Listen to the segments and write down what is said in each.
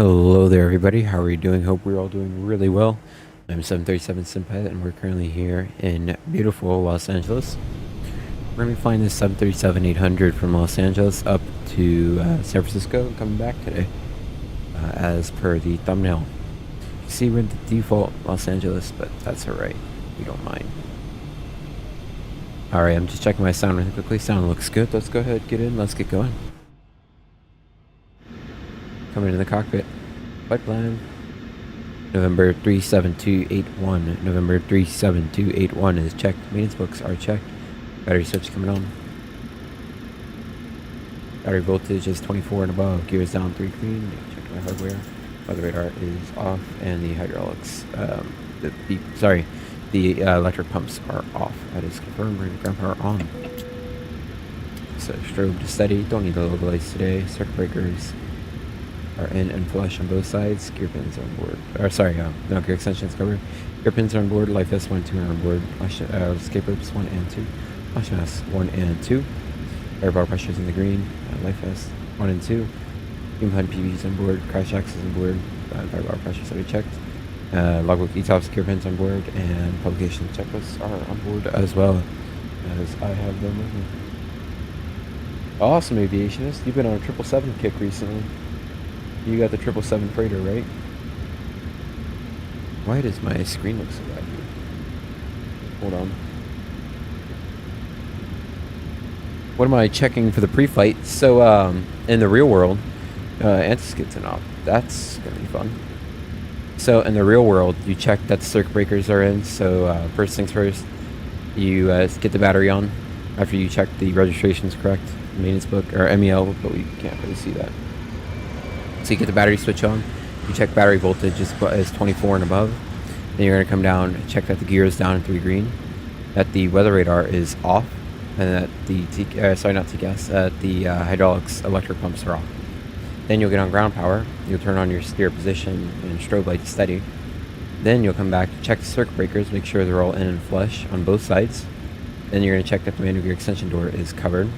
Hello there, everybody. How are you doing? Hope we're all doing really well. I'm 737 Simpilot, and we're currently here in beautiful Los Angeles. We're going to be flying this 737-800 from Los Angeles up to San Francisco and coming back today, as per the thumbnail. You see, we're in the default Los Angeles, but that's alright. We don't mind. Alright, I'm just checking my sound really quickly. Sound looks good. Let's go ahead, get in. Let's get going. Coming into the cockpit. Flight plan. November 37281. November 37281 is checked. Maintenance books are checked. Battery switch coming on. Battery voltage is 24 and above. Gears down 3 green. Check my hardware. Weather radar is off, and the hydraulics. The electric pumps are off. That is confirmed. We're ground power on. So strobe to steady. Don't need the logo lights today. Circuit breakers are in and flush on both sides. Gear pins are on board. No, gear extensions covered. Gear pins are on board. Life vest 1 and 2 are on board. Escape ropes 1 and 2. Launch mask 1 and 2. Air bar pressures in the green. Life vest 1 and 2. Fume HUD PVs on board. Crash axles on board. Fire bar pressures that we checked. Logbook ETOPS, gear pins on board, and publication checklists are on board as well, as I have them with me. Awesome, aviationist. You've been on a 777 kick recently. You got the 777 freighter, right? Why does my screen look so bad here? Hold on. What am I checking for the pre-flight? So, in the real world, anti-skids off. That's gonna be fun. So, in the real world, you check that the circuit breakers are in. So, first things first, you get the battery on after you check the registration's correct, maintenance book, or MEL, but we can't really see that. So you get the battery switch on, you check battery voltage is 24 and above, then you're going to come down and check that the gear is down in 3 green, that the weather radar is off, and that the the hydraulics electric pumps are off. Then you'll get on ground power, you'll turn on your steer position and strobe light to steady. Then you'll come back, check the circuit breakers, make sure they're all in and flush on both sides. Then you're going to check that the manual gear extension door is covered.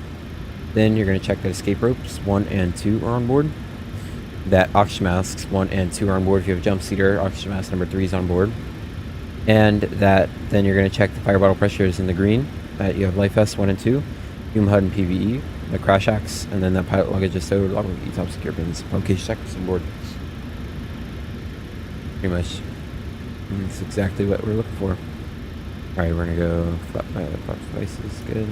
Then you're going to check that escape ropes 1 and 2 are on board. That oxygen masks 1 and 2 are on board. If you have a jump seater, oxygen mask number 3 is on board. And that then you're going to check the fire bottle pressures in the green. That you have life vests 1 and 2, fume HUD and PVE, the crash axe, and then that pilot luggage is stowed, logbook ETOPS, gear pins, location checklists on board. Pretty much. That's exactly what we're looking for. Alright, we're going to go flap my laptop devices. Good.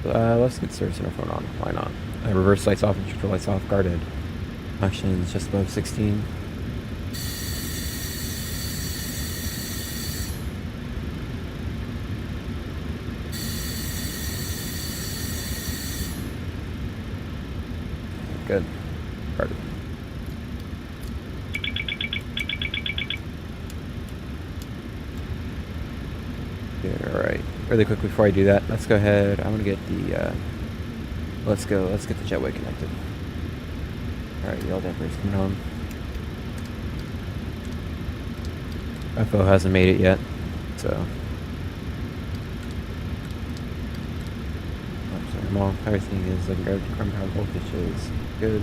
Let's get service interphone on. Why not? Reverse lights off and neutral lights off. Guarded. Action is just above 16. Good. Guarded. Good, alright. Really quick before I do that, let's go ahead. I'm gonna get the let's get the jetway connected. Alright, yellow dampers coming on. FO hasn't made it yet, so everything is like ground power voltage is good.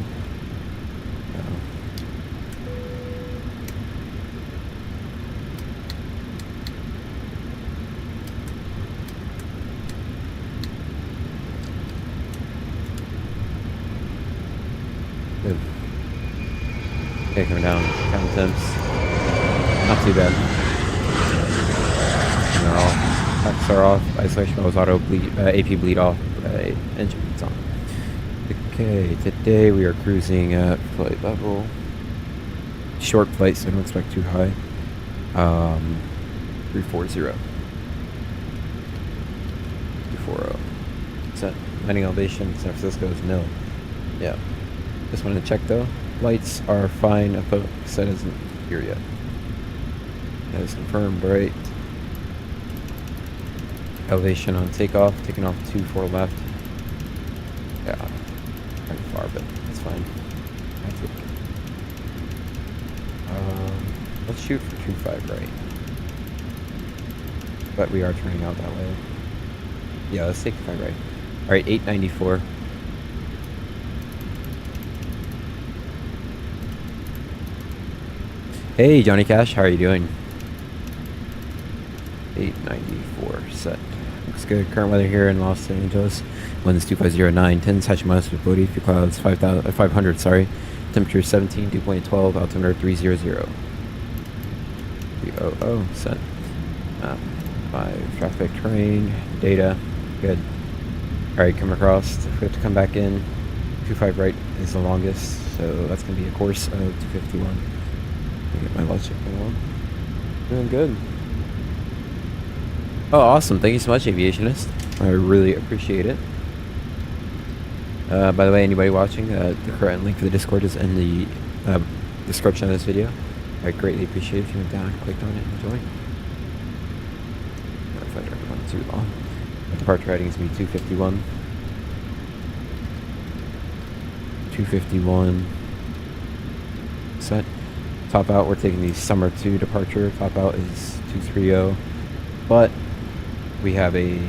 Good. Okay, coming down. Count temps. Not too bad. And they're off. Packs are off. Isolation mode was auto bleed. AP bleed off. Engine is on. Okay, today we are cruising at flight level. Short flight, so don't expect too high. 340. 340. Set. Landing elevation, San Francisco is nil. Yeah. Just wanted to check though. Lights are fine. I thought set isn't here yet. That is confirmed, right? Elevation on takeoff, taking off 2-4 left. Yeah, kind of far, but it's fine. Let's shoot for 2-5 right. But we are turning out that way. Yeah, let's take the far right. All right, 894. Hey, Johnny Cash, how are you doing? 894 set. Looks good. Current weather here in Los Angeles. Winds 2509. 10 Hachimasa with Bodhi. Few clouds 500. Sorry. Temperature 17. Dew point 12. Altimeter 300. 300 set. 5 traffic terrain data. Good. All right, come across. We have to come back in. 25 right is the longest, so that's gonna be a course of 251. Get my logic along. Doing good. Oh, awesome. Thank you so much, Aviationist. I really appreciate it. By the way, anybody watching, the current link for the Discord is in the description of this video. I greatly appreciate it if you went down, clicked on it, and joined. If I don't run too long. The departure rating is going to be 251. 251. Set. Top out, we're taking the summer 2 departure. Top out is 230. But we have a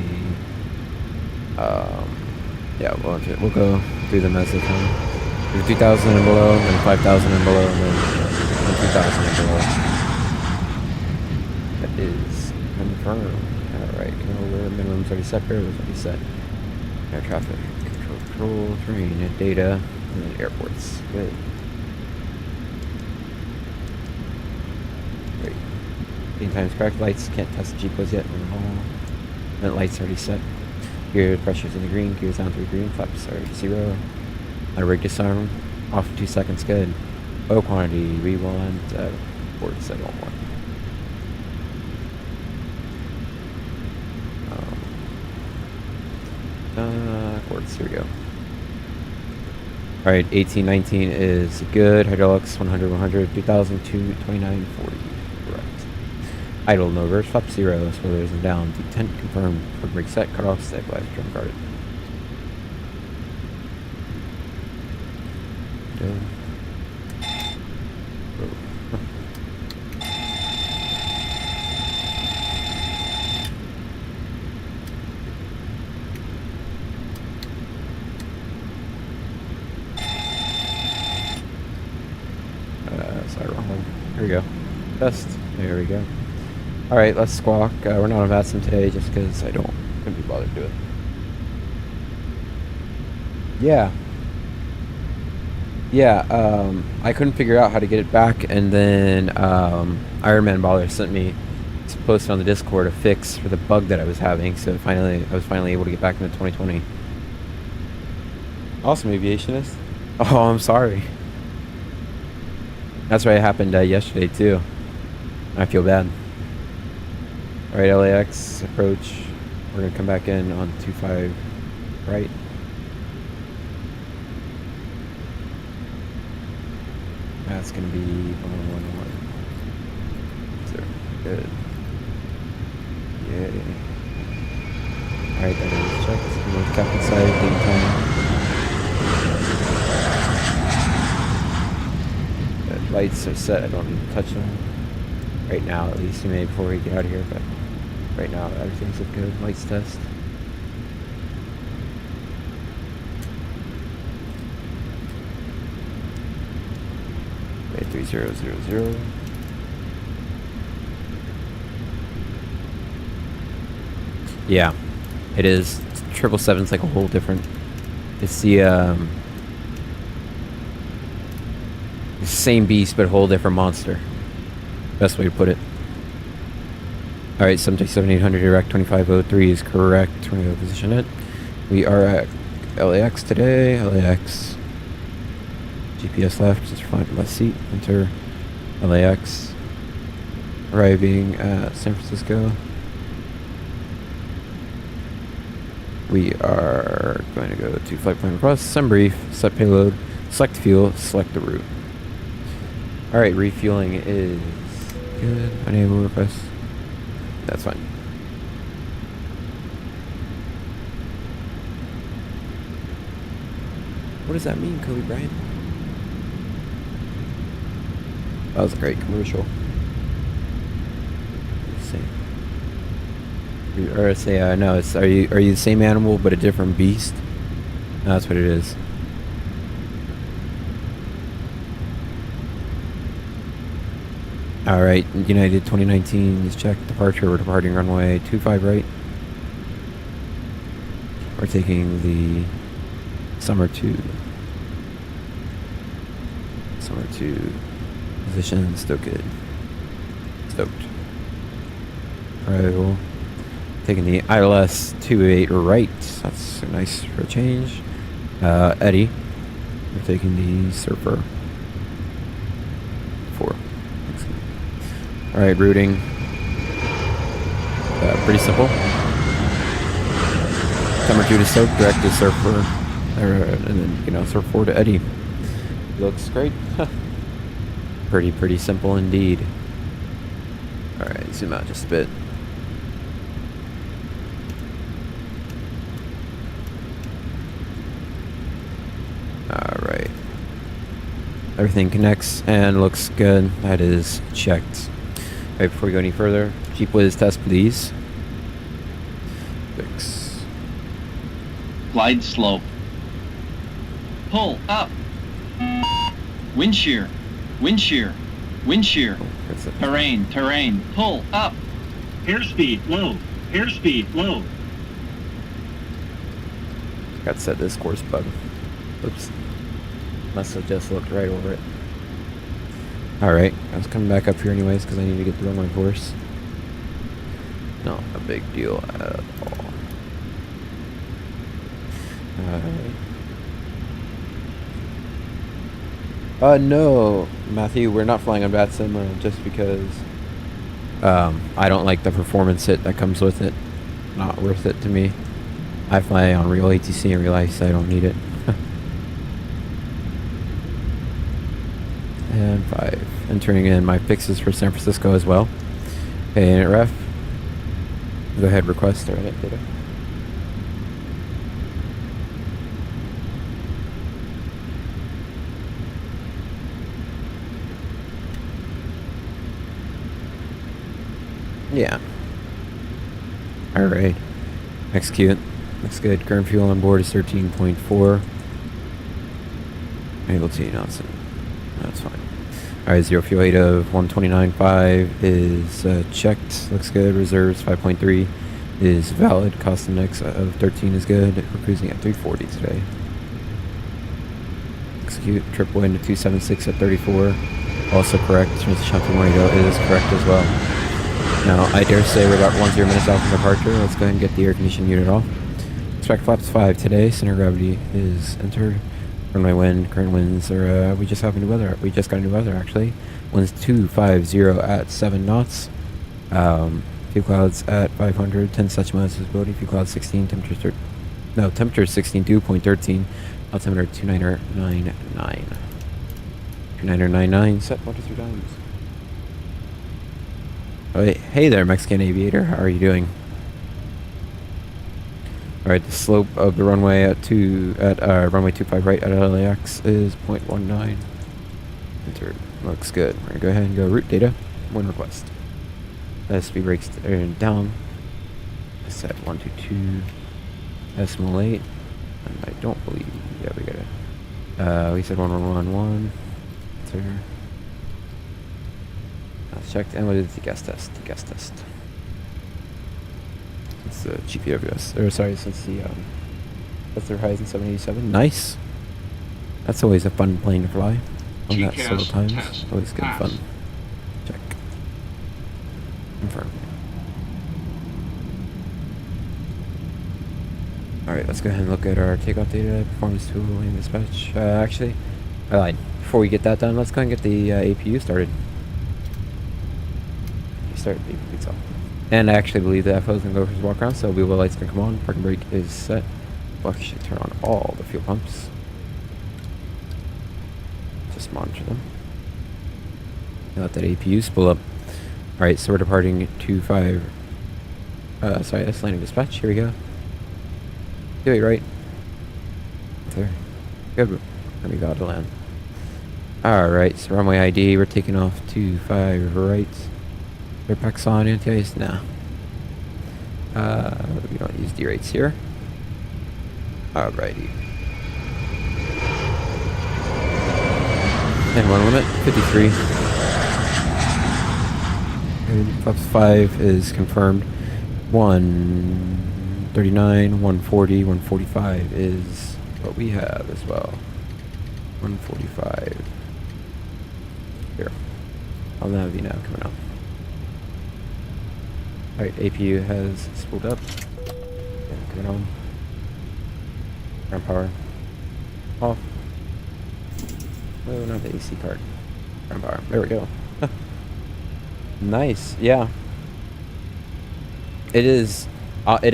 yeah, we'll go through them as they come. There's 2,000 and below, and then 5,000 and below, and then 2,000 and below. That is confirmed. Alright, where minimum's already set, there was already set. Air traffic control, terrain, data, and then airports. Good. Great. Being times correct, lights, can't test the GPOs yet. Vent lights already set. Gear pressure's in the green, gears down through green, flaps are 0. Rig disarm, off 2 seconds, good. Oil quantity, we want port set on 1. Quartz, here we go. Alright, 1819 is good. Hydraulics 100, 100, 2002, 29, 40. Correct. Idle, no reverse, flap 0, spoilers and down. Detent confirmed. Brake set, cut off, stabilize, drum guarded. Sorry, wrong one. Here we go. Test. There we go. Alright, let's squawk. We're not on AmSim today just because I couldn't be bothered to do it. Yeah. Yeah, I couldn't figure out how to get it back, and then Iron Man Baller sent me to post on the Discord a fix for the bug that I was having, so I was finally able to get back into 2020. Awesome, Aviationist. Oh, I'm sorry. That's right, it happened yesterday too. I feel bad. Alright, LAX approach. We're gonna come back in on 25 right. That's gonna be 111. So good. Yay. Alright, that is checked. North captain side, game time. The lights are set, I don't need to touch them. Right now, at least, you may before we get out of here, but right now everything's looking good. Lights test. Okay, 3000. Yeah, it is. 777's like a whole different. It's the same beast, but a whole different monster. Best way to put it. Alright, 737-800 direct 2503 is correct. We're going to position it. We are at LAX today. LAX. GPS left. Just find left seat. Enter LAX. Arriving at San Francisco. We are going to go to flight plan request. Send brief. Set payload. Select fuel. Select the route. Alright, refueling is good. Unable request. That's fine. What does that mean, Kobe Bryant? That was a great commercial. Let's see. Or say, no, it's, are you the same animal but a different beast? No, that's what it is. Alright, United 2019 is checked. Departure, we're departing runway 25 right. We're taking the Summer 2 position, stoked. Arrival. Taking the ILS 28 right. That's nice for a change. Eddie. We're taking the Surfer 4. Alright, routing. Pretty simple. Summer 2 to Stoke, direct to Surfer. And then, Surfer 4 to Eddie. Looks great. Pretty simple indeed. Alright, zoom out just a bit. Alright. Everything connects and looks good. That is checked. Right, before we go any further, Jeep Wiz test please. Fix. Glide slope. Pull up. Wind shear. Wind shear. Wind shear. Oh, terrain. Pull up. Airspeed low. Airspeed low. Got to set this course bug. Oops. Must have just looked right over it. Alright, I was coming back up here anyways because I need to get through my course. Not a big deal at all. No, Matthew, we're not flying on BatSim just because I don't like the performance hit that comes with it. Not worth it to me. I fly on real ATC and realize I don't need it. And 5. Entering in my fixes for San Francisco as well. Okay, init ref. Go ahead, request or edit data. Yeah. Alright. Execute. Looks good. Current fuel on board is 13.4. Able to, that's fine. Alright, zero fuel weight of 129.5 is checked. Looks good. Reserves 5.3 is valid. Cost index of 13 is good. We're cruising at 340 today. Execute. Trip wind to 276 at 34. Also correct. Transmission tornado is correct as well. Now, I dare say we're about 10 minutes out from departure. Let's go ahead and get the air conditioning unit off. Expect flaps 5 today. Center gravity is entered. Runway wind, current winds are, we just got new weather actually. Winds 250 at 7 knots. Few clouds at 500, 10 such miles visibility. Few clouds 16, temperature 16, dew point 13. Altimeter 2999. 2999, set 1 to 3 times. Oh, hey there, Mexican aviator. How are you doing? Alright, the slope of the runway at runway 25 right at LAX is 0.19. Enter. Looks good. We're gonna go ahead and go route data. Wind request. Speed brakes down. Set 122 decimal 8. And I don't believe. Yeah, we got it. We said 1111. Enter. That's checked. And what is the gas test? It's the GPWS. Or sorry, since the that's the Horizon 787. Nice. That's always a fun plane to fly. On that several times. Always good fun. Check. Confirm. Alright, let's go ahead and look at our takeoff data, performance tool, and dispatch. Actually, I lied. Before we get that done, let's go ahead and get the APU started. Start the APU itself. And I actually believe the FO is going to go for his walk around, so wheel light's going to come on, parking brake is set. We'll actually turn on all the fuel pumps. Just monitor them. Let that APU spool up. Alright, so we're departing 25. Sorry, that's landing dispatch. Here we go. Do it right. There. Good. And we got to land. Alright, so runway ID, we're taking off 25 right. Airpacks on, anti-ice? Nah. We don't use D-rates here. Alrighty. And one limit, 53. And flaps 5 is confirmed. 139, 140, 145 is what we have as well. 145. Here. I'll have you now coming up. Alright, APU has spooled up. And coming on. Ground power. Off. Oh, not the AC card. Ground power. There we go. Nice. Yeah. It is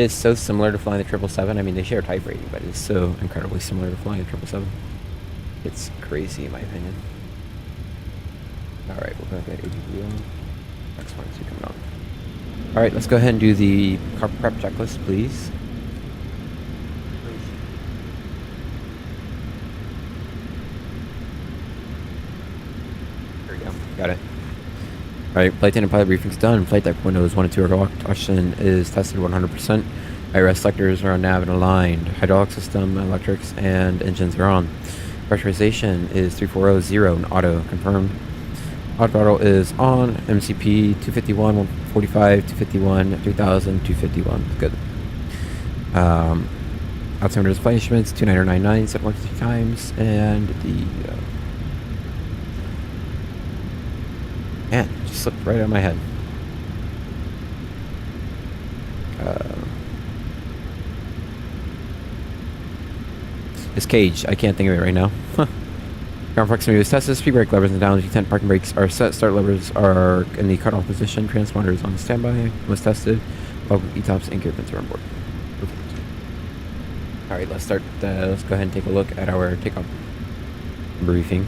so similar to flying the 777. I mean, they share type rating, but it's so incredibly similar to flying the 777. It's crazy, in my opinion. Alright, we'll go ahead and get APU on. Next one's coming on. Alright, let's go ahead and do the carb prep checklist, please. There we go. Got it. Alright, flight attendant pilot briefing's done. Flight deck windows 1 and 2 are locked. Oxygen is tested 100%. IRS selectors are on nav and aligned. Hydraulic system, electrics, and engines are on. Pressurization is 3400 and auto confirmed. Auto throttle is on. MCP 251, 145, 251, 3000, 251. Good. Altimeter display instruments 2999 set 1 to 3 times, and the man, just slipped right out of my head. It's caged. I can't think of it right now. Ground proximity was tested. Speed brake levers and down. Detent parking brakes are set. Start levers are in the cutoff position. Transponder is on standby. Was tested. Log ETOPS and gear pins are on board. All right, let's start. Let's go ahead and take a look at our takeoff briefing.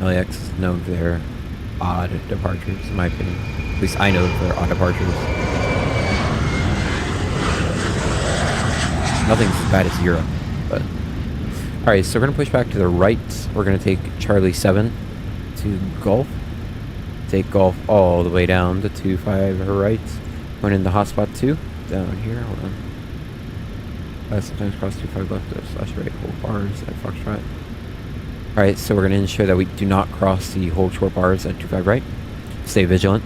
LAX is known for their odd departures, in my opinion. At least I know for odd departures. Nothing's as bad as Europe, but... Alright, so we're going to push back to the right. We're going to take Charlie 7 to Golf. Take Golf all the way down to 25 right. Going into hotspot 2. Down here, hold on. Sometimes cross 25 left / right, hold bars at Foxtrot. Alright, so we're going to ensure that we do not cross the hold short bars at 25 right. Stay vigilant.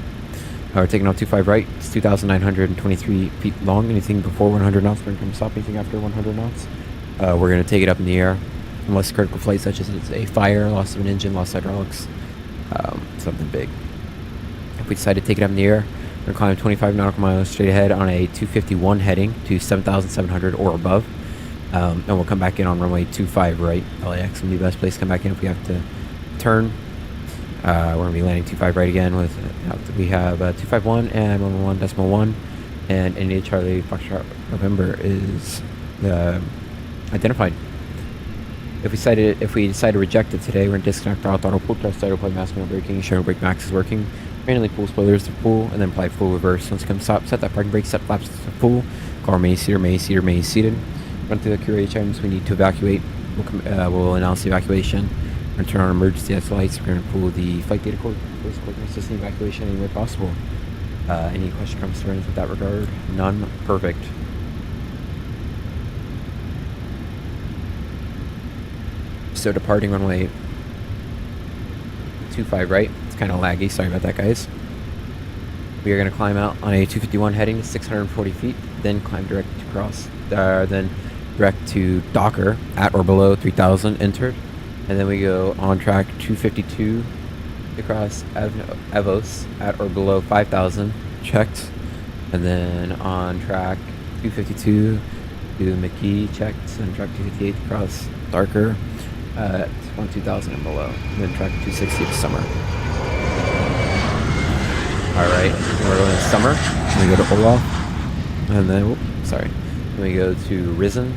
We're taking off 25 right. It's 2,923 feet long. Anything before 100 knots, we're going to come stop. Anything after 100 knots, we're going to take it up in the air. Unless critical flight, such as it's a fire, loss of an engine, loss of hydraulics, something big. If we decide to take it up in the air, we're going to climb 25 nautical miles straight ahead on a 251 heading to 7,700 or above. And we'll come back in on runway 25 right. LAX will be the best place to come back in if we have to turn. We're going to be landing 25 right again with, we have 251 and 111.1, and India Charlie Foxtrot November is identified. If we decide to reject it today, we're going to disconnect our throttle, pull thrust, idle, apply mask, no braking, show brake max is working. Manually pull spoilers to full, and then apply full reverse. Once it comes stop, set that parking brake, set flaps to full, call main seated. Run through the QRH items we need to evacuate. We'll announce the evacuation. We're going to turn on emergency exit lights. We're going to pull the flight data cord, assist the evacuation any way possible. Any question, concerns with that regard? None. Perfect. So departing runway 25 right. It's kind of laggy. Sorry about that, guys. We are going to climb out on a 251 heading to 640 feet, then climb direct to cross, then direct to Docker at or below 3,000 entered, and then we go on track 252 across Evos at or below 5,000 checked, and then on track 252 to McGee checked, and track 258 across Darker at 2,000 and below, and then track 260 to Summer. Alright, we're going to Summer, then we go to Olaf, and then, then we go to Risen,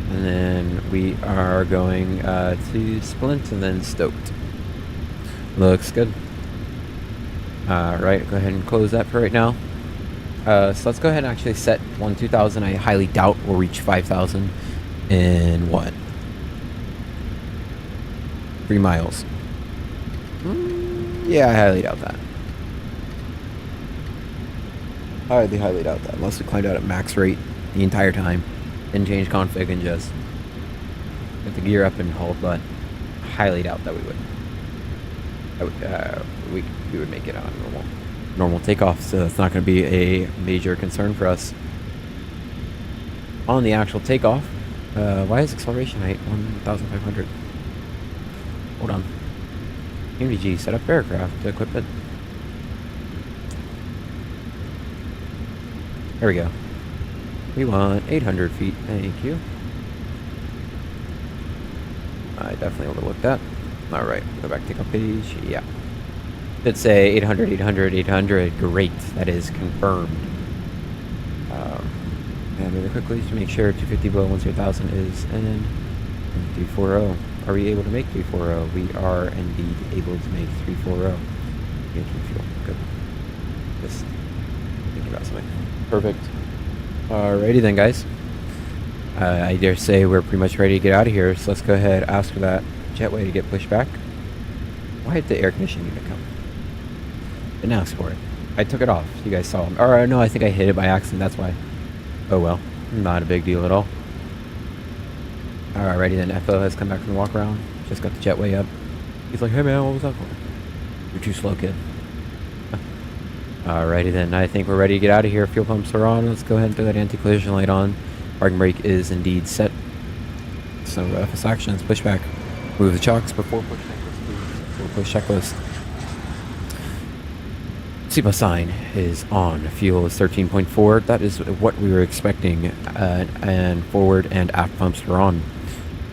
and then we are going to Splint, and then Stoked. Looks good. Alright, go ahead and close that for right now. So let's go ahead and actually set 2,000. I highly doubt we'll reach 5,000 in what? 3 miles. Yeah, I highly doubt that. Highly doubt that. Unless we climbed out at max rate the entire time. Didn't change config and just get the gear up and hold, but highly doubt that we would. We would make it on normal takeoff, so that's not going to be a major concern for us. On the actual takeoff, why is acceleration height 1,500? Hold on. PMDG, set up aircraft equipment. There we go. We want 800 feet. Thank you. I definitely overlooked that. Alright, go back to takeoff page. Yeah. Did say 800, 800, 800. Great. That is confirmed. And really quickly to make sure 250 below 1,000 is in 340. Are we able to make 340? We are indeed able to make 340. Engine fuel. Good. Just thinking about something. Perfect. Alrighty then, guys. I dare say we're pretty much ready to get out of here, so let's go ahead and ask for that jetway to get pushed back. Why did the air conditioning unit come? Didn't ask for it. I took it off. You guys saw him. Or no, I think I hit it by accident, that's why. Oh well. Not a big deal at all. Alrighty then, FO has come back from the walk around. Just got the jetway up. He's like, hey man, what was that for? You're too slow, kid. Alrighty then, I think we're ready to get out of here. Fuel pumps are on. Let's go ahead and throw that anti-collision light on. Parking brake is indeed set. So FS actions, pushback. Move the chocks before push checklist, please. Before push checklist. Seatbelt sign is on. Fuel is 13.4. That is what we were expecting. And forward and aft pumps are on.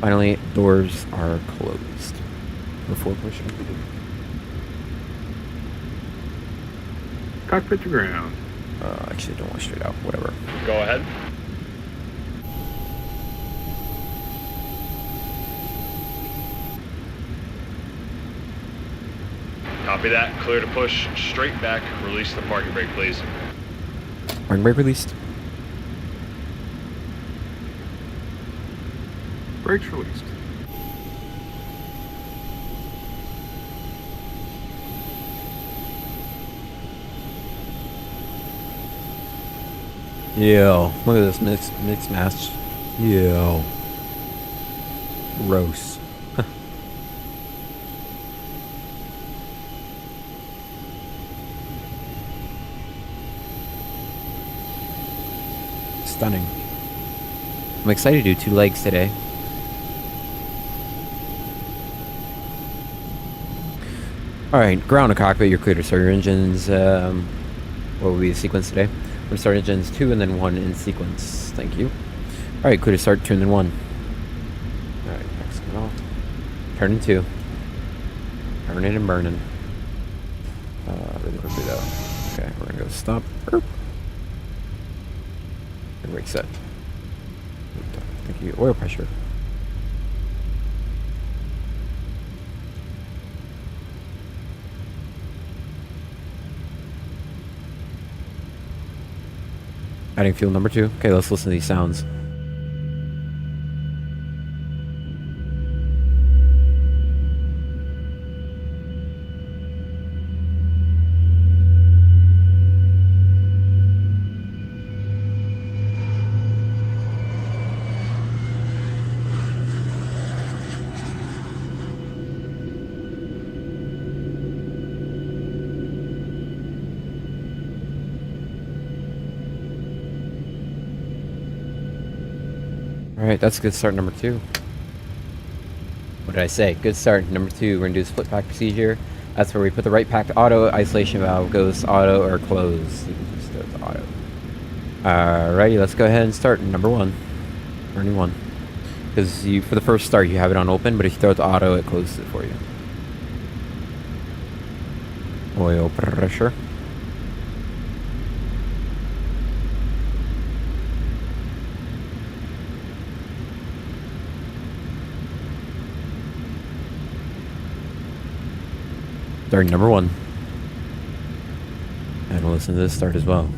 Finally, doors are closed. Before pushing. Cockpit to ground. Actually, don't want straight out. Whatever. Go ahead. Copy that. Clear to push straight back. Release the parking brake, please. Parking brake released. Brakes released. Yo, look at this mixed match. Yo. Gross. Stunning. I'm excited to do 2 legs today. Alright, ground and cockpit, you're clear to start your engines. What will be the sequence today? We're going to start engines 2 and then 1 in sequence. Thank you. Alright, clear to start 2 and then 1. Alright, next one off. Turning 2. Turning and burning. Really quickly though. Okay, we're going to go stop. Erp. Brake set. Thank you. Oil pressure. Adding fuel number 2. Okay, let's listen to these sounds. Alright, that's a good start, number 2. What did I say? Good start, number 2. We're going to do split pack procedure. That's where we put the right pack to auto, isolation valve goes auto or close. You can just do it to auto. Alrighty, let's go ahead and start number 1. Turning 1. Because for the first start, you have it on open, but if you throw it to auto, it closes it for you. Oil pressure. Start number 1. And we'll listen to this start as well.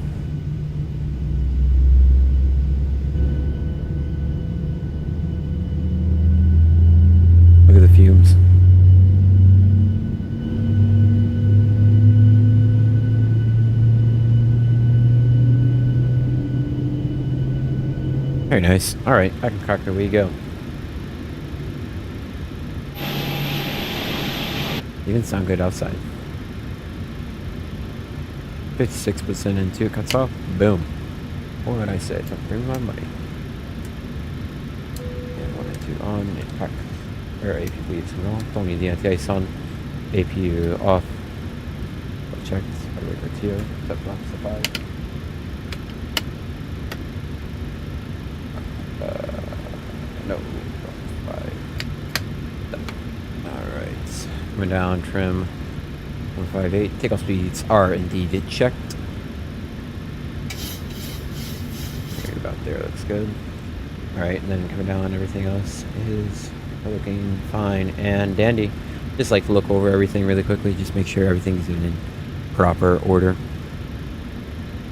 Look at the fumes. Very nice. Alright, back in the cockpit we go. Even sound good outside. 56% into it cuts off. Boom. What would I say? Don't bring my money. And 1 and 2 on. Impact. Or AP bleeds wrong. Don't need the anti-ice on. APU off. Checked. Highway RTO. Step left, step 5. No. 5. Alright. Coming down, trim. 158. Takeoff speeds are indeed checked. Right about there, looks good. Alright, and then coming down, everything else is looking fine and dandy. Just like to look over everything really quickly, just make sure everything's in proper order.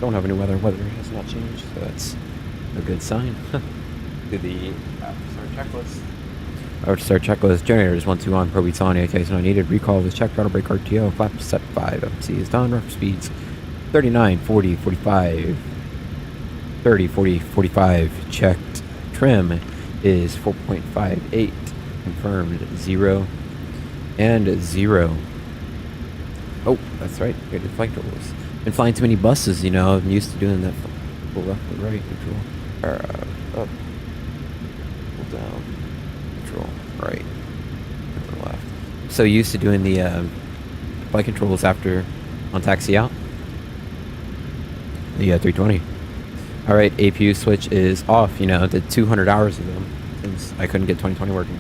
Don't have any weather has not changed, so that's a good sign. Do the start checklist. Start checklist. Generators 1, 2 on, probeats on, ATIs not needed. Recall was checked. Auto brake RTO. Flap set 5. MC is done. Rough speeds 39, 40, 45. 30, 40, 45. Checked. Trim is 4.58. Confirmed 0 and 0. Oh, that's right. Good flight controls. Been flying too many buses, you know. I'm used to doing that. Pull left and right control. Or up. Pull down. Control right. And left. So used to doing the flight controls after on taxi out. The 320. All right, APU switch is off. You know, did 200 hours of them since I couldn't get 2020 working.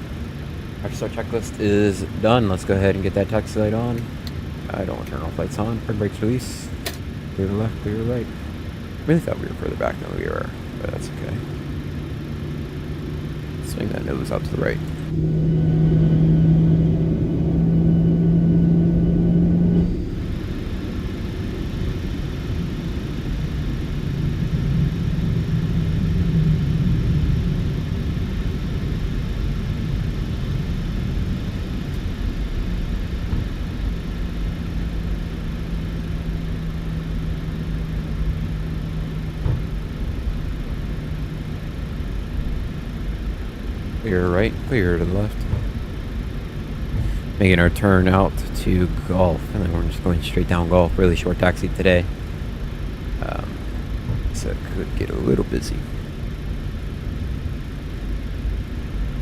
After start checklist is done. Let's go ahead and get that taxi light on. I don't want to turn all lights on. Front brakes release. Clear to left, clear to right. I really thought we were further back than we were, but that's okay. Swing that nose out to the right. Clear right, clear to the left. Making our turn out to Golf, and then we're just going straight down Golf. Really short taxi today, so it could get a little busy.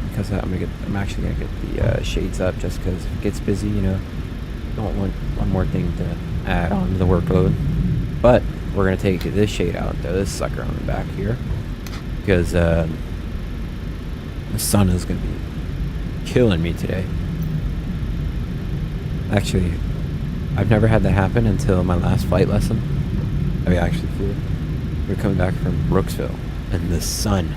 Because I'm actually gonna get the shades up just because if it gets busy, you know, don't want one more thing to add on to the workload. But we're gonna take this shade out, throw this sucker on the back here, because the sun is going to be killing me today. Actually, I've never had that happen until my last flight lesson. I actually flew. We were coming back from Brooksville, and the sun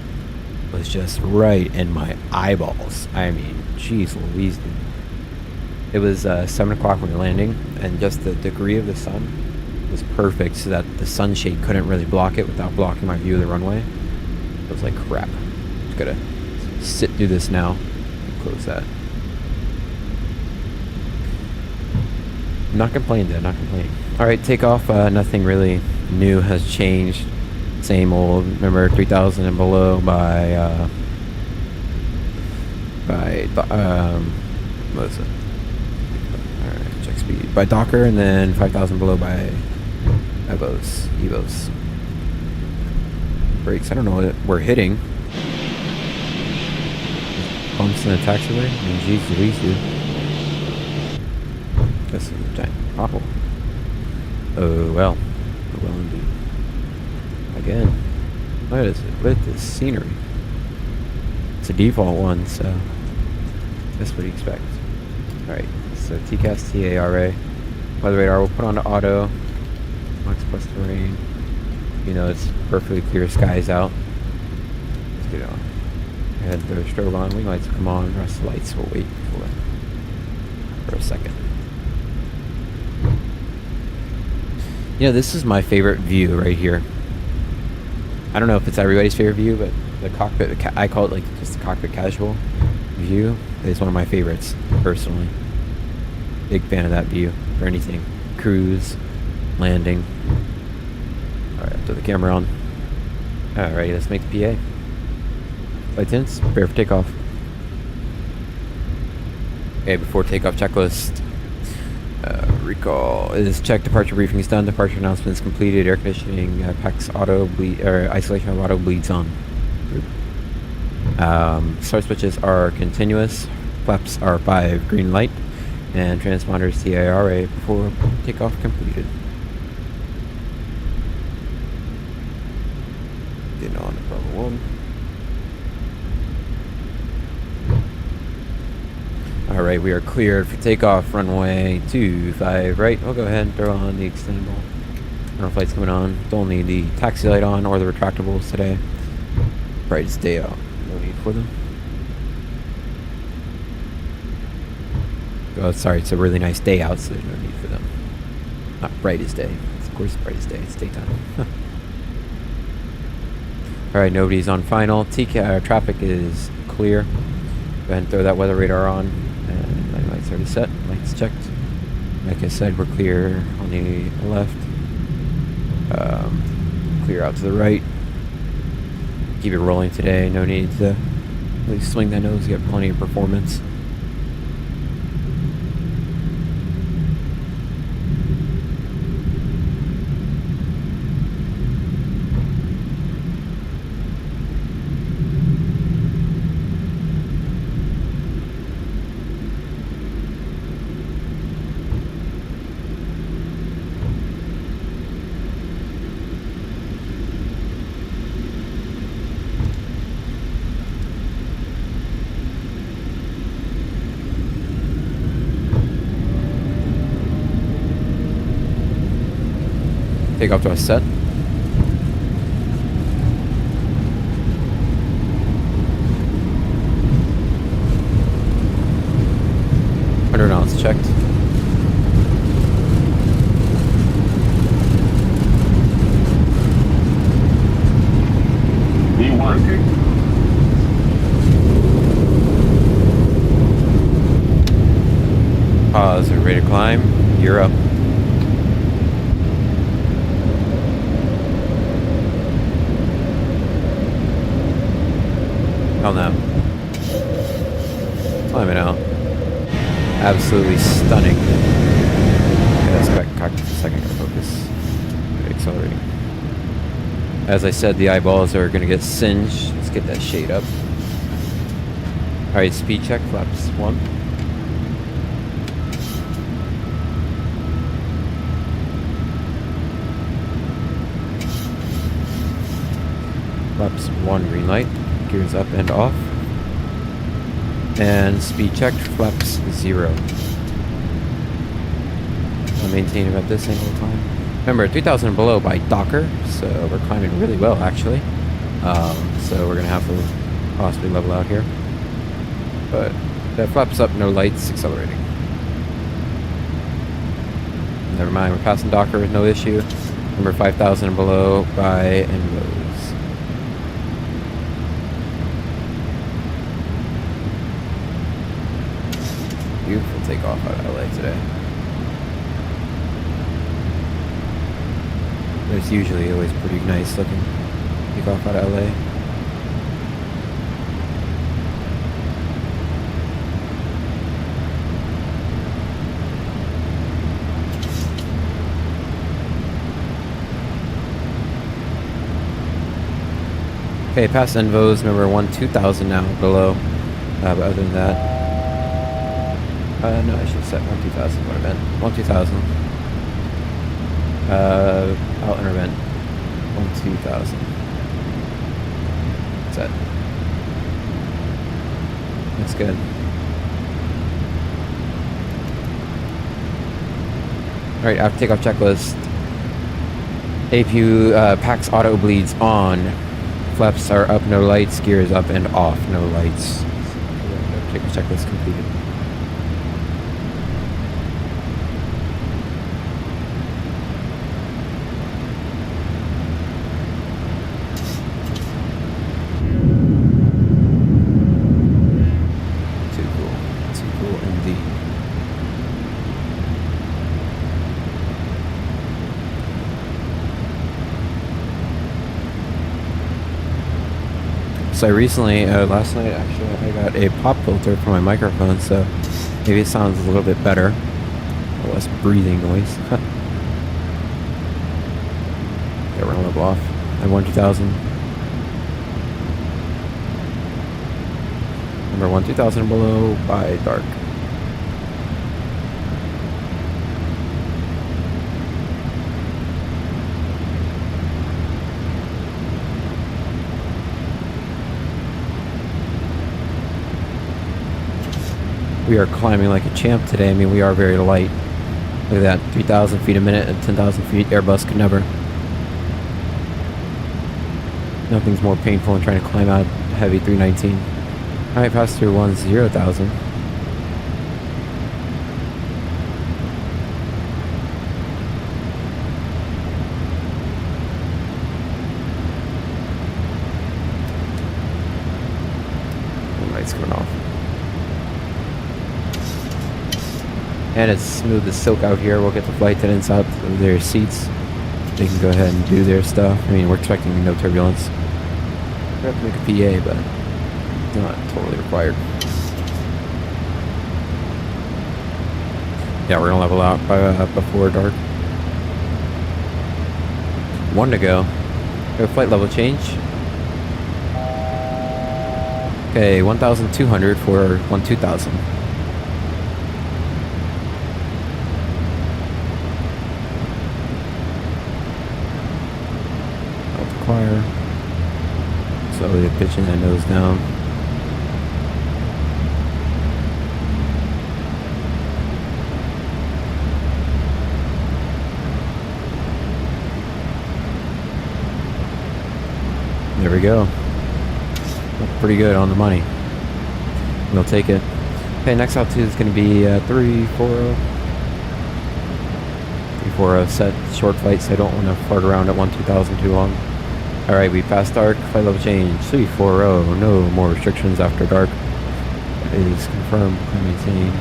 was just right in my eyeballs. I mean, jeez Louise, dude. It was 7 o'clock when we were landing, and just the degree of the sun was perfect so that the sunshade couldn't really block it without blocking my view of the runway. I was like, crap. Just gotta sit through this now. Close that. I'm not complaining, not complaining. Alright, takeoff. Nothing really new has changed. Same old. Remember 3,000 and below by what is it? Alright, check speed. By Docker, and then 5,000 below by Evos. Brakes, I don't know what we're hitting. Bumps in the taxiway? I mean, geez Louise, dude. This is a giant pothole. Oh, well. Oh, well, indeed. Again. What is it with this scenery? It's a default one, so that's what you expect. Alright, so TCAS TARA. Weather radar we'll put on to auto. Max plus terrain. You know, it's perfectly clear skies out. Let's get it on. Had the strobe on, wing lights will come on, rest of the lights will wait for a second. You know, this is my favorite view right here. I don't know if it's everybody's favorite view, but the cockpit, I call it like just the cockpit casual view, is one of my favorites, personally. Big fan of that view for anything. Cruise, landing. Alright, I'll throw the camera on. Alright, let's make the PA. Flight attendants, prepare for takeoff. Okay, before takeoff checklist. Recall is check. Departure briefing is done. Departure announcement is completed. Air conditioning, PAX auto bleed, or isolation of auto bleeds on. Start switches are continuous. Flaps are 5 green light, and transponders TIRA before takeoff completed. Getting on to Bravo 1. Alright, we are cleared for takeoff. Runway 25 right. We'll go ahead and throw on the extendable. Our flight's coming on. Don't need the taxi light on or the retractables today. Brightest day out. No need for them. Oh, sorry, it's a really nice day out, so there's no need for them. Not brightest day. It's of course the brightest day. It's daytime. Alright, nobody's on final. Traffic is clear. Go ahead and throw that weather radar on. And my lights already set. Lights checked. Like I said, we're clear on the left. Clear out to the right. Keep it rolling today. No need to really swing that nose. You got plenty of performance. Take off to a set. Knots checked. B1. Pause. Are we ready to climb? You're up. Oh no. Climbing out. Absolutely stunning. Okay, let's back cockpit for a second. Gotta focus. Accelerating. As I said, the eyeballs are gonna get singed. Let's get that shade up. Alright, speed check, flaps 1. Flaps 1, green light. Gears up and off. And speed checked, flaps 0. I'll maintain about this angle of time. Remember, 3,000 and below by Docker, so we're climbing really well actually. So we're gonna have to possibly level out here. But that flaps up, no lights, accelerating. Never mind, we're passing Docker with no issue. Remember, 5,000 and below by and lows. Beautiful takeoff out of LA today. It's usually always pretty nice looking takeoff out of LA. Okay, past Envos, number 2,000 now below. But other than that, no, I should have set 2,000 would have been 2,000. I'll intervent 2,000. Set. That's good. Alright, after takeoff checklist. APU PAX auto bleeds on. Flaps are up, no lights. Gears up and off, no lights. Takeoff checklist completed. So I recently, last night actually, I got a pop filter for my microphone, so maybe it sounds a little bit better. Less breathing noise. Yeah, we're gonna level off. I won 2000. Number 1 2000 below by dark. We are climbing like a champ today. I mean, we are very light. Look at that, 3,000 feet a minute at 10,000 feet. Airbus could never. Nothing's more painful than trying to climb out heavy 319. Alright, pass through 10,000. The light's going off. And it's smooth as silk out here. We'll get the flight attendants out of their seats. They can go ahead and do their stuff. I mean, we're expecting no turbulence. We have to make a PA, but it's not totally required. Yeah, we're gonna level out by, before dark. 1 to go. We have flight level change. Okay, 1,200 for 1,2000. Fire. Slowly pitching that nose down. There we go. Look pretty good on the money. We'll take it. Okay, next altitude is going to be 340. 340 set. Short flight, so I don't want to fart around at 1,2000 too long. Alright, we passed dark, flight level change, 340, no more restrictions after dark. That is confirmed, maintain.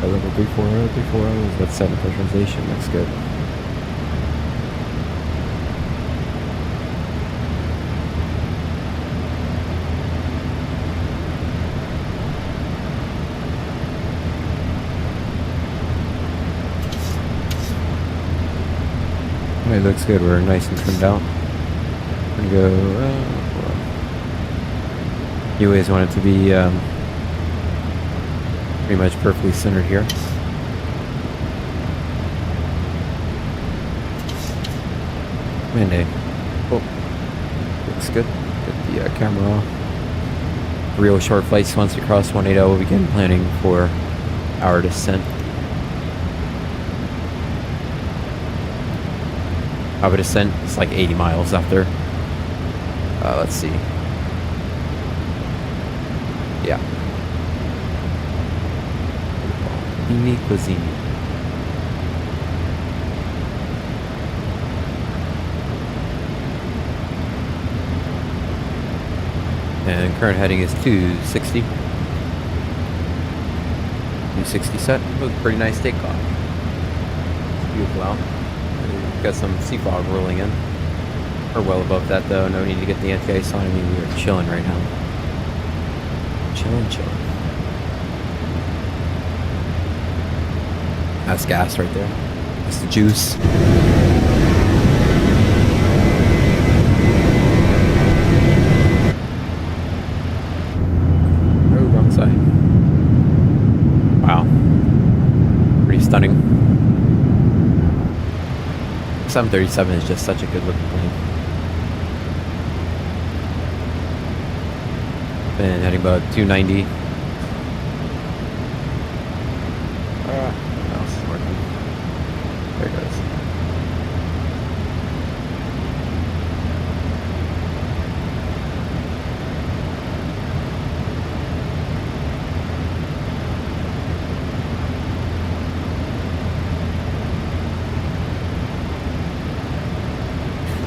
Flight level 340, 340, that's set in pressurization, looks good. Alright, looks good, we're nice and trimmed out. Go. You always want it to be pretty much perfectly centered here. Monday. Oh, looks good. Get the camera off. Real short flights once we cross 180, we'll begin planning for our descent. Our descent is like 80 miles after. Let's see. Yeah. Mini cuisine. And current heading is 260. 260 set. It was a pretty nice takeoff. It's beautiful out. We've got some sea fog rolling in. We're well above that though, no need to get the anti-ice on. I mean, we are chilling right now. Chilling. That's gas right there. That's the juice. Oh, wrong side. Wow. Pretty stunning. 737 is just such a good looking plane. Been heading about 290. What else is working? There it goes.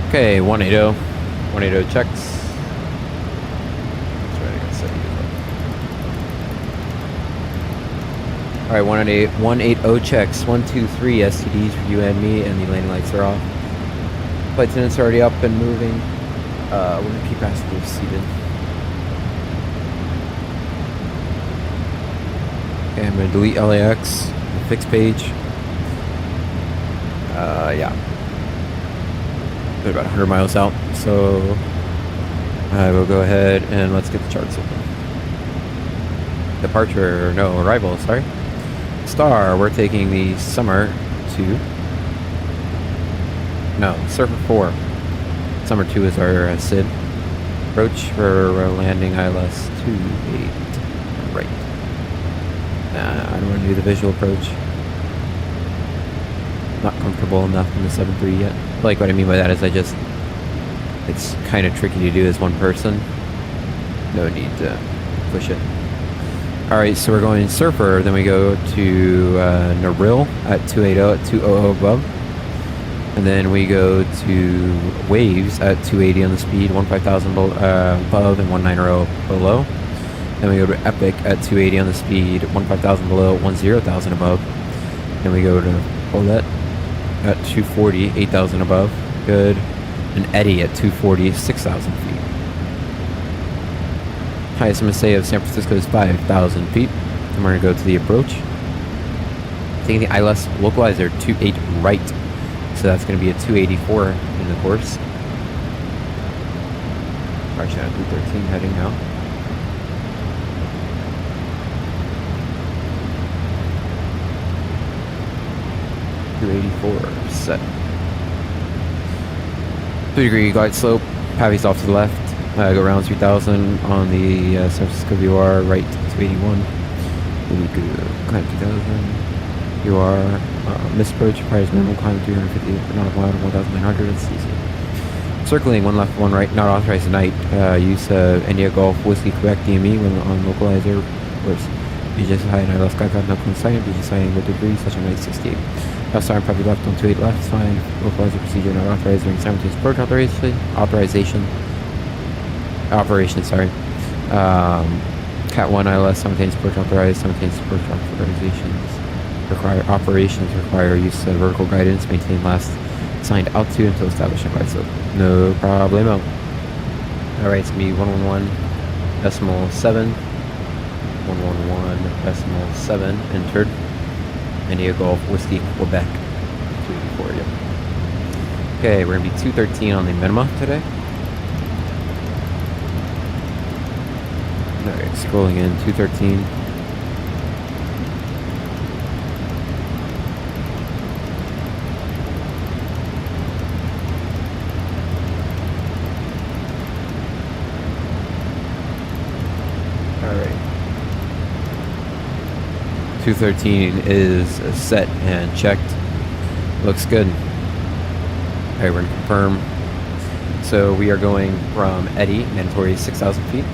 Okay, 180. 180 checks. Alright, 180 checks. 1, 2, 3 STDs for you and me, and the landing lights are off. Flight attendants are already up and moving. We're gonna keep passengers seated. Okay, I'm gonna delete LAX, fix page. Yeah. We're about 100 miles out, so I will go ahead and let's get the charts open. Departure, no, arrival, sorry. Star, we're taking the Summer 2. No, Surfer 4. Summer 2 is our SID. Approach for landing ILS 28. Right. Nah, I don't want to do the visual approach. Not comfortable enough in the 7.3 yet. Like, what I mean by that is it's kind of tricky to do as one person. No need to push it. Alright, so we're going Surfer, then we go to Naril at 280 at 200 above. And then we go to Waves at 280 on the speed, 15,000 above and 190 below. Then we go to Epic at 280 on the speed, 15,000 below, 10,000 above. Then we go to Bullet at 240, 8,000 above. Good. And Eddie at 240, 6,000 feet. Highest MSA of San Francisco is 5,000 feet. And we're going to go to the approach. Taking the ILS localizer 28 right. So that's going to be a 284 in the course. Actually, at 213 heading out. Set. 3-degree glide slope. Pavi's off to the left. Go around 3,000 on the San Francisco VOR, right 281. Then we go climb 2,000. VOR, misapproach, requires minimum climb 350 nautical mile to 1,900. It's easy. Circling, one left, one right, not authorized tonight. Use India Golf Whiskey Quebec DME when on localizer. Worse. BJ high and ILS sky path, no coinciding. BJ sign with degree, such a night 68. Left side, probably left on 28 left, fine. Localizer procedure not authorized during simultaneous approach operation, sorry. Cat 1 ILS, simultaneous approach authorized, simultaneous approach authorizations. Operations require use of vertical guidance, maintain last assigned altitude until establishing glide slope. No problemo. Alright, it's going to be 111.7. 111.7 entered. India Golf Whiskey Quebec 284. Yep. Okay, we're gonna be 213 on the minima today. Alright, scrolling in 213. Alright. 213 is set and checked. Looks good. Okay, we're gonna confirm. So we are going from Eddie, mandatory 6,000 feet.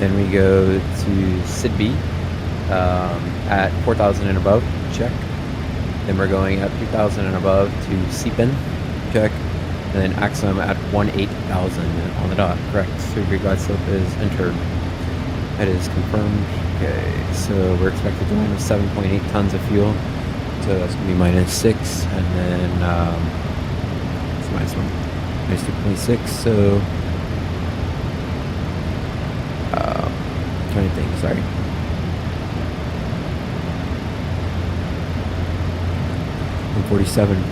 Then we go to Sidby at 4,000 and above, check. Then we're going at 3,000 and above to Seepin, check. And then AmSim at 18,000 on the dot, correct. 3-degree glide slope is entered. That is confirmed. Okay, so we're expected to land with 7.8 tons of fuel. So that's going to be -6. And then, it's -1. -2.6. So, trying to think, sorry. $147.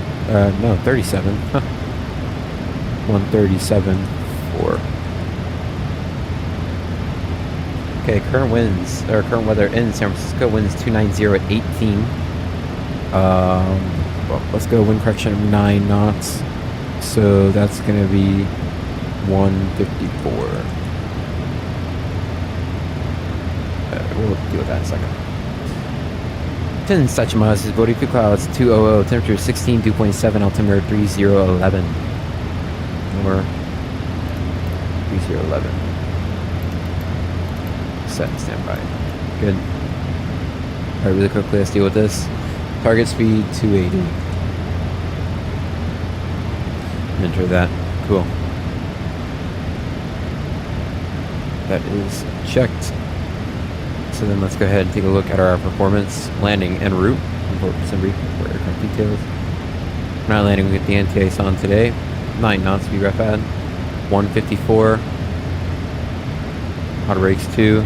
No, 37. 137.4. Okay, current winds, or current weather in San Francisco, winds 290 at 18. Well, let's go wind correction of 9 knots. So that's going to be 154. We'll deal with that in a second. 10 such miles is Bodhi clouds 200, temperature 16, 2.7, altimeter 3011. Or 3011. Set and standby. Good. Alright, really quickly, let's deal with this. Target speed 280. Enter that. Cool. That is checked. So then let's go ahead and take a look at our performance, landing, en route. For aircraft details. We're not landing with the NTIS on today. 9 knots to be ref at. 154. Auto brakes 2.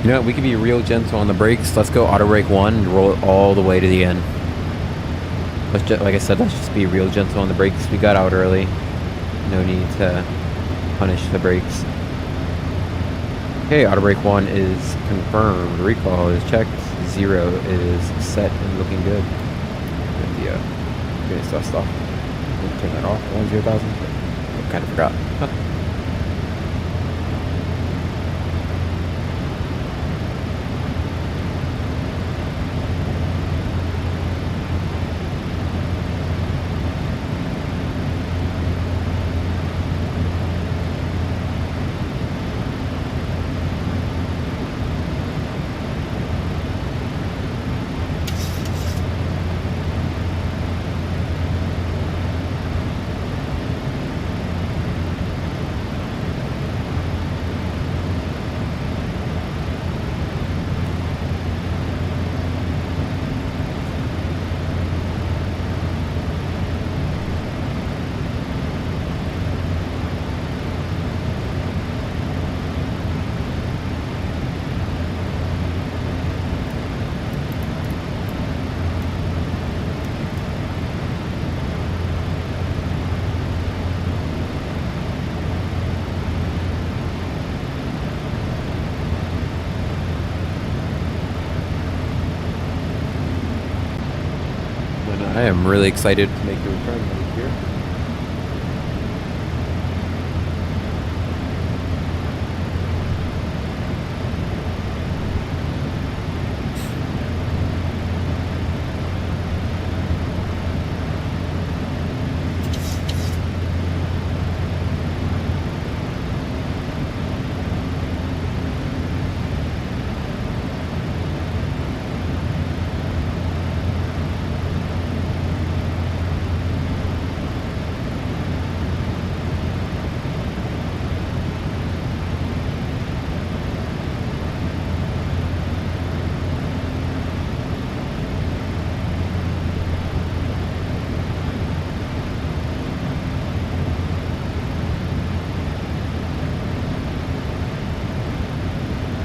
You know what? We can be real gentle on the brakes. Let's go auto brake 1 and roll it all the way to the end. Let's just, like I said, let's just be real gentle on the brakes. We got out early. No need to punish the brakes. Okay, auto brake 1 is confirmed. Recall is checked. 0 is set and looking good. Nvidia. Okay, so stop. Turn that off. 10,000. I kind of forgot. I am really excited to make the return right here.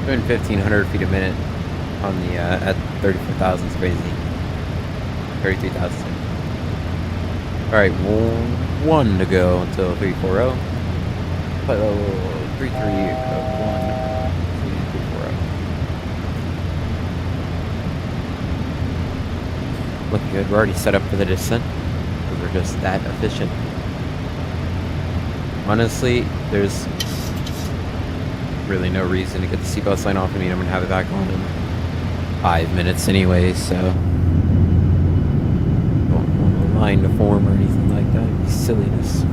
Doing 1,500 feet a minute on the at 34,000 is crazy. 33,000. All right, one to go until 340. 340. Looking good. We're already set up for the descent because we're just that efficient. Honestly, there's really no reason to get the seatbelt sign off. I mean, I'm gonna have it back on in 5 minutes anyway, so don't want a line to form or anything like that. It'd be silliness.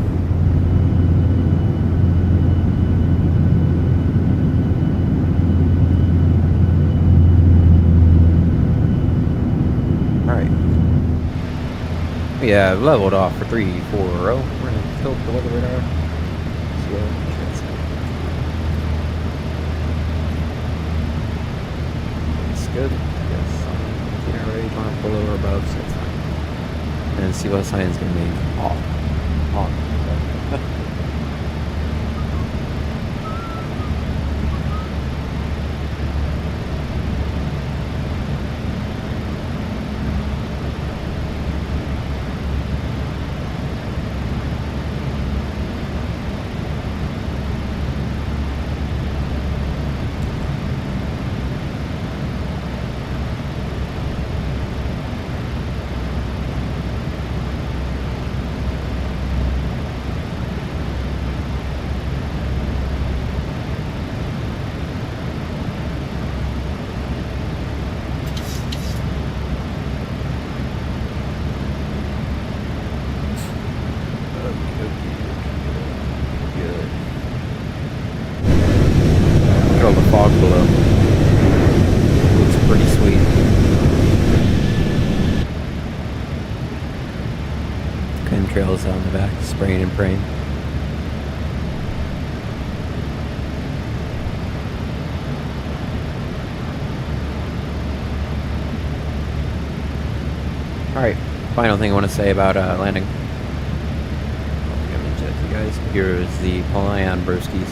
Alright. We have leveled off for 340. We're gonna tilt the weather radar. Good. Yes. Already going below or above, so it's fine. And seatbelt sign is going to be off. On. Fog below. Looks pretty sweet. Chemtrails out in the back, spraying and praying. Alright, final thing I want to say about landing. I mentioned it to you guys. Here is the Polion broskies.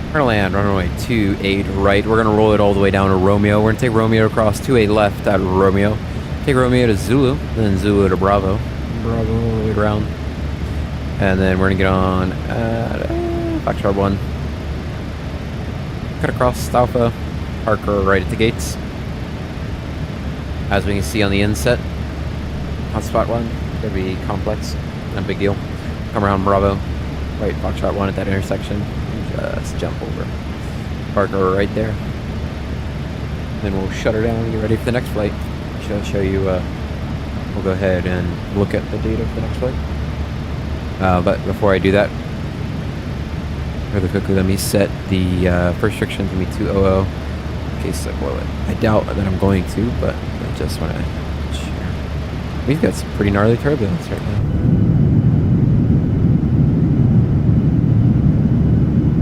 We're gonna land runway 28 right. We're gonna roll it all the way down to Romeo. We're gonna take Romeo across 28 left out of Romeo. Take Romeo to Zulu, then Zulu to Bravo. Bravo all the way around. And then we're gonna get on at Foxtrot 1. Cut across Alpha. Park right at the gates. As we can see on the inset. Hotspot 1. Gonna be complex. Not a big deal. Come around Bravo. Right, Foxtrot 1 at that intersection. Just jump over. Park right there. Then we'll shut her down and get ready for the next flight. I'll show you, we'll go ahead and look at the data for the next flight. But before I do that, really quickly, let me set the first restriction to be 200 in case I blow it. I doubt that I'm going to, but I just want to share. We've got some pretty gnarly turbulence right now.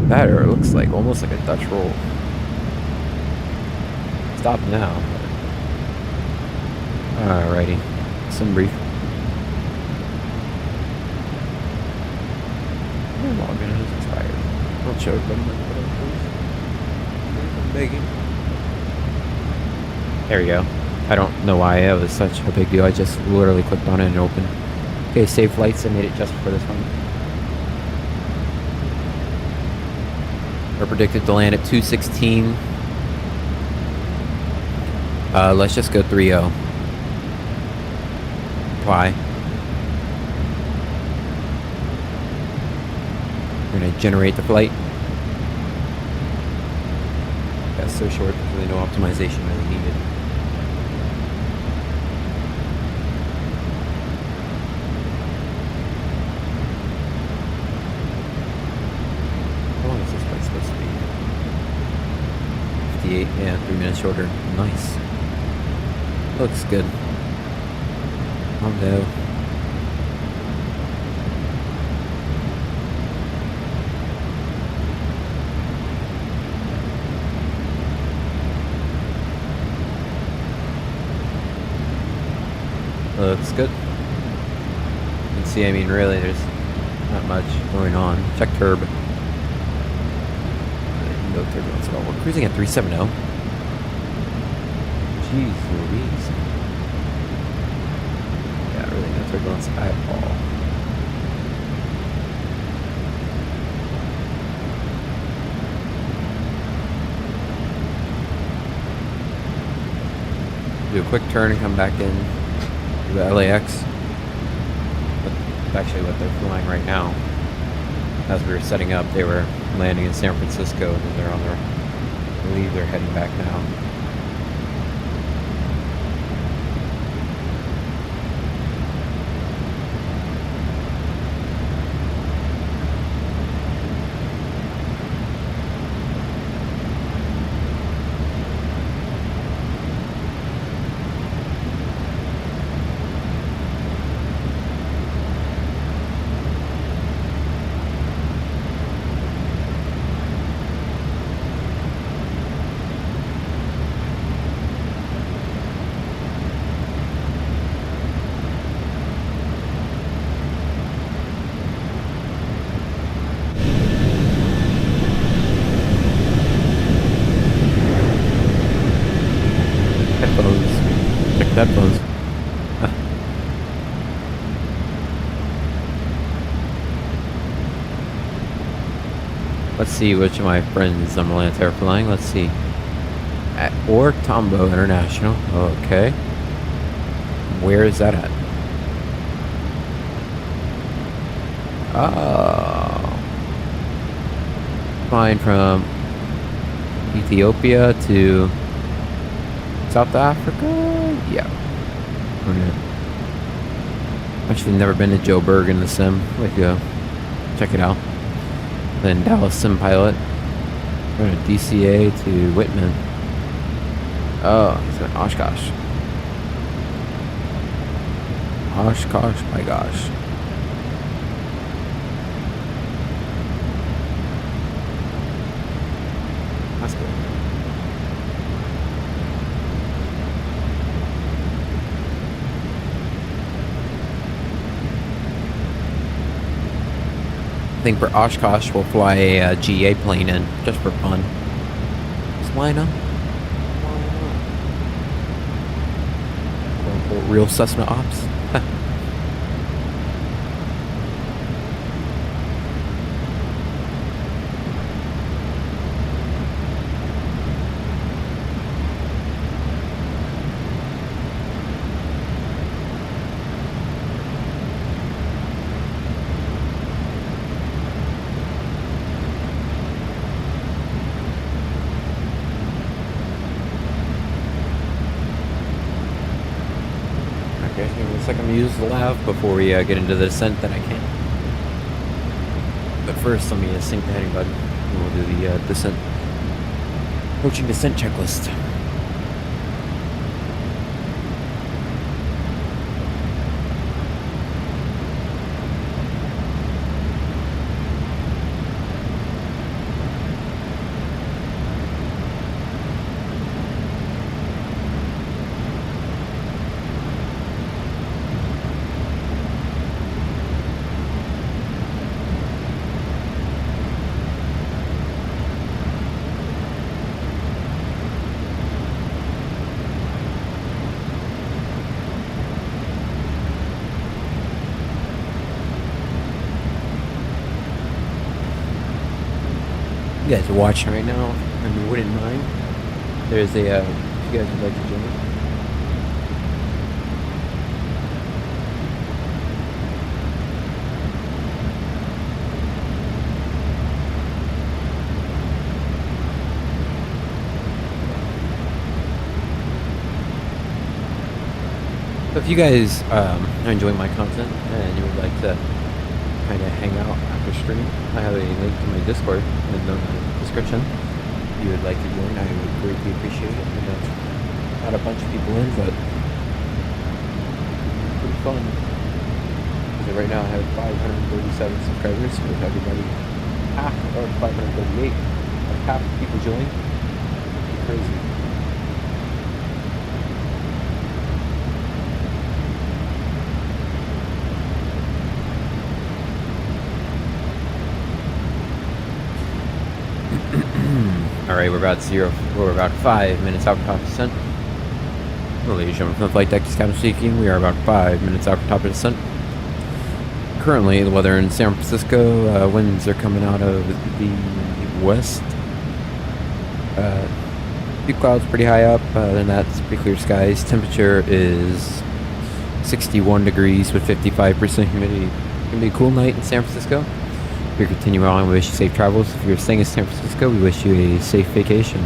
That or it looks like almost like a Dutch roll. Stop now. Alrighty, some brief. My login is expired. I'll show it, but I'm begging. There we go. I don't know why it was such a big deal. I just literally clicked on it and it opened. Okay, save flights. I made it just for this one. We're predicted to land at 216. Let's just go 3-0. Apply. We're gonna generate the flight. That's so short, there's really no optimization really needed. How long is this flight supposed to be? 58, yeah, 3 minutes shorter. Nice. Looks good. Calm down. Looks good. You can see, I mean, really, there's not much going on. Check turb. No turbulence at all. We're cruising at 370. Jeez Louise. Yeah, really no turbulence at all. Do a quick turn and come back in to the LAX. That's actually what they're flying right now. As we were setting up, they were landing in San Francisco, and then they're on their, I believe they're heading back now. Headphones. Let's see which of my friends I'm Atlantic are flying. Let's see. At Ortombo International. Okay. Where is that at? Oh. Flying from Ethiopia to South Africa? Yeah. Actually never been to Joburg in the sim. Like go check it out. Then Dallas sim pilot. Going to DCA to Whitman. Oh, he's going to Oshkosh. Oshkosh, my gosh. That's good. think for Oshkosh we'll fly a GA plane in just for fun. Just why not? Quote, unquote, real Cessna ops. Okay, give me a second to use the lav before we get into the descent that I can. But first, let me sync the heading button, and we'll do the descent, approaching descent checklist. You guys are watching right now, and you wouldn't mind, there's a, if you guys would like to join. So if you guys are enjoying my content and you would like to kind of hang out after stream, I have a link to my Discord in the description. If you would like to join, I would greatly appreciate it. I know not a bunch of people in, but pretty fun. Because right now I have 537 subscribers with everybody. Half, or 538. Like half the people join. It's crazy. Alright, we're about 5 minutes out for top descent. Ladies and gentlemen, from the flight deck, just kind of speaking, we are about 5 minutes out for top of descent. Currently, the weather in San Francisco, winds are coming out of the west. Few clouds pretty high up, then that's pretty clear skies. Temperature is 61 degrees with 55% humidity. It's gonna be a cool night in San Francisco. If you're continuing on, we wish you safe travels. If you're staying in San Francisco, we wish you a safe vacation.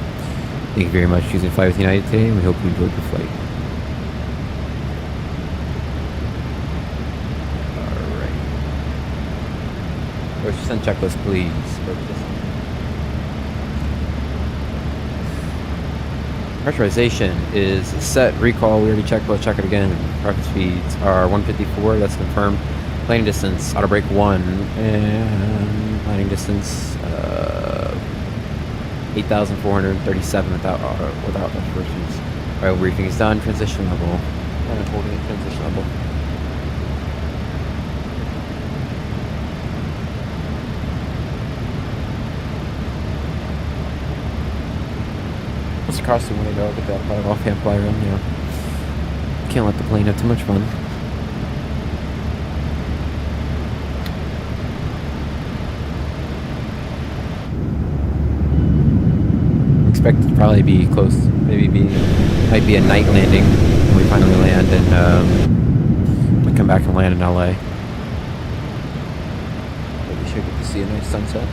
Thank you very much for choosing Fly with United today, and we hope you enjoyed the flight. Alright. First descent checklist, please. Pressurization is set. Recall, we already checked, but check it again. Rocket speeds are 154, that's confirmed. Landing distance, auto brake 1, and landing distance 8,437 without observations. Alright, briefing is done. Transition level. And holding at transition level. Once across the window, get that off-hand fly run, you know. Can't let the plane have too much fun. Expected to probably be close, might be a night landing when we finally land, and we come back and land in LA. But we should get to see a nice sunset.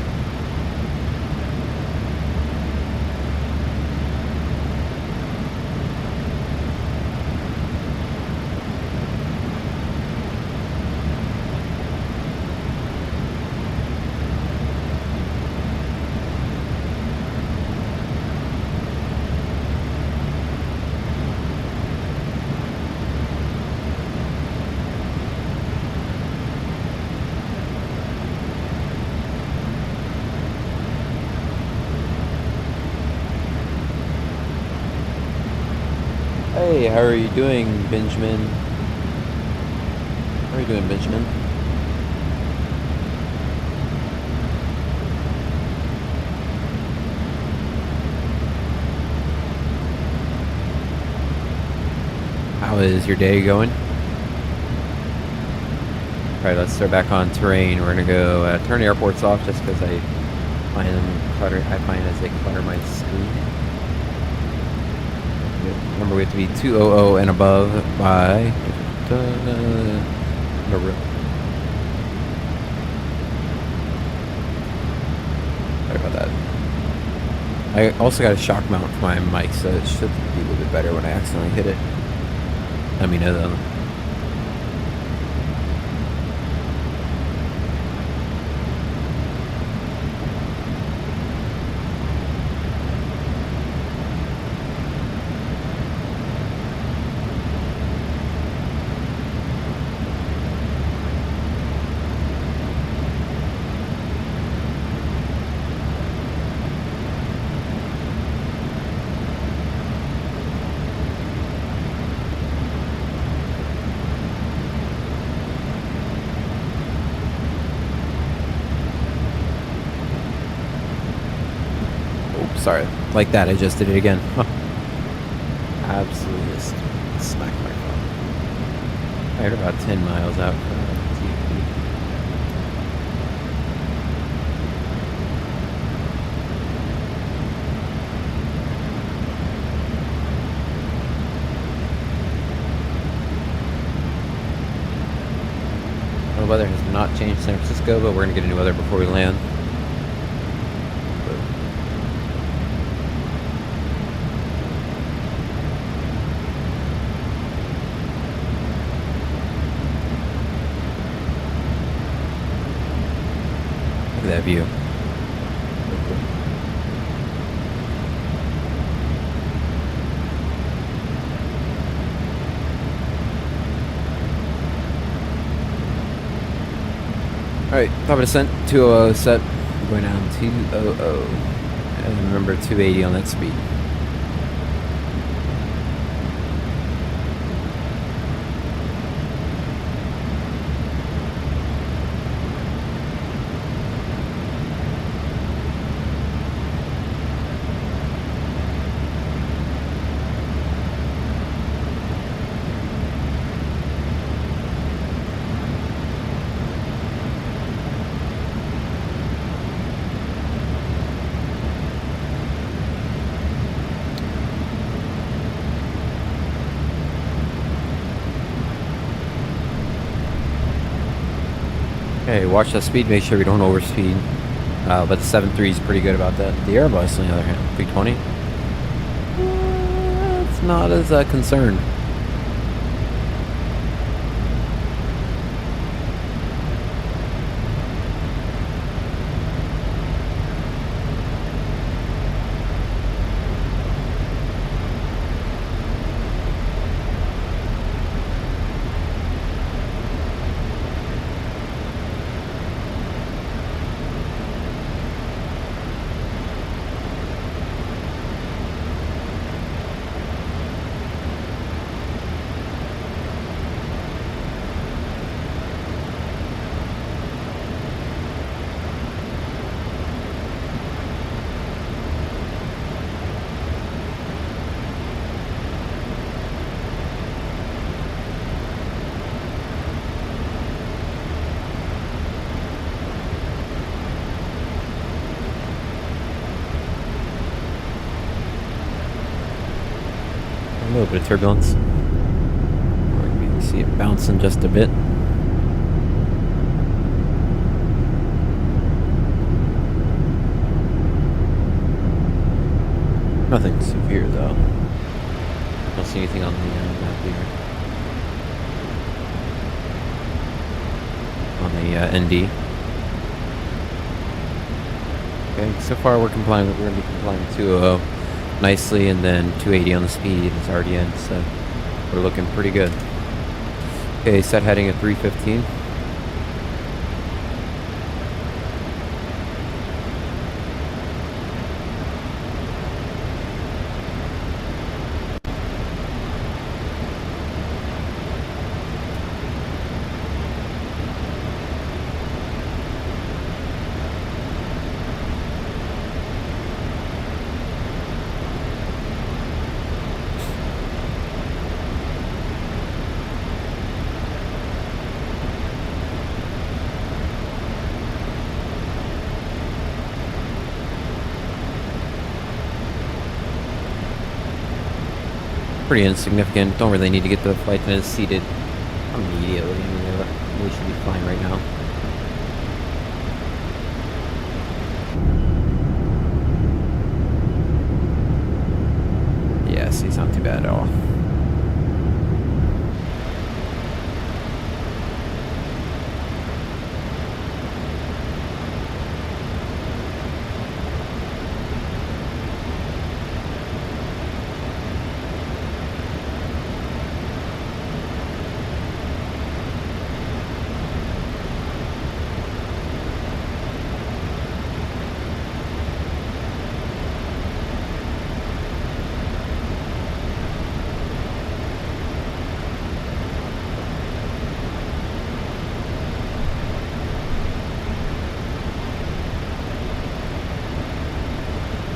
Hey, how are you doing, Benjamin? How are you doing, Benjamin? How is your day going? Alright, let's start back on terrain. We're gonna go turn airports off just because I find them clutter. I find as they clutter my screen. Remember, we have to be 200 and above by. Sorry about that. I also got a shock mount for my mic, so it should be a little bit better when I accidentally hit it. Let me know though. Sorry, like that, I just did it again. Huh. Absolutely just smacked my phone. I heard about 10 miles out from TV. The weather has not changed in San Francisco, but we're going to get new weather before we land. That view. Alright, top of descent, 200 set. We're going down 200. And remember 280 on that speed. Okay, watch that speed, make sure we don't overspeed. But the 7.3 is pretty good about that. The Airbus, on the other hand, 320, it's not as concerned. A little bit of turbulence. You can see it bouncing just a bit. Nothing severe though. Don't see anything on the map here. On the ND. Okay, so far we're complying. We're going to be complying with 200 nicely, and then 280 on the speed. It's already in, so we're looking pretty good. Okay, set heading at 315. pretty insignificant. Don't really need to get the flight attendants seated immediately. I mean, we should be fine right now. Yes, he's not too bad at all.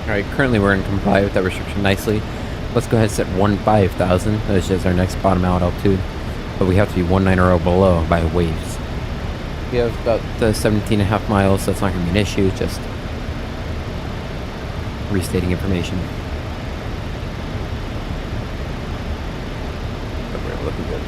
Alright, currently we're in comply with that restriction nicely. Let's go ahead and set 15,000. That is just our next bottom out altitude. But we have to be 190 below by waves. We have about 17.5 miles, so that's not going to be an issue. Just restating information. But we're looking good.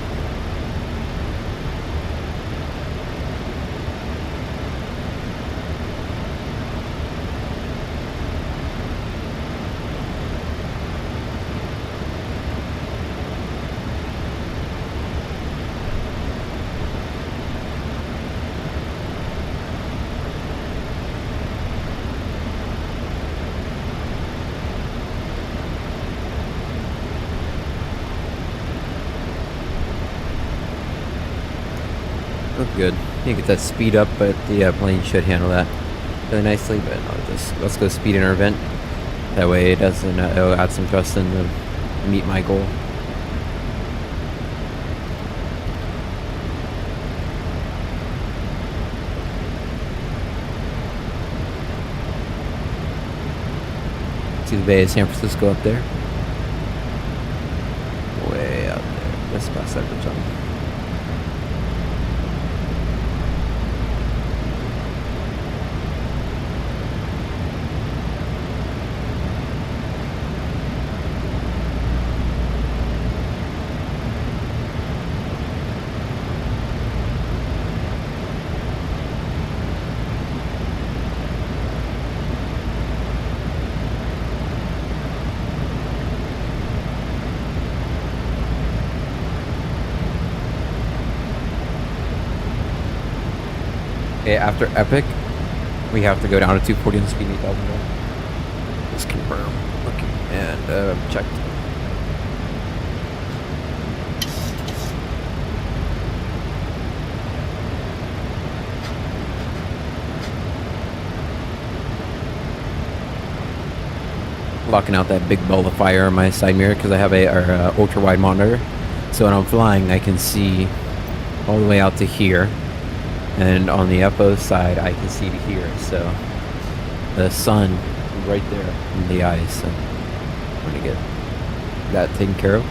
Good. You get that speed up, but the plane should handle that really nicely. But no, just let's go speed in our vent. That way it doesn't. It'll add some thrust in to meet my goal. See the Bay of San Francisco up there? Way out there, just past that bridge on. Okay, after Epic, we have to go down to 240 and speed 8,000. Just confirm. Okay, and checked. Blocking out that big ball of fire on my side mirror because I have our ultra wide monitor. So when I'm flying, I can see all the way out to here. And on the FO side, I can see to here, so the sun is right there in the eyes, so I'm going to get that taken care of.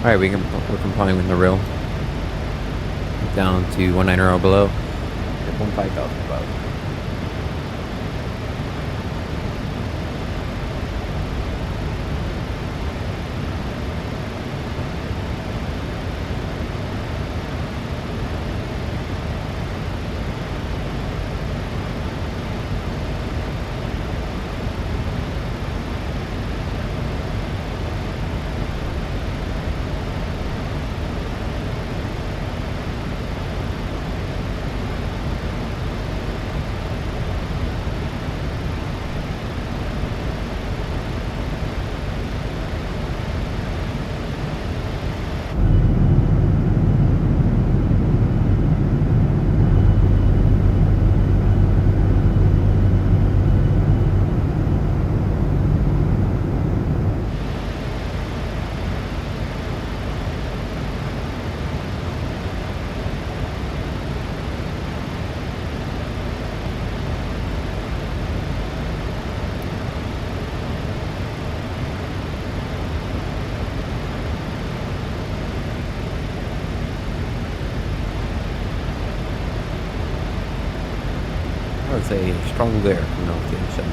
Alright, we're complying with the rail. Down to 190 below, 15,000 above. That's a strong glare coming off the engine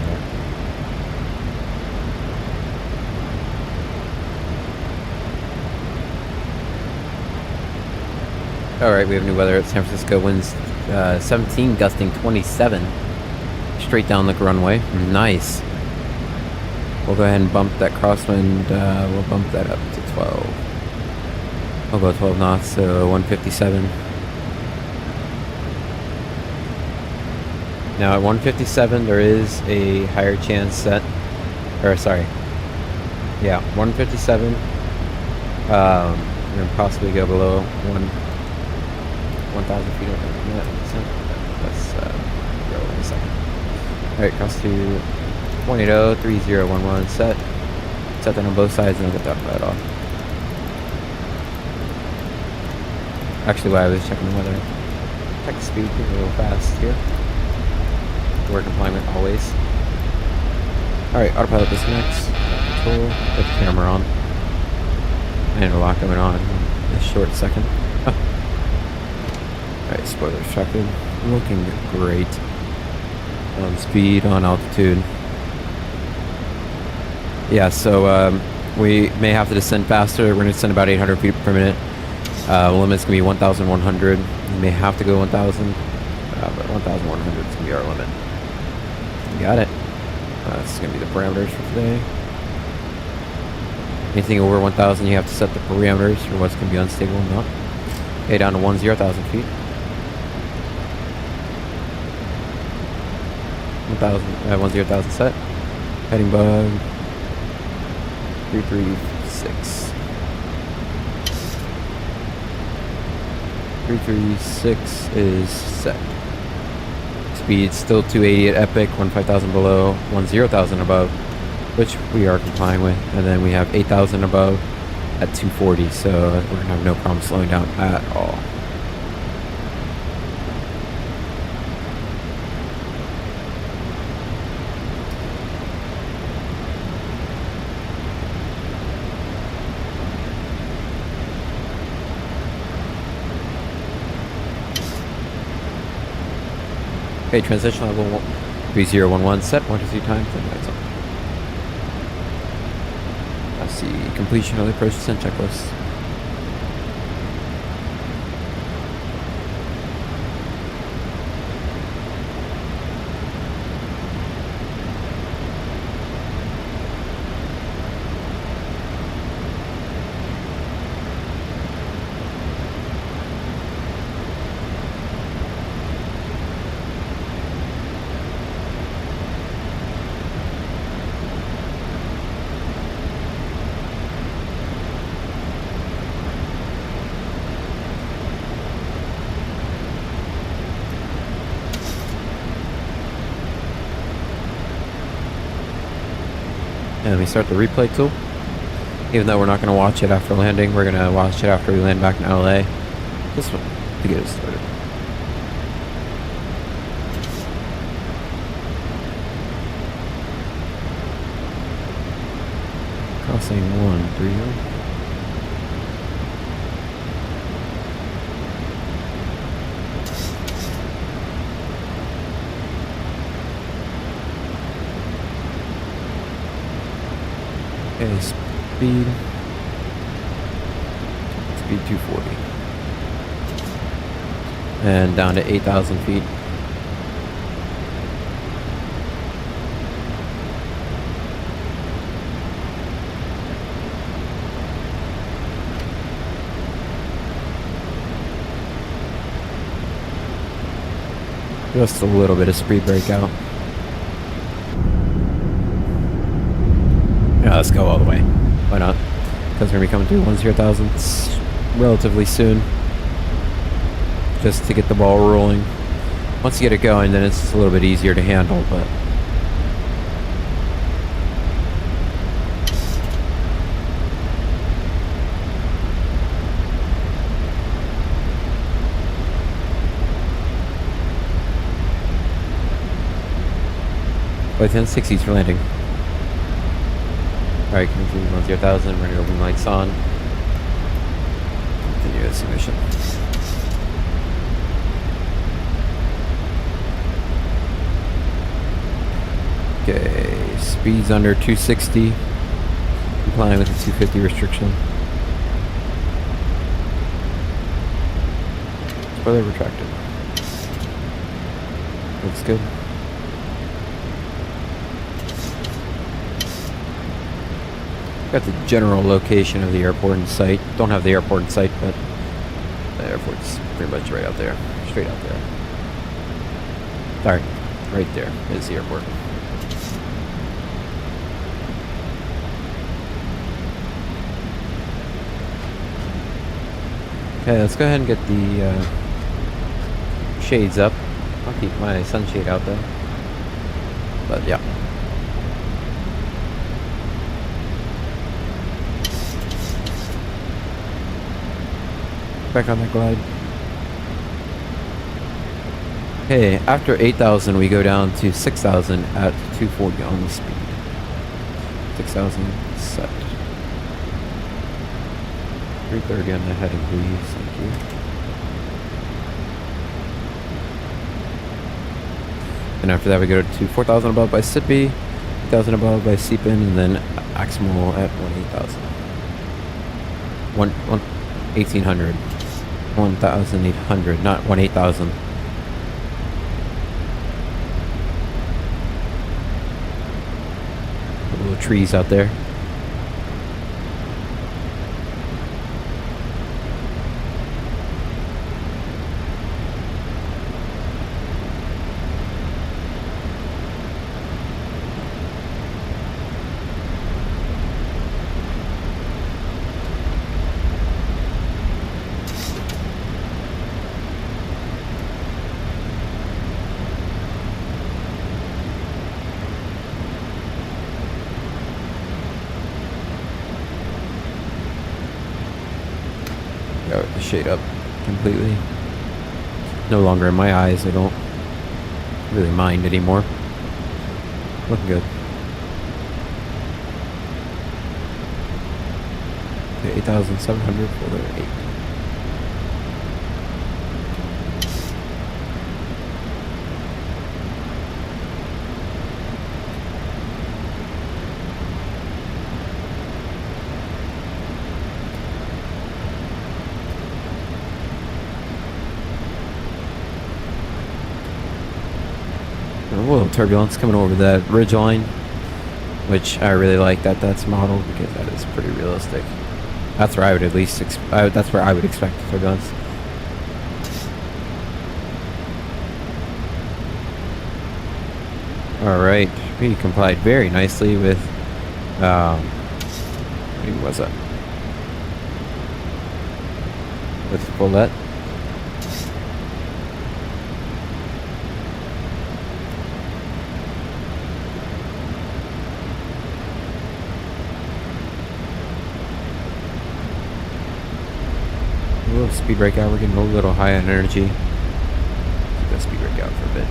there. Alright, we have new weather at San Francisco. Winds 17, gusting 27. Straight down the runway. Nice. We'll go ahead and bump that crosswind. We'll bump that up to 12. We'll go 12 knots, so 157. Now at 157, there is a higher chance that, or sorry, yeah, 157. We're gonna possibly go below 1,000 feet over net. Let's go in a second. All right, cross to 180, 3011. Set that on both sides, and I'll get that right off. Actually, while I was checking the weather, check the speed, get a little fast here. Work alignment always. Alright, autopilot disconnects. Control. Put the camera on. And a lock going on in a short second. Alright, spoiler extracted. Looking great. On speed, on altitude. Yeah, so we may have to descend faster. We're going to descend about 800 feet per minute. Limit's going to be 1,100. We may have to go 1,000. But 1,100 is going to be our limit. Got it. That's going to be the parameters for today. Anything over 1,000, you have to set the parameters for what's going to be unstable and not. Okay, down to 10,000 feet. 10,000 set. Heading bug. 336. 336 is set. Speed still 280 at Epic, 15,000 below, 10,000 above, which we are complying with, and then we have 8,000 above at 240, so we're gonna have no problem slowing down at all. Okay, transition level 3011 set, 1 to 3 times, then lights on. Let's see, completion of the approach descent checklist. And we start the replay tool. Even though we're not going to watch it after landing, we're going to watch it after we land back in LA. This one, to get us started. Crossing 130. Okay, speed 240, and down to 8,000 feet. Just a little bit of speed breakout. Yeah, let's go all the way. Why not? Because we're going to be coming through 10,000 relatively soon. Just to get the ball rolling. Once you get it going, then it's a little bit easier to handle, but... Flight 1060s for landing. Alright, continue 10,000. We're going to go wing lights on. Continue the submission. Okay, speed's under 260. Complying with the 250 restriction. Spoiler retracted. Looks good. Got the general location of the airport in sight. Don't have the airport in sight, but the airport's pretty much right out there. Straight out there. Sorry, right there is the airport. Okay, let's go ahead and get the shades up. I'll keep my sunshade out though. But yeah. Back on the glide. Okay, after 8,000 we go down to 6,000 at 240 on the speed. 6,000 set. 330 on the heading, please. Thank you. And after that we go to 4,000 above by SIPI, 8,000 above by SEPIN, and then maximal at 18,000. 1,800. 1,800, not 18,000. Little trees out there. Got the shade up completely. No longer in my eyes. I don't really mind anymore. Looking good. Okay, 8,700 for the 8. A little turbulence coming over that ridge line, which I really like that that's modeled because that is pretty realistic. That's where I would at least that's where I would expect turbulence. All right, we complied very nicely with who was that? With Follett. A little speed brake out. We're getting a little high on energy. Keep that speed brake out for a bit.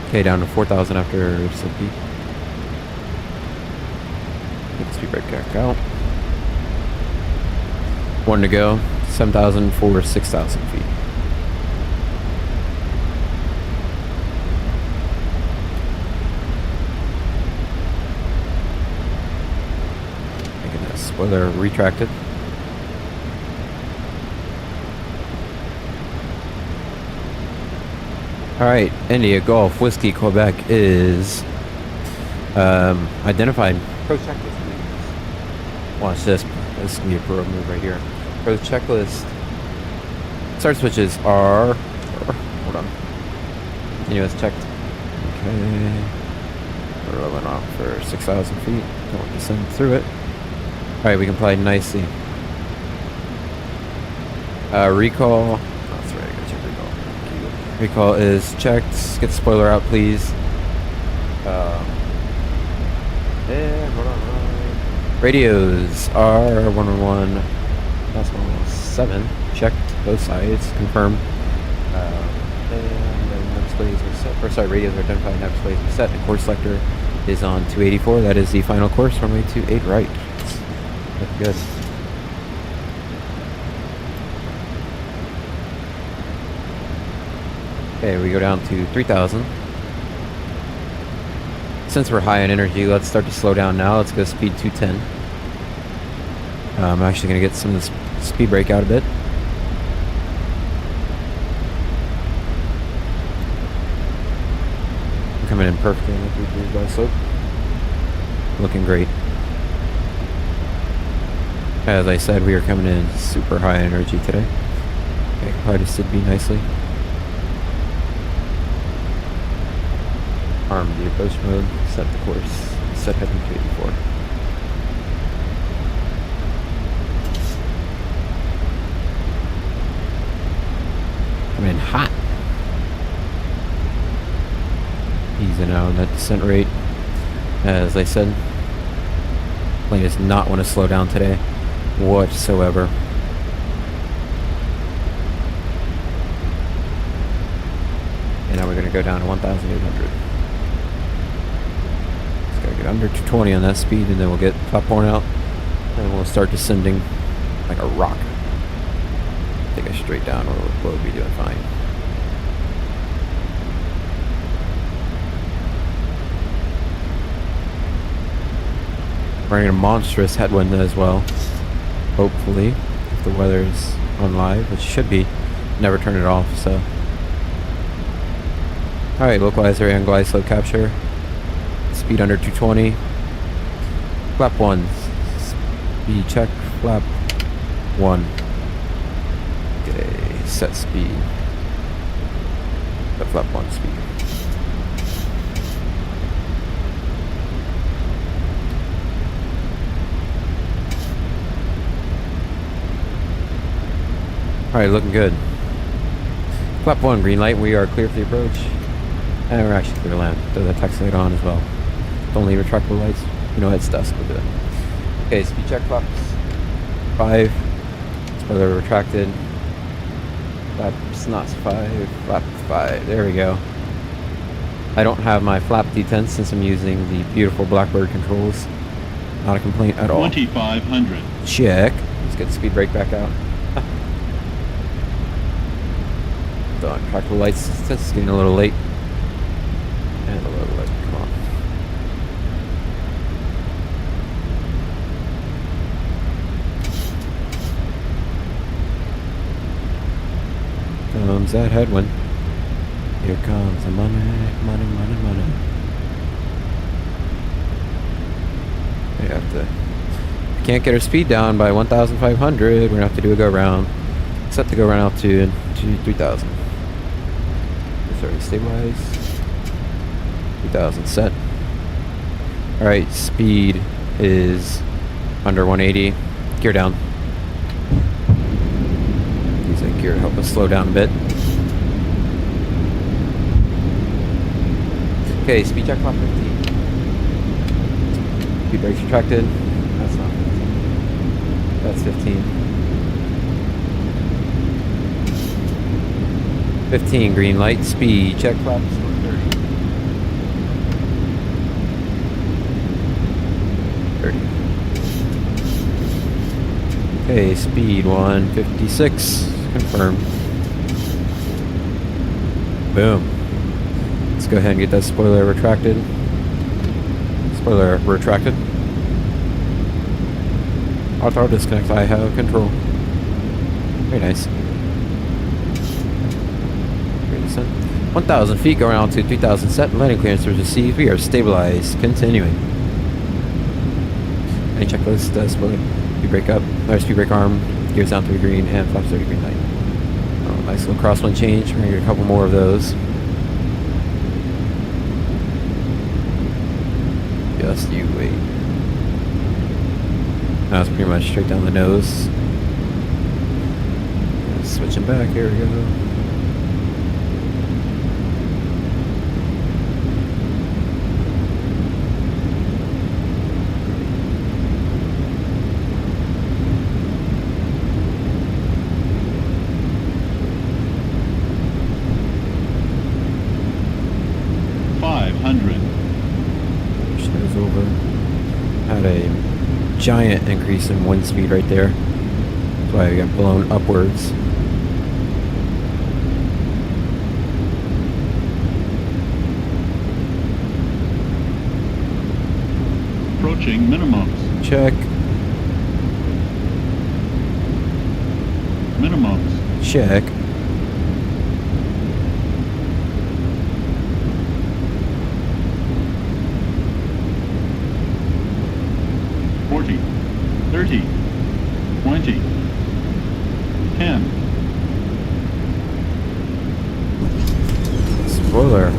Okay, down to 4,000 after some peak. Get the speed brake back out. 1 to go. 7,000 for 6,000 feet. Spoiler retracted. Alright, India Golf Whiskey Quebec is identified. Pro checklist, please. Watch this. This is going to be a pro move right here. Pro checklist. Start switches are. Hold on. Continuous checked. Okay. We're rolling off for 6,000 feet. Don't want to send through it. Alright, we complied nicely. Recall. Oh, that's right, I gotta check recall. Recall is checked. Get the spoiler out, please. And hold on. Radios are 111. That's 117. Checked both sides. Confirmed. And then displays are set. Or sorry, radios are identified. Nav displays are set. And course selector is on 284. That is the final course. Runway 28 right. That's good. Okay, we go down to 3,000. Since we're high on energy, let's start to slow down now. Let's go speed 210. I'm actually going to get some of the speed brake out a bit. Coming in perfectly in the 3 by slope. Looking great. As I said, we are coming in super high energy today. Okay, probably just did be nicely. Arm the approach mode, set the course, set heading to 84. Coming in hot. Easing out on that descent rate. As I said, plane does not want to slow down today whatsoever. And now we're going to go down to 1,800. Just got to get under 220 on that speed, and then we'll get top horn out, and we'll start descending like a rock. Take us straight down, we'll be doing fine. Running a monstrous headwind as well. Hopefully, if the weather's on live, which should be. Never turn it off, so. Alright, localizer and glide slope capture. Speed under 220. Flap 1. Speed check. Flap 1. Okay, set speed. The flap 1 speed. Alright, looking good. Flap 1, green light, we are clear for the approach. And we're actually clear to land. Throw the taxi light on as well. Don't leave retractable lights. You know it's dusk, we'll do it. Okay, speed check flaps 5. Spoiler retracted. Flaps not 5. Flap 5. There we go. I don't have my flap detent since I'm using the beautiful Blackbird controls. Not a complaint at all. 2,500. Check. Let's get the speed brake back out. Done. Practical lights. It's getting a little late. And a little late. Come on. Comes that headwind. Here comes the money, money, money, money. We have to. We can't get our speed down by 1,500. We're gonna have to do a go round. Set the go round altitude to 3,000. Sorry, stabilize. 2,000 set. Alright, speed is under 180. Gear down. Use that gear to help us slow down a bit. Okay, speed check clock 15. Speed brakes retracted. That's not 15. That's 15. 15 green light, speed check flaps 30. Okay, speed 156, confirmed. Boom. Let's go ahead and get that spoiler retracted. Spoiler retracted. Auto disconnect, I have control. Very nice. 1,000 feet, going out to 3,000 set, landing clearance was received. We are stabilized. Continuing. Any checklist, spoiler, speed brake up, speed brake arm, gears down 3 green, and flaps 30 green light. Oh, nice little crosswind change. We're gonna get a couple more of those. Just you wait. Now it's pretty much straight down the nose. Switching back, here we go. Giant increase in wind speed right there. That's why I got blown upwards. Approaching minimums. Check. Minimums. Check. $40, $30, $20, $10. Spoiler.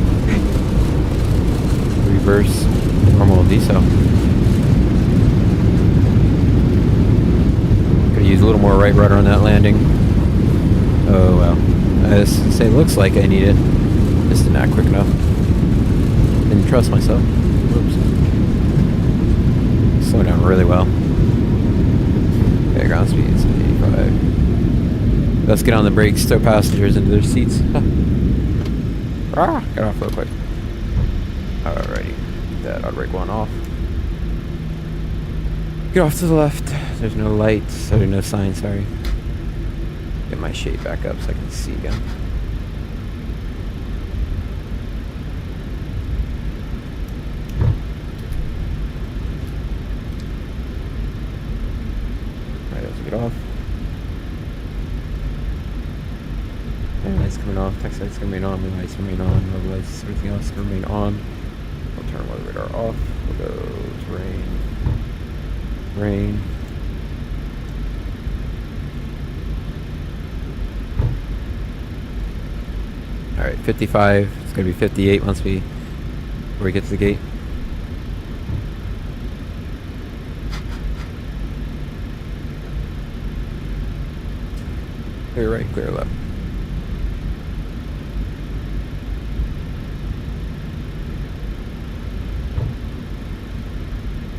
Reverse normal decel. Could use a little more right rudder on that landing. Oh well. I just say looks like I need it. Just not quick enough. Didn't trust myself. Whoops. Slowing down really well. Okay, ground speed is 85. Let's get on the brakes, stow passengers into their seats. Got off real quick. Alrighty. That auto brake one off. Get off to the left. There's no lights. There's no sign, sorry. Get my shade back up so I can see again. Alright, let's get off. Lights coming off, text lights remain on, main lights remain on, road lights, everything else remain on. We'll turn weather radar off. We'll go terrain. Rain. Alright, 55. It's gonna be 58 before we get to the gate. Clear right, clear left.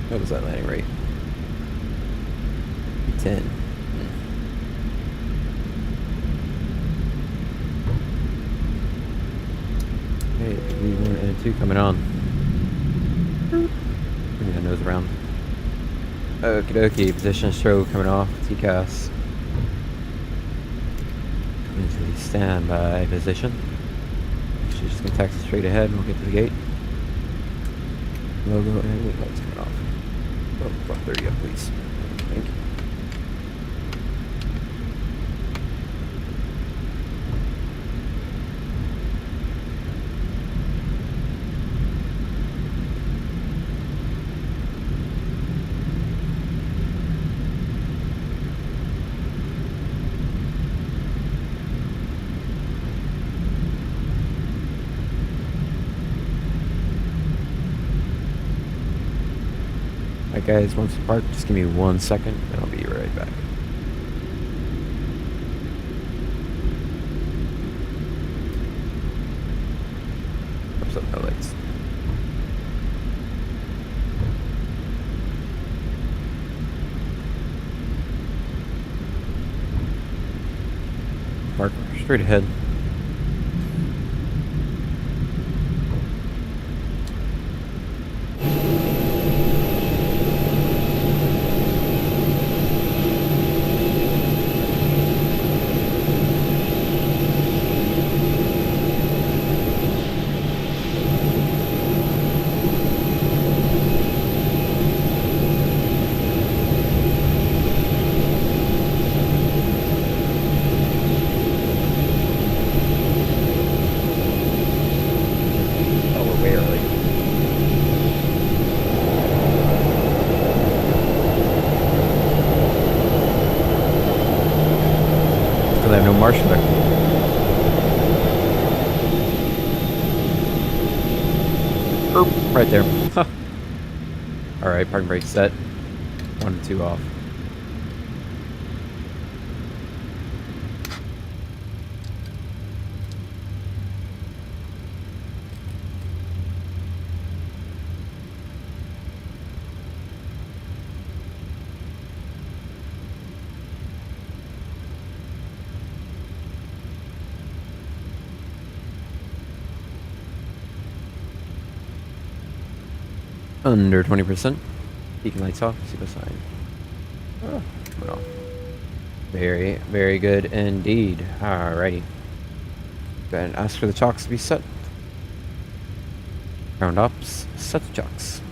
What was that landing rate? 10. Okay, V1 and 2 coming on. Bring that nose around. Okie dokie, position stroke coming off, TCAS. Into the standby position. She's just gonna taxi straight ahead and we'll get to the gate. Logo and wing lights coming off. Oh, front 30 up, please. Thank you. Alright guys, once you park, just give me 1 second and I'll be right back. What's up, no lights? Park straight ahead. I have no marsh back. Right there. Alright, parking brake set. 1 and 2 off. Under 20%. Beacon lights off. Super sign. Oh, coming off. Very, very good indeed. Alrighty. Go ahead and ask for the chocks to be set. Ground ops. Set the chocks.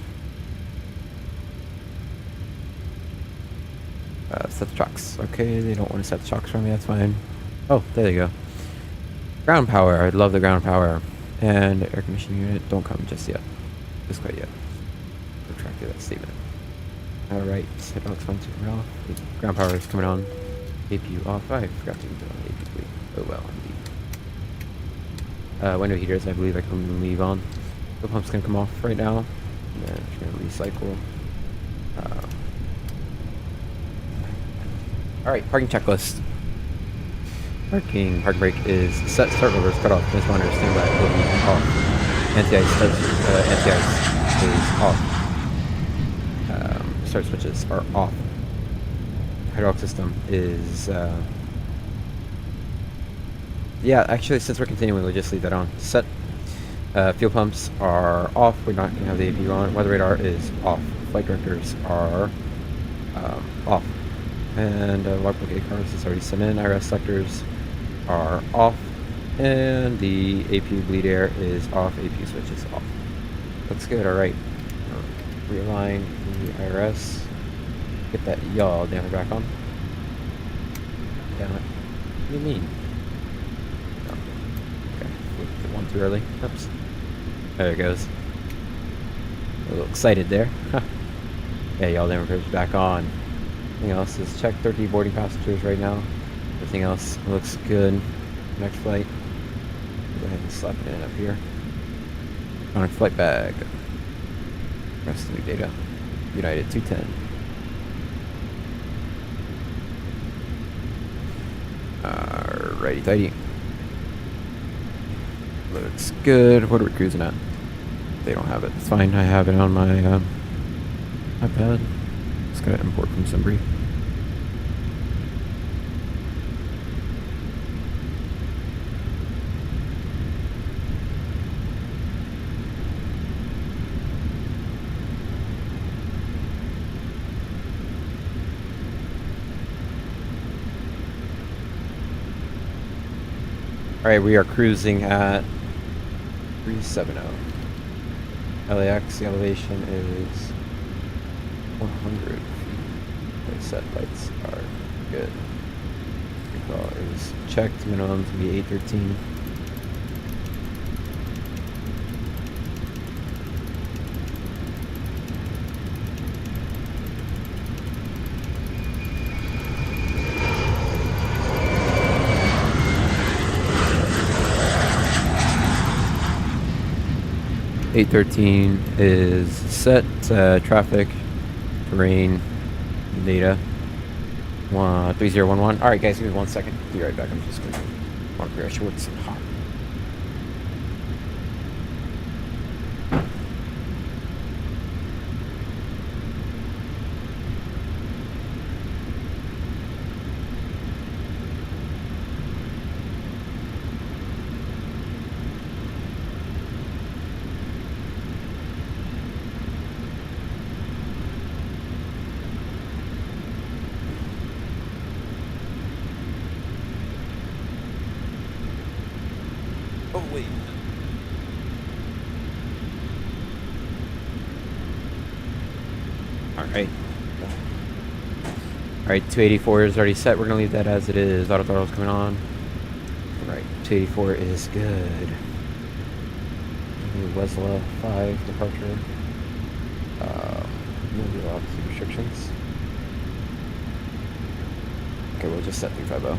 set the chocks. Okay, they don't want to set the chocks for me, that's fine. Oh, there you go. Ground power, I love the ground power. And air conditioning unit, don't come just yet. Just quite yet. Retracted that statement. Alright, hydraulics fun to off. Ground power is coming on. APU off. I forgot to leave it on APU. Oh well, indeed. Window heaters, I believe I can leave on. The pump's gonna come off right now. And then it's gonna recycle. Alright, parking checklist. Parking brake is set, start over is cut off, transponder standby, will be off. Anti-ice is off. Start switches are off. Hydraulic system is, yeah, actually, since we're continuing, we'll just leave that on. Set. Fuel pumps are off. We're not going to have the APU on. Weather radar is off. Flight directors are off. And logbook A cars is already sent in. IRS sectors are off. And the APU bleed air is off. APU switch is off. Looks good. All right. Realign the IRS. Get that yaw damper back on. Damn it. What do you mean? Oh. Okay. Flipped it one too early. Oops. There it goes. A little excited there. Yeah, yaw damper back on. Everything else is checked. 30 boarding passengers right now. Everything else looks good. Next flight. Go ahead and slap it in up here. On flight bag. Rest of the data. United 210. Alrighty tighty. Looks good. What are we cruising at? They don't have it. It's fine. I have it on my iPad. Just gotta import from Simbri. Alright, we are cruising at 370. LAX, the elevation is 100 feet. The set lights are good. Recall is checked, minimum to be 813. .813 is set. Traffic, terrain, data. 3011. All right, guys, give me 1 second. Be right back. I'm just gonna want to clear shorts and hot. Oh, wait. Alright. Alright, 284 is already set. We're going to leave that as it is. Auto throttle's coming on. Alright, 284 is good. Wesla 5 departure. Movie lots of restrictions. Okay, we'll just set 350.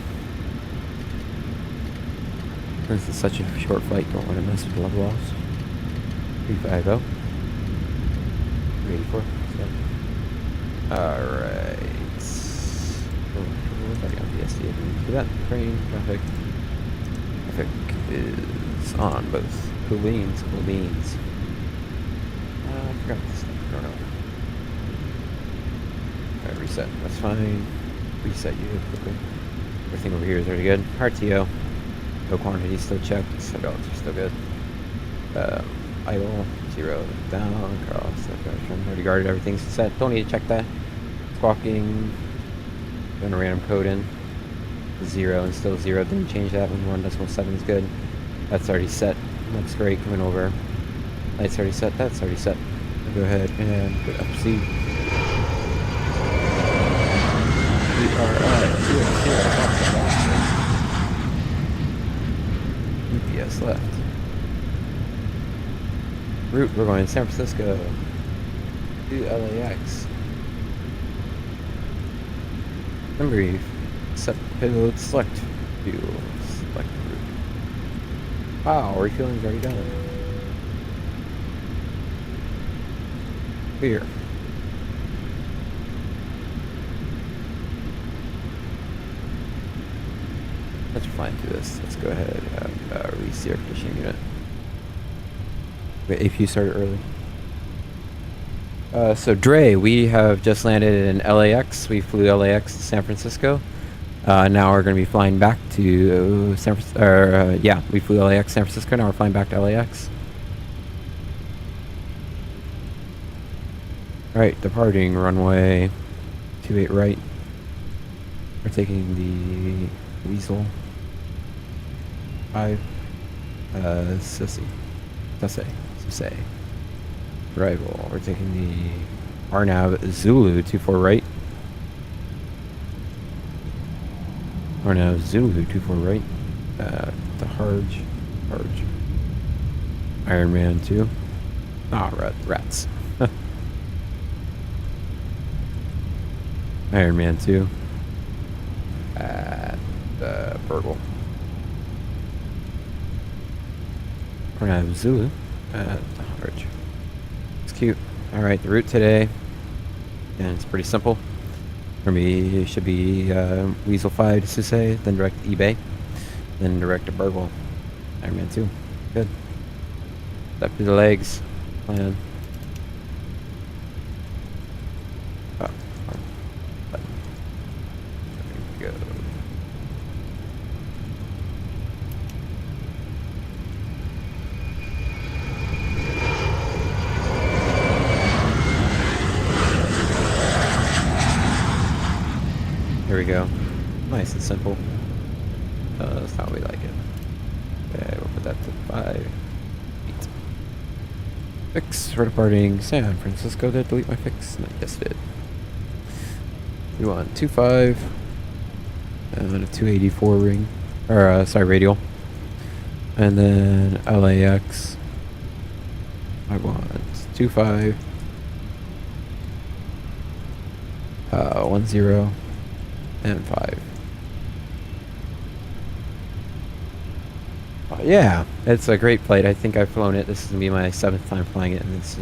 This is such a short flight, don't want to mess with the level offs. 350. 384. Alright. Already on the SD. For that, train traffic. Traffic is on both. Cool beans. I forgot this stuff. I don't know. Alright, reset. That's fine. Reset you quickly. Everything over here is already good. RTO. No quantity still checked. Hydraulics are still good. Idle, 0, down, cross, already guarded, everything's set. Don't need to check that. Squawking, doing a random code in. 0 and still 0. Didn't change that when 1.7 is good. That's already set. Looks great coming over. Lights already set. That's already set. I'll go ahead and put up C. Alright, EPS left. Route, we're going San Francisco to LAX. Memory, set payload, select fuel, select route. Wow, refueling's already done. Clear. Let's flying through this. Let's go ahead and release the air conditioning unit. Wait, APU started early. So Dre, we have just landed in LAX. We flew LAX to San Francisco. Now we're going to be flying back to San Francisco. Yeah, we flew LAX, San Francisco. Now we're flying back to LAX. All right, departing runway 28 right. We're taking the Weasel 5. Sissy. Say. Arrival. We're taking the RNAV Zulu 24 right. RNAV Zulu 24 right. The Harge. Iron Man 2. Rats. Iron Man 2. At the Burgle. RNAV Zulu at the Harge. It's cute. Alright, the route today, and it's pretty simple. For me, it should be Weasel 5 to Susay, then direct to eBay, then direct to Burgle. Iron Man 2. Good. Step through the legs. Plan. Oh, button. There we go. There we go. Nice and simple. That's how we like it. Okay, we'll put that to 5. 8. Fix for departing San Francisco. Did I delete my fix? No, yes, did. We want 25 and then a 284 ring, or sorry, radial, and then LAX. I want 25, 10, and 5. Yeah, it's a great flight. I think I've flown it. This is gonna be my 7th time flying it in this.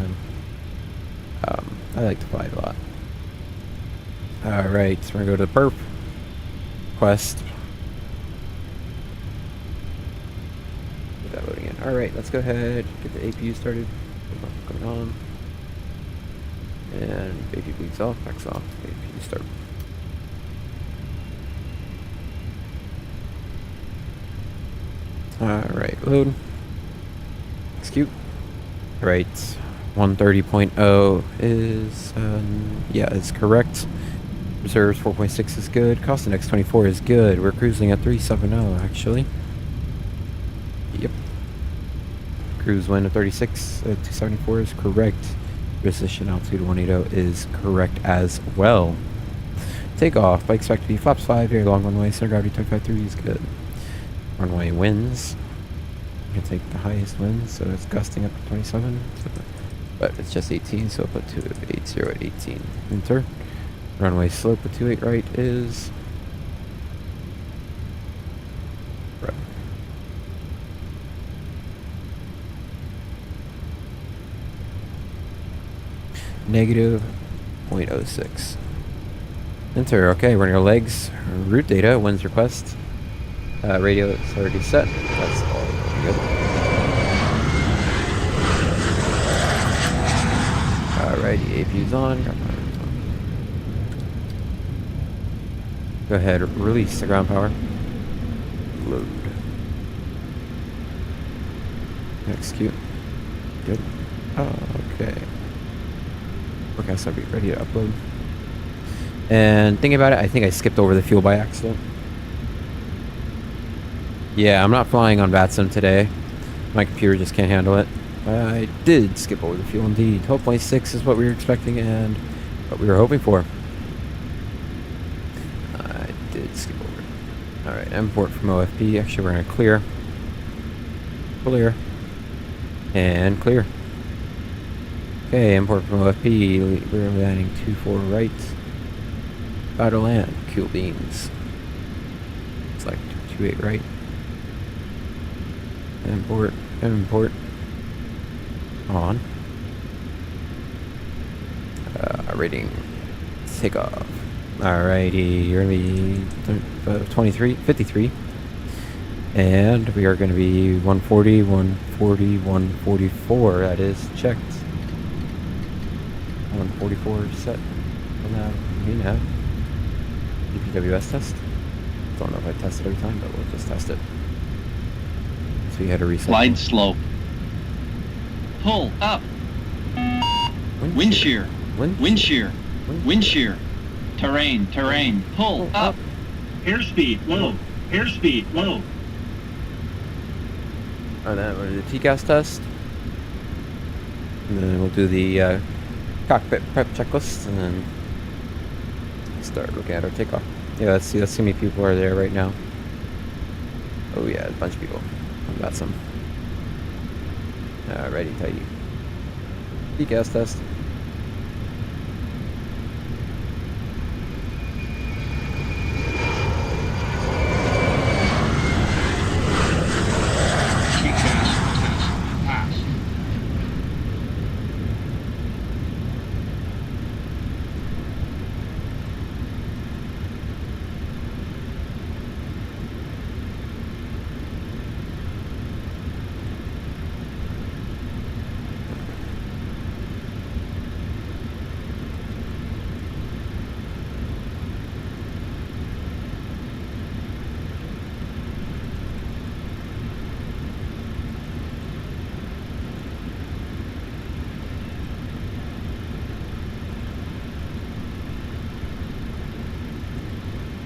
I like to fly it a lot. All right, so we're gonna go to the perp quest. Get that loading in. All right, let's go ahead, get the APU started. Going on, and baby bleeds off, backs off. APU start. Alright, load. Execute. Right. 130.0 is, yeah, it's correct. Reserves 4.6 is good. Cost index 24 is good. We're cruising at 370 actually. Yep. Cruise wind of 36 at 274 is correct. Position altitude 180 is correct as well. Takeoff. I expect to be flaps 5, very long runway. Center gravity 25.3 is good. Runway winds. You can take the highest winds, so it's gusting up to 27. But it's just 18, so I'll put 280 at 18. Enter. Runway slope with 28 right is right. Negative 0.06. Enter. Okay, running our legs. Route data. Winds request. Radio is already set. That's all good. Alrighty, APU's on. Go ahead, release the ground power. Load. Execute. Good. Okay. Forecast will be ready to upload. And thinking about it, I think I skipped over the fuel by accident. Yeah, I'm not flying on VATSIM today. My computer just can't handle it. I did skip over the fuel indeed. 12.6 is what we were expecting and what we were hoping for. Alright, import from OFP. Actually, we're going to clear. Clear. And clear. Okay, import from OFP. We're landing 24 right. About to land. Cool beans. It's like 28 right. Import. Import. On. Rating. Take off. Alrighty, you're gonna be 53. And we are gonna be 140, 140, 144. That is checked. 144 set. Well, now, we have EPWS test. Don't know if I test it every time, but we'll just test it. So you had a reset. Glide slope. Pull up. Wind shear. Wind shear. Wind shear. Terrain. Terrain. Pull up. Airspeed low. Airspeed low. And then we'll do the TCAS test. And then we'll do the cockpit prep checklist, and then start looking at our takeoff. Yeah, let's see how many people are there right now. Oh yeah, a bunch of people. I've got some. Alrighty, tighty. TCAS test.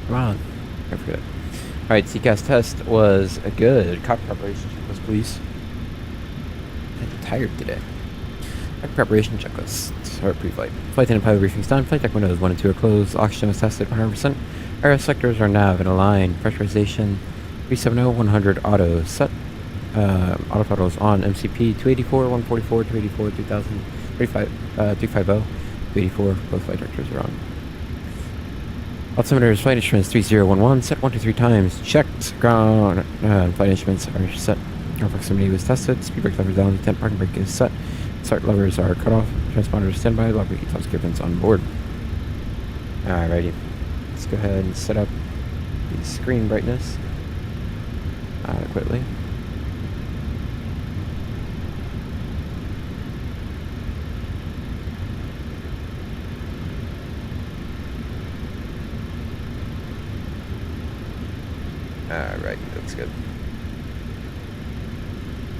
Come on. I forget. Alright, CCAS test was a good. Cockpit preparation checklist, please. I'm tired today. Cockpit preparation checklist. Start pre-flight. Flight attendant pilot briefing's done. Flight deck windows 1 and 2 are closed. Oxygen was tested 100%. Aero sectors are nav in a line. Pressurization 370, 100 auto. Set. Autothrottle on. MCP 284, 144, 284, 3000, 350, 284. Both flight directors are on. Altimeters, flight instruments 3011, set 1 to 3 times, checked, ground, flight instruments are set, air proximity was tested, speed brake levers down, tent parking brake is set, start levers are cut off, transponders standby, log brake top skippings on board. Alrighty, let's go ahead and set up the screen brightness adequately. Alright, looks good.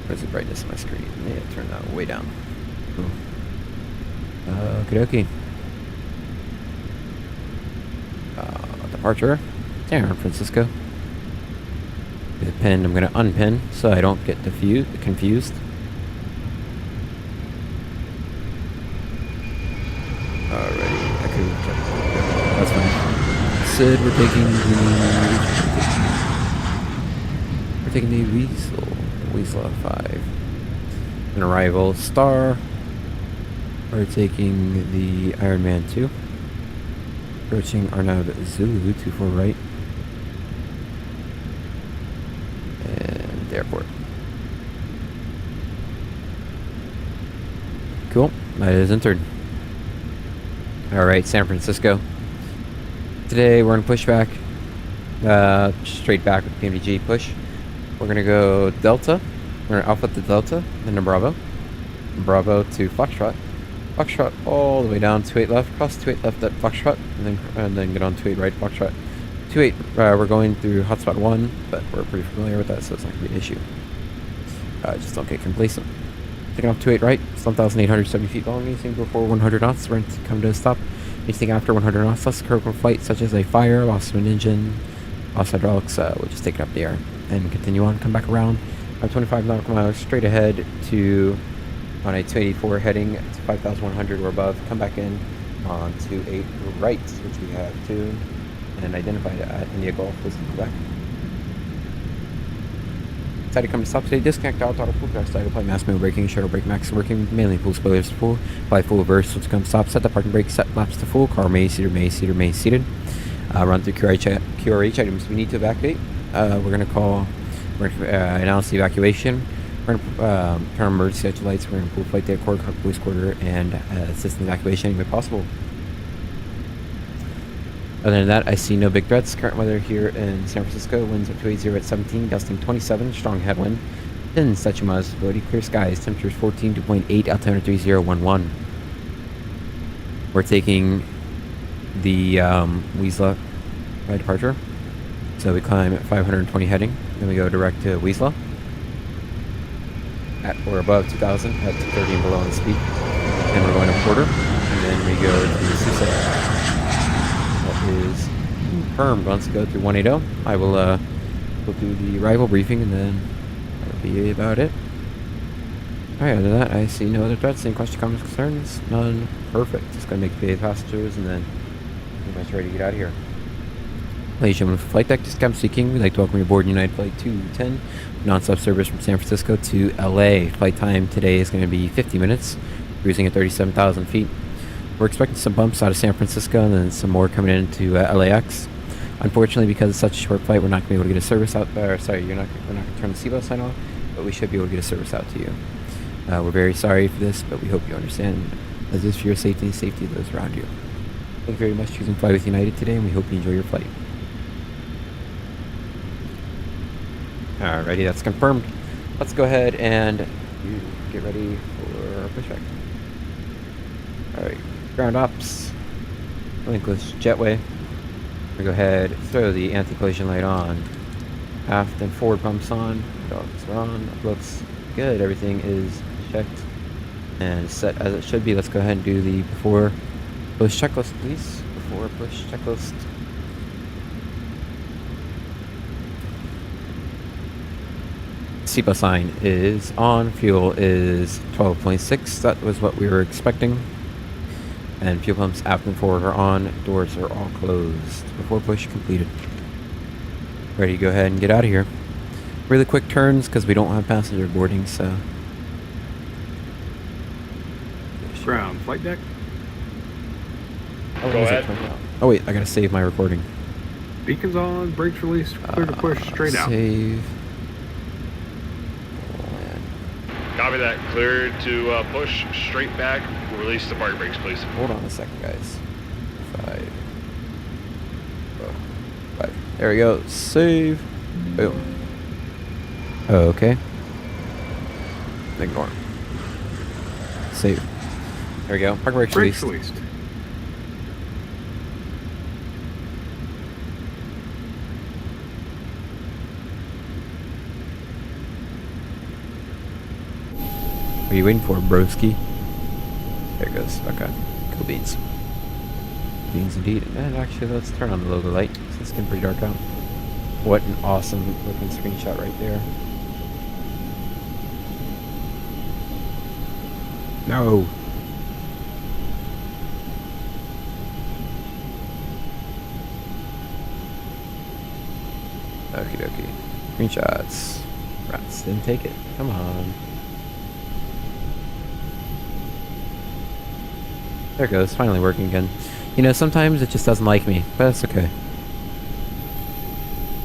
Where's the brightness of my screen? Yeah, turn that way down. Cool. Okie dokie. Departure. San Francisco. The pin I'm going to unpin so I don't get confused. Alrighty, I could check. That's fine. Sid, we're taking the Weasel 5. An arrival Star. We're taking the Iron Man 2. Approaching Arnav Zulu 24 right. And the airport. Cool. That is entered. Alright, San Francisco. Today we're on Pushback. Straight back with PMDG push. We're going to go Delta. We're going to alpha to Delta, then to Bravo. Bravo to Foxtrot. Foxtrot all the way down, 28 left, cross 28 left at Foxtrot, and then get on 28 right, Foxtrot. 28, we're going through hotspot 1, but we're pretty familiar with that, so it's not going to be an issue. Just don't get complacent. Taking off 28 right, it's 1,870 feet long, anything before 100 knots, we're going to come to a stop. Anything after 100 knots, less critical flight, such as a fire, loss of an engine, lost hydraulics, we'll just take it up the air and continue on, come back around. 25 nautical miles straight ahead to on a 284 heading to 5,100 or above. Come back in on 28 right, which we have tuned and identified at India Gulf as Quebec. Satiek coming to stop today. Disconnect all throttle pool car side. Apply mass manual braking. Shuttle brake max working. Mainly pool spoilers to full. Apply full reverse. Switch come stop. Set the parking brake. Set flaps to full. Car may seated. Run through QRH items we need to evacuate. We're going to announce the evacuation. We're going to turn on emergency exit lights. We're going to pull flight deck cord, police quarter, and assist in evacuation any way possible. Other than that, I see no big threats. Current weather here in San Francisco. Winds are 280 at 17, gusting 27, strong headwind. 10 such miles visibility, clear skies. Temperatures 14 to 0.8, altimeter 3011. We're taking the Wiesla by departure. So we climb at 520 heading, then we go direct to Wiesla at or above 2000 at 230 and below on speed. Then we're going to Porter, and then we go to Susa. That is confirmed. Once we go through 180, I will go through the arrival briefing, and then that'll be about it. Alright, other than that, I see no other threats. Any questions, comments, concerns? None. Perfect. Just gonna make the passengers, and then pretty much ready to get out of here. Ladies and gentlemen, for Flight Deck, this is Captain Seeking. We'd like to welcome you aboard United Flight 210, non-stop service from San Francisco to LA. Flight time today is going to be 50 minutes, cruising at 37,000 feet. We're expecting some bumps out of San Francisco and then some more coming into LAX. Unfortunately, because it's such a short flight, we're not going to be able to get a service out there. Sorry, we're not going to turn the seatbelt sign off, but we should be able to get a service out to you. We're very sorry for this, but we hope you understand, as this is for your safety and safety of those around you. Thank you very much for choosing Fly with United today, and we hope you enjoy your flight. Alrighty, that's confirmed. Let's go ahead and get ready for pushback. Alright, ground ops, relinquish jetway. We go ahead, throw the anti-collision light on. Aft and forward pumps on. Dogs are on. Looks good. Everything is checked and set as it should be. Let's go ahead and do the before push checklist, please. Before push checklist. Seatbelt sign is on. Fuel is 12.6. That was what we were expecting. And fuel pumps aft and forward are on. Doors are all closed. Before push completed. Ready to go ahead and get out of here. Really quick turns because we don't have passenger boarding, so. Ground flight deck. Oh, Go ahead. Oh wait, I gotta save my recording. Beacons on, brakes released, clear to push straight out. Save. Copy that. Clear to push straight back. Release the parking brakes, please. Hold on a second, guys. 5. There we go. Save. Boom. Okay. Ignore. Save. There we go. Parking brakes Brakes released. released. What are you waiting for, broski? There it goes. Okay. Cool beans. Beans indeed. And actually, let's turn on the logo light. It's getting pretty dark out. What an awesome looking screenshot right there. No. Okie dokie. Screenshots. Rats didn't take it. Come on. There it goes. Finally working again. You know, sometimes it just doesn't like me, but that's okay.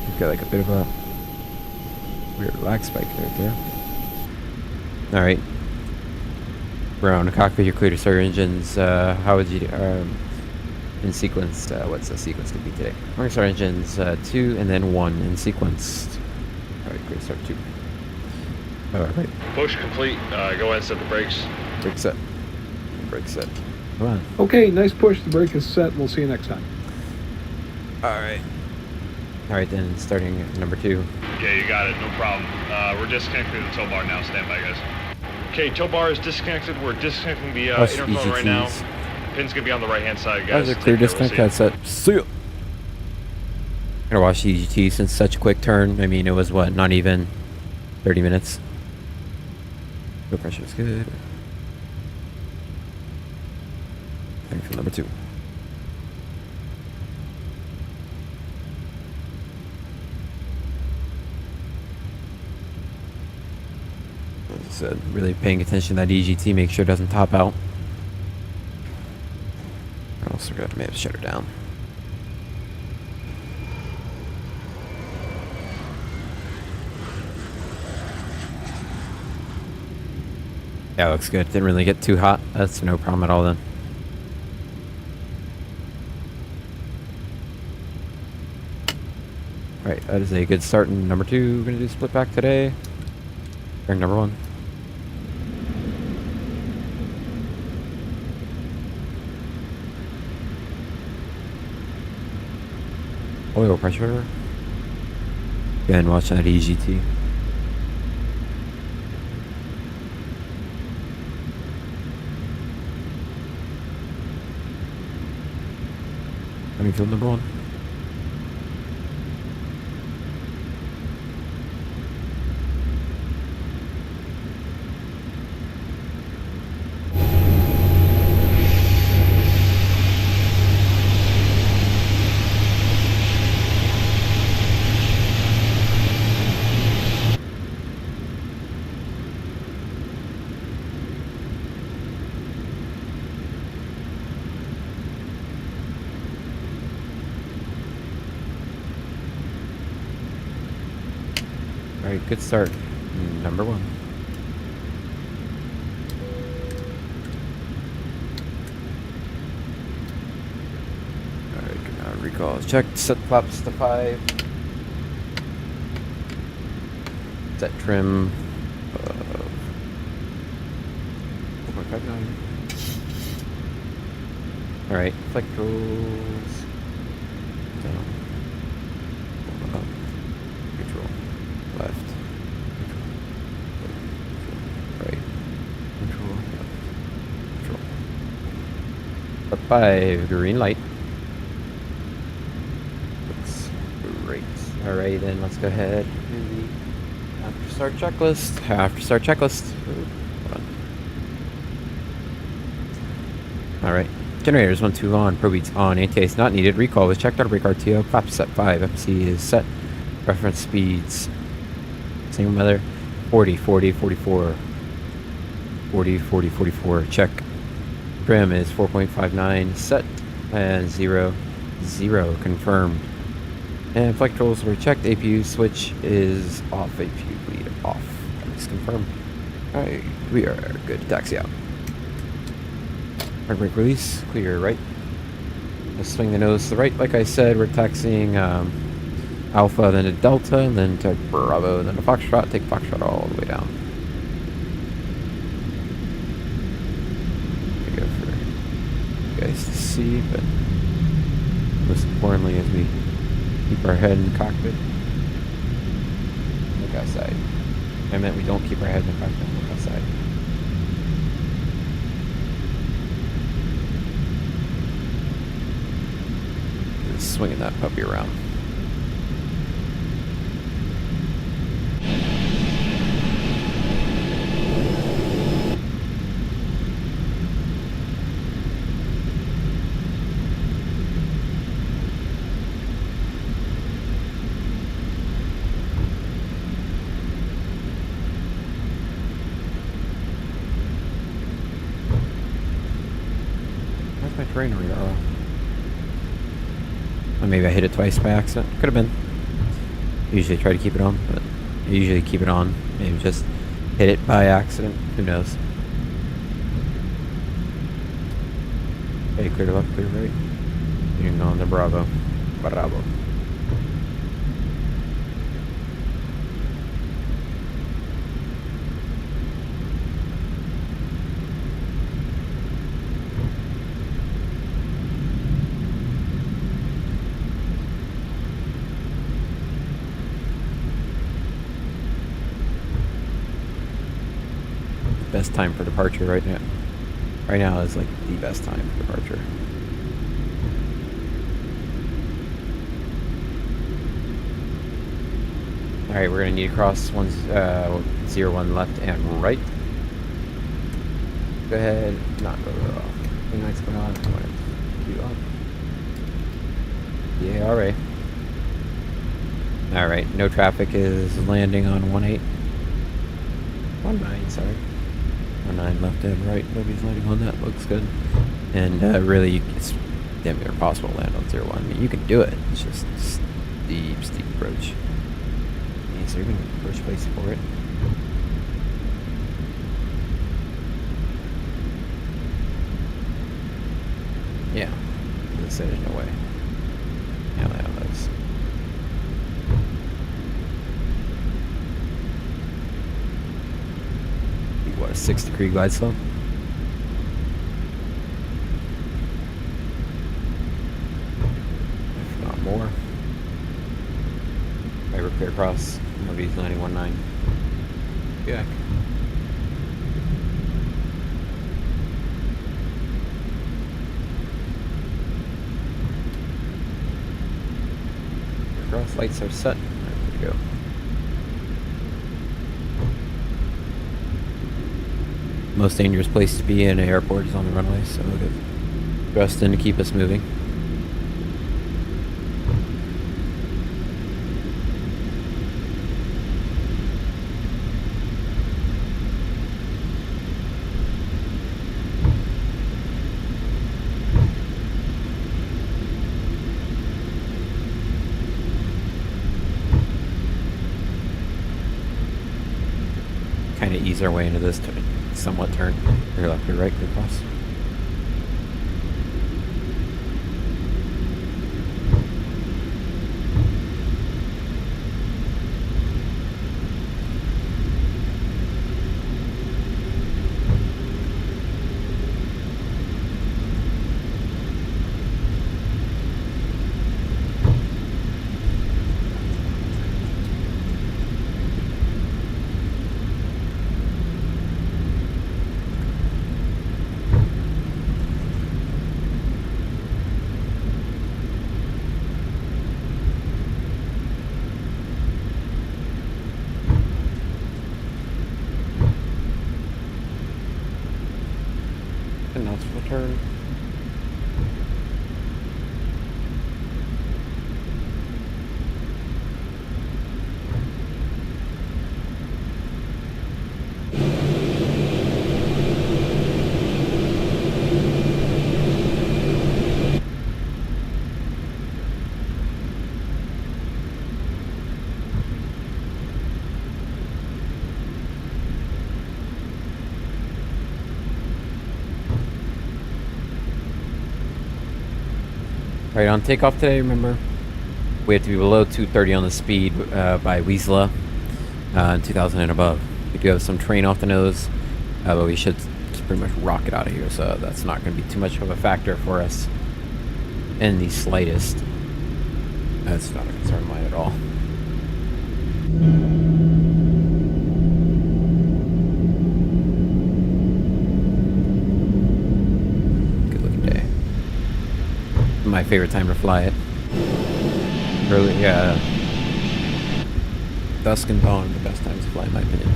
We've got like a bit of a weird lag spike right there. Alright. We're on the cockpit. You're clear to start your engines. How would you in sequence? What's the sequence going to be today? We're going to start engines 2 and then 1 in sequence. Alright, clear to start 2. Alright. Push complete. Go ahead and set the brakes. Brake set. Brake set. Come on. Okay, nice push. The brake is set. We'll see you next time. Alright. Alright then, starting at number 2. Yeah, you got it. No problem. We're disconnecting the tow bar now. Stand by, guys. Okay, tow bar is disconnected. We're disconnecting the interphone right now. Pin's gonna be on the right-hand side, guys. That was a clear disconnect. That's it. See ya. I'm gonna watch the EGT since such a quick turn. I mean, it was what? Not even 30 minutes. Fuel pressure is good. Time for number 2. So really paying attention to that EGT, make sure it doesn't top out. Or else we're gonna maybe shut her down. Yeah, looks good. Didn't really get too hot. That's no problem at all then. Alright, that is a good start in number 2. We're gonna do split back today. Or number 1. Oil pressure. Again, watching that EGT. Honeycomb number 1. Alright, good start. Number 1. Alright, recall is checked. Set flaps to 5. Set trim. 4.59. Alright, flight controls. Down. Up. Control. Left. Right. Control. Left. Control. Up 5. Green light. Looks great. Alright, then let's go ahead and do the after start checklist. After start checklist. Hold on. Alright. Generators 1, 2 on. Probeats on. Anti-ice not needed. Recall was checked. Auto brake RTO. Flaps set 5. MC is set. Reference speeds. Single weather. 40, 40, 44. 40, 40, 44. Check. Trim is 4.59. Set. And 0, 0. Confirmed. And flight controls were checked. APU switch is off. APU bleed off. That's confirmed. Alright. We are good to taxi out. Hard brake release, clear right. Just swing the nose to the right. Like I said, we're taxiing Alpha, then to Delta, and then to Bravo, then to Foxtrot. Take Foxtrot all the way down. We go for you guys to see, but most importantly is we keep our head in the cockpit. Look outside. I meant we don't keep our head in the cockpit. Look outside. Swinging that puppy around. Where's my terrain radar? Or maybe I hit it twice by accident. Could have been. Usually try to keep it on, but I usually keep it on. Maybe just hit it by accident. Who knows? Okay, clear to left, clear to right. You're going to Bravo. Bravo. Best time for departure right now. Right now is like the best time for departure. Alright, we're gonna need to cross 01 left and right. Go ahead, not go off. Anything that's going on, I want to queue up. Yeah, alright. Alright, no traffic is landing on 18. 19, sorry. 19 left and right. Nobody's landing on that. Looks good. And really, it's damn near impossible to land on 01. I mean, you can do it. It's just steep approach. Yeah, so you're going to approach place for it. Yeah. Let's say there's no way. Yeah, I know those. What, a 6-degree glide slope? If not more. Right, we're clear across. Nobody's landing 19. Yeah. Cross lights are set. There we go. Most dangerous place to be in an airport is on the runway, so we'll get thrust in to keep us moving. Kind of ease our way into this to somewhat turn. Clear left, clear right, clear cross. Announcement turn. Right, on takeoff today, remember, we have to be below 230 on the speed by Wiesla in 2000 and above. We do have some terrain off the nose, but we should just pretty much rocket out of here, so that's not going to be too much of a factor for us in the slightest. That's not a concern of mine at all. My favorite time to fly it. Early, yeah. Dusk and dawn are the best times to fly, in my opinion.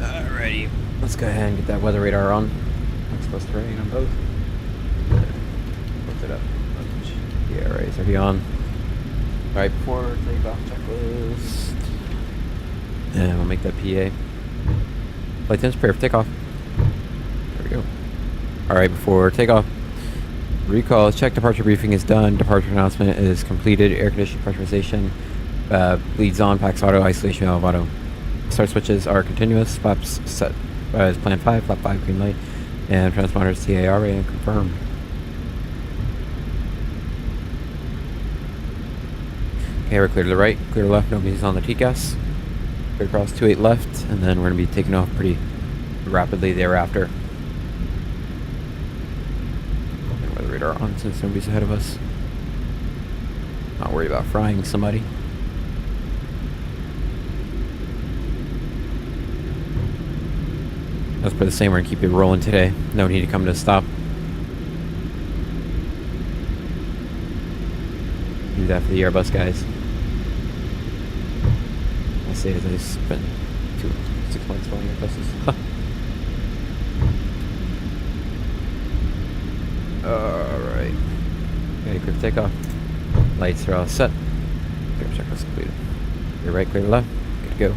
Alrighty, let's go ahead and get that weather radar on. Supposed to rain on both. Lift it up. Yeah, right. It's already on. Right before takeoff checklist. And we'll make that PA. Flight attendants prepare for takeoff. There we go. Alright, before takeoff. Recall, check departure briefing is done. Departure announcement is completed. Air conditioning pressurization. Bleeds on. Packs auto. Isolation valve auto. Start switches are continuous. Flaps set as plan 5. Flap 5 green light. And transponders TAR and confirmed. Okay, we're clear to the right, clear to the left, nobody's on the TCAS. Clear across 28 left, and then we're going to be taking off pretty rapidly thereafter. And weather radar on since nobody's ahead of us. Not worried about frying somebody. Let's put the same, we're going to keep it rolling today. No need to come to a stop. Do that for the Airbus guys. say is I spent 6 months flying at buses. Alright. Okay, quick takeoff. Lights are all set. Clear checklist completed. Clear right, clear left. Good to go.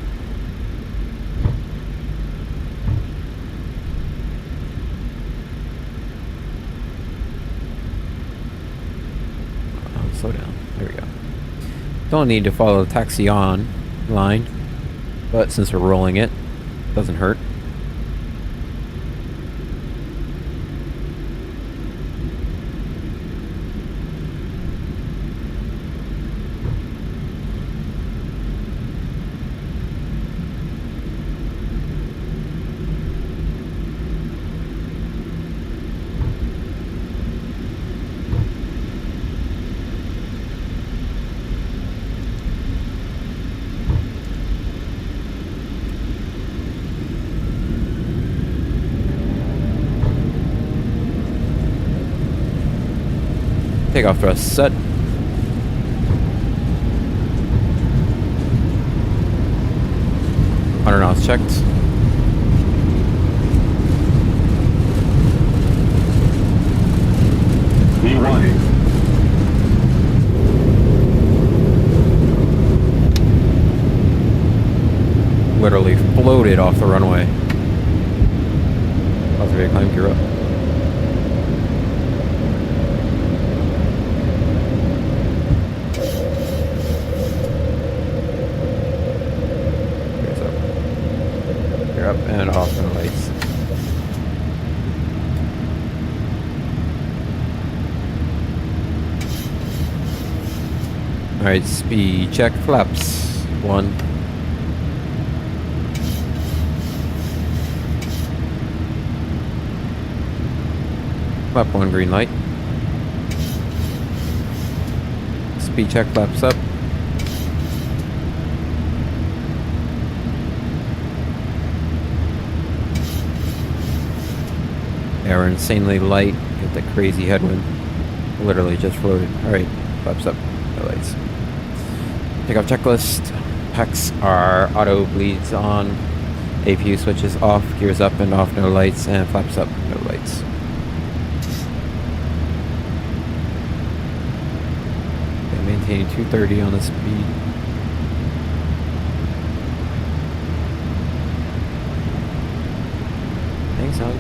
Slow down. There we go. Don't need to follow the taxi on line, but since we're rolling it, doesn't hurt. Takeoff thrust set. Rudder knots checked. V1. Literally floated off the runway. Positive climb gear up. Up and off the lights. Alright, speed check, flaps. 1. Flap 1, green light. Speed check, flaps up. Yeah, we're insanely light. Get that crazy headwind. Literally just floated. Alright, flaps up. No lights. Takeoff checklist. Pecs are auto bleeds on. APU switches off. Gears up and off. No lights. And flaps up. No lights. Okay, maintaining 230 on the speed. Thanks, son.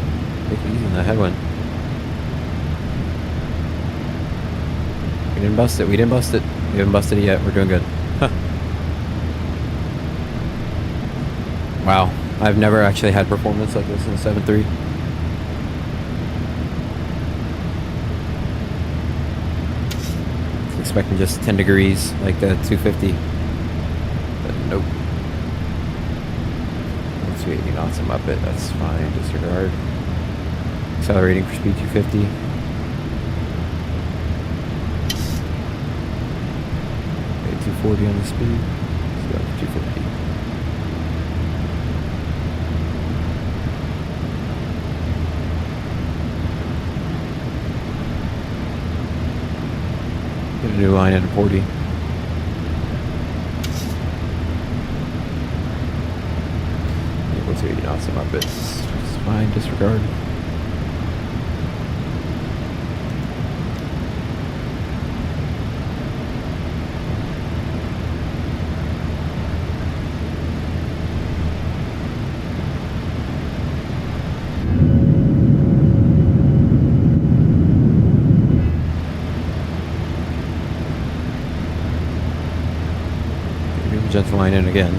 Take it easy on that headwind. We didn't bust it. We didn't bust it. We haven't busted it yet. We're doing good. Huh. Wow. I've never actually had performance like this in 7.3. Expecting just 10 degrees like the 250. But nope. 280 knots, I'm up it. That's fine. Disregard. Accelerating for speed 250. Okay, 240 on the speed. Let's go to 250. Get a new line at 40. Equal to 80 knots, I'm up it. It's fine. Disregard. Gentle line in again.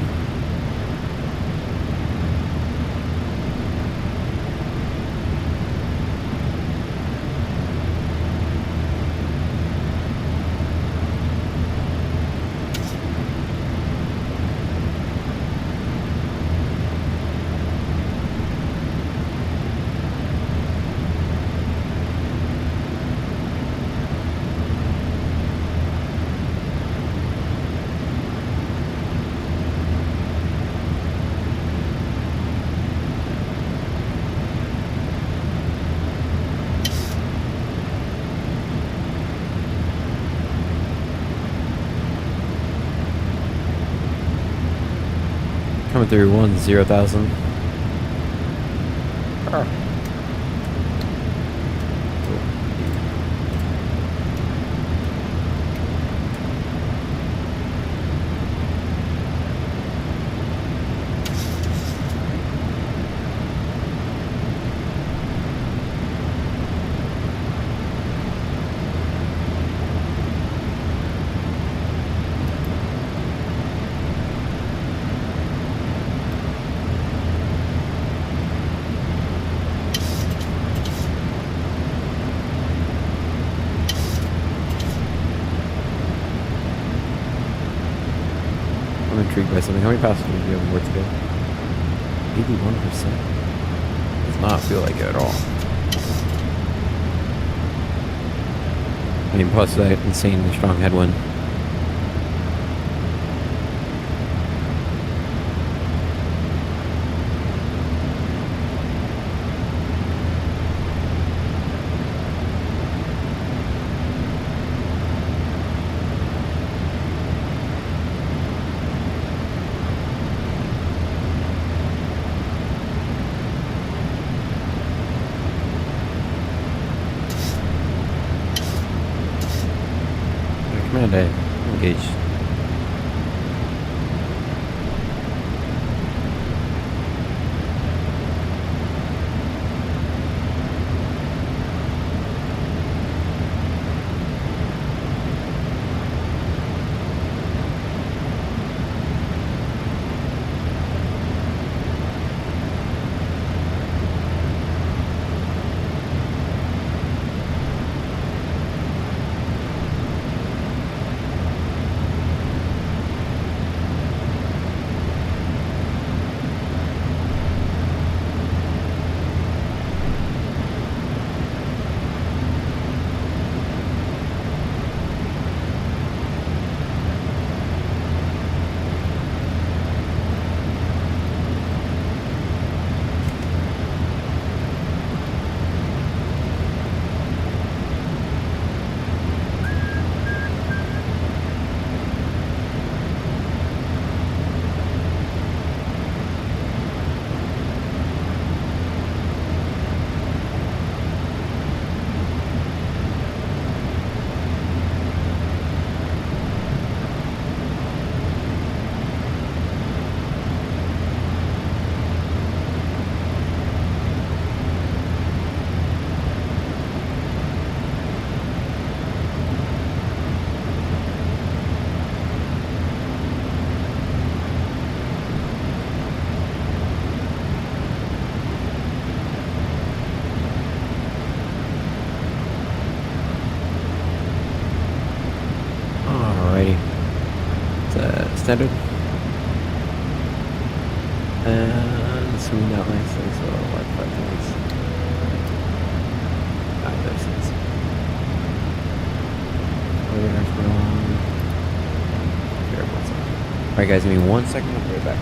131-0,000. I'm intrigued by something. How many passengers do you have aboard today? 81%. Does not feel like it at all. I mean, plus that insanely strong headwind. Command A, engaged. Standard. And smooth out nicely, so like 5 points. There's it. Alright guys, give me 1 second, I'll be right back.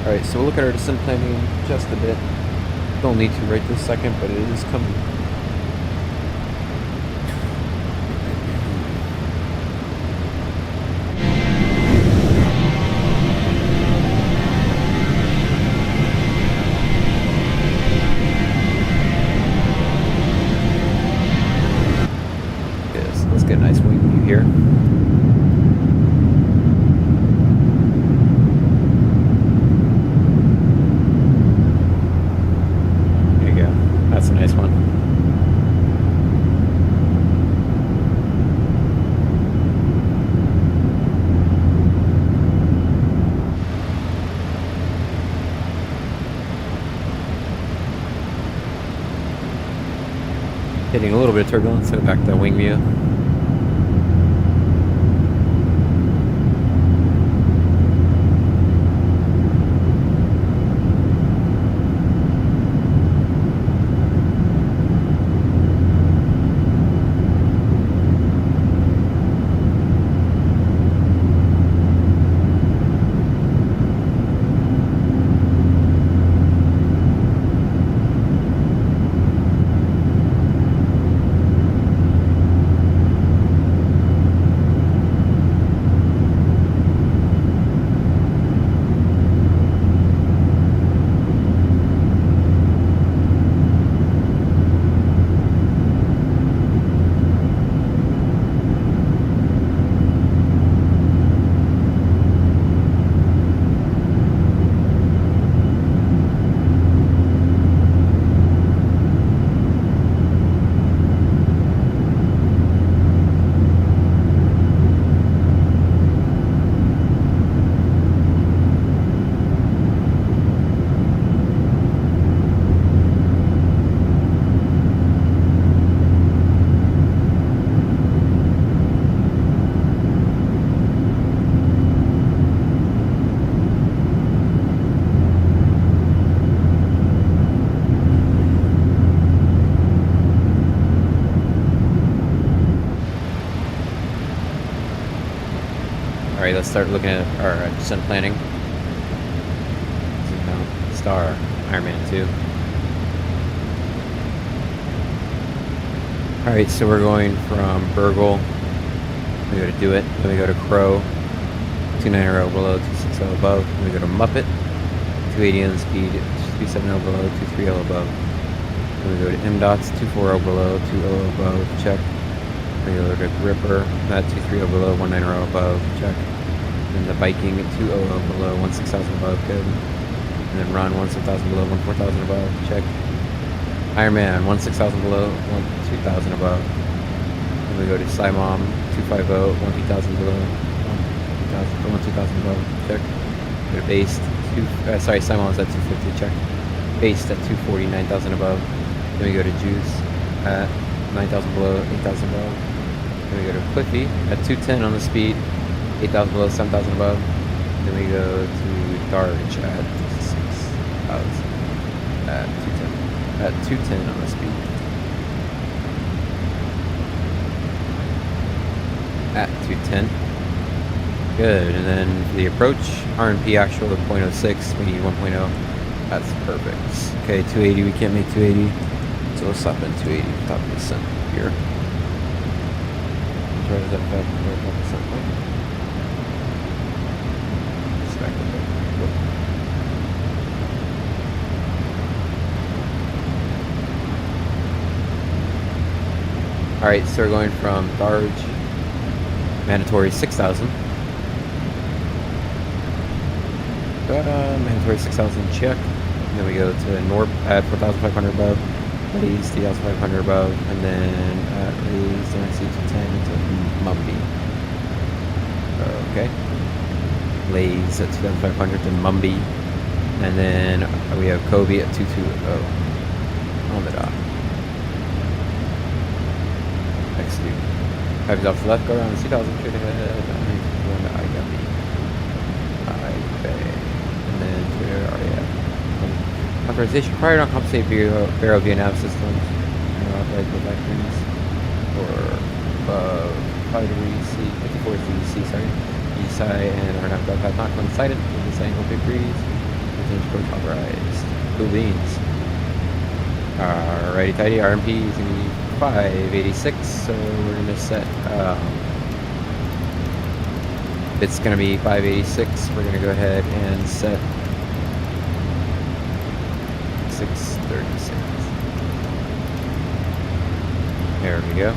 Alright, so we'll look at our descent planning in just a bit. Don't need to right this second, but it is coming. Let's get a nice wing view here. There you go. That's a nice one. Hitting a little bit of turbulence, so back to wing view. Alright, let's start looking at our descent planning. Star, Iron Man 2. Alright, so we're going from Burgle. We go to Do It. Then we go to Crow. 290 below, 260 above. Then we go to Muppet. 280 on the speed, 270 below, 230 above. Then we go to M-Dots, 240 below, 200 above, check. Then we go to Gripper, that 230 below, 190 above, check. Then the Viking, 200 below, 16,000 above, good. And then Run, 16,000 below, 14,000 above, check. Iron Man, 16,000 below, 2,000 above. Then we go to Simom, 250, 1,000 below, 2,000 above, check. Go to Base, Simom's at 250, check. Based at 240, 9,000 above. Then we go to Juice at 9,000 below, 8,000 above. Then we go to Cliffy at 210 on the speed, 8,000 below, 7,000 above. Then we go to Darge at 6,000 at 210. At 210 on the speed. At 210. Good, and then for the approach, RNP actual at 0.06, we need 1.0. That's perfect. Okay, 280, we can't make 280. So we'll stop in 280, top of the descent here. Try to that back to the descent point. Back up there. Alright, so we're going from Darge, mandatory 6,000. Mandatory 6,000 check. And then we go to Norp at 4,500 above. Lays 3,500 above. And then at Lays NC 210 to Mumby. Okay. Lays at 2,500 to Mumby. And then we have Kobe at 220 on the dot. Execute. 5 is off the left, go around 2,000 straight ahead. Going to IW. And then to authorization prior to uncompensated Vero via nav systems. Authorized go back rings or above 5 degrees C, 54 degrees C, sorry. East side and our nav path not coincided with this angle 2 degrees. change code authorized. Cool beans. Alrighty tidy, RMP is going to be 586, so we're going to set, it's going to be 586, we're going to go ahead and set 636. There we go.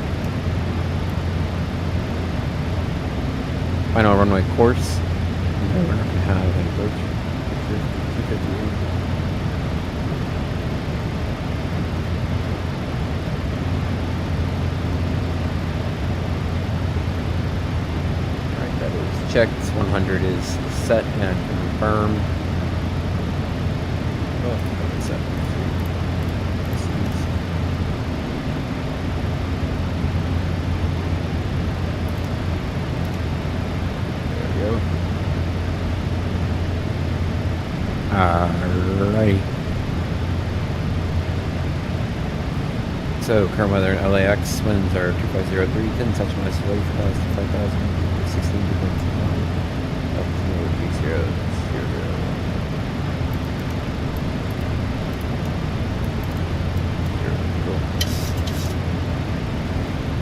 Final runway course. No, we're not going to have an approach. 251. Alright, that is checked. 100 is set and confirmed. Oh, set. Alrighty. So, current weather in LAX, winds are 2503, 10 touch minus 40 for 5,000, 16 degrees, up to 0.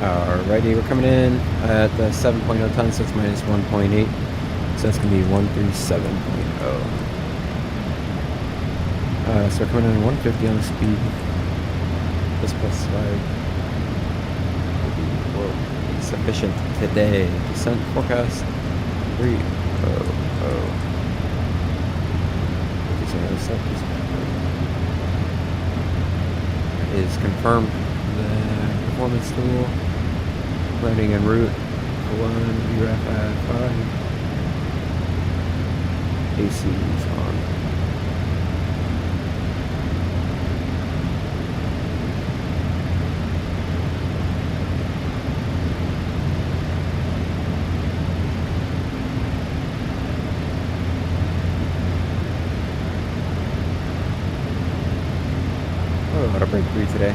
Alrighty, we're coming in at the 7.0 tons, so it's minus 1.8, so that's going to be 137.0. So we're coming in at 150 on the speed. This +5 will be sufficient today. Descent forecast 300. Is confirmed. The performance tool landing en route. 1 VRAF at 5. AC is on. What a breakthrough today.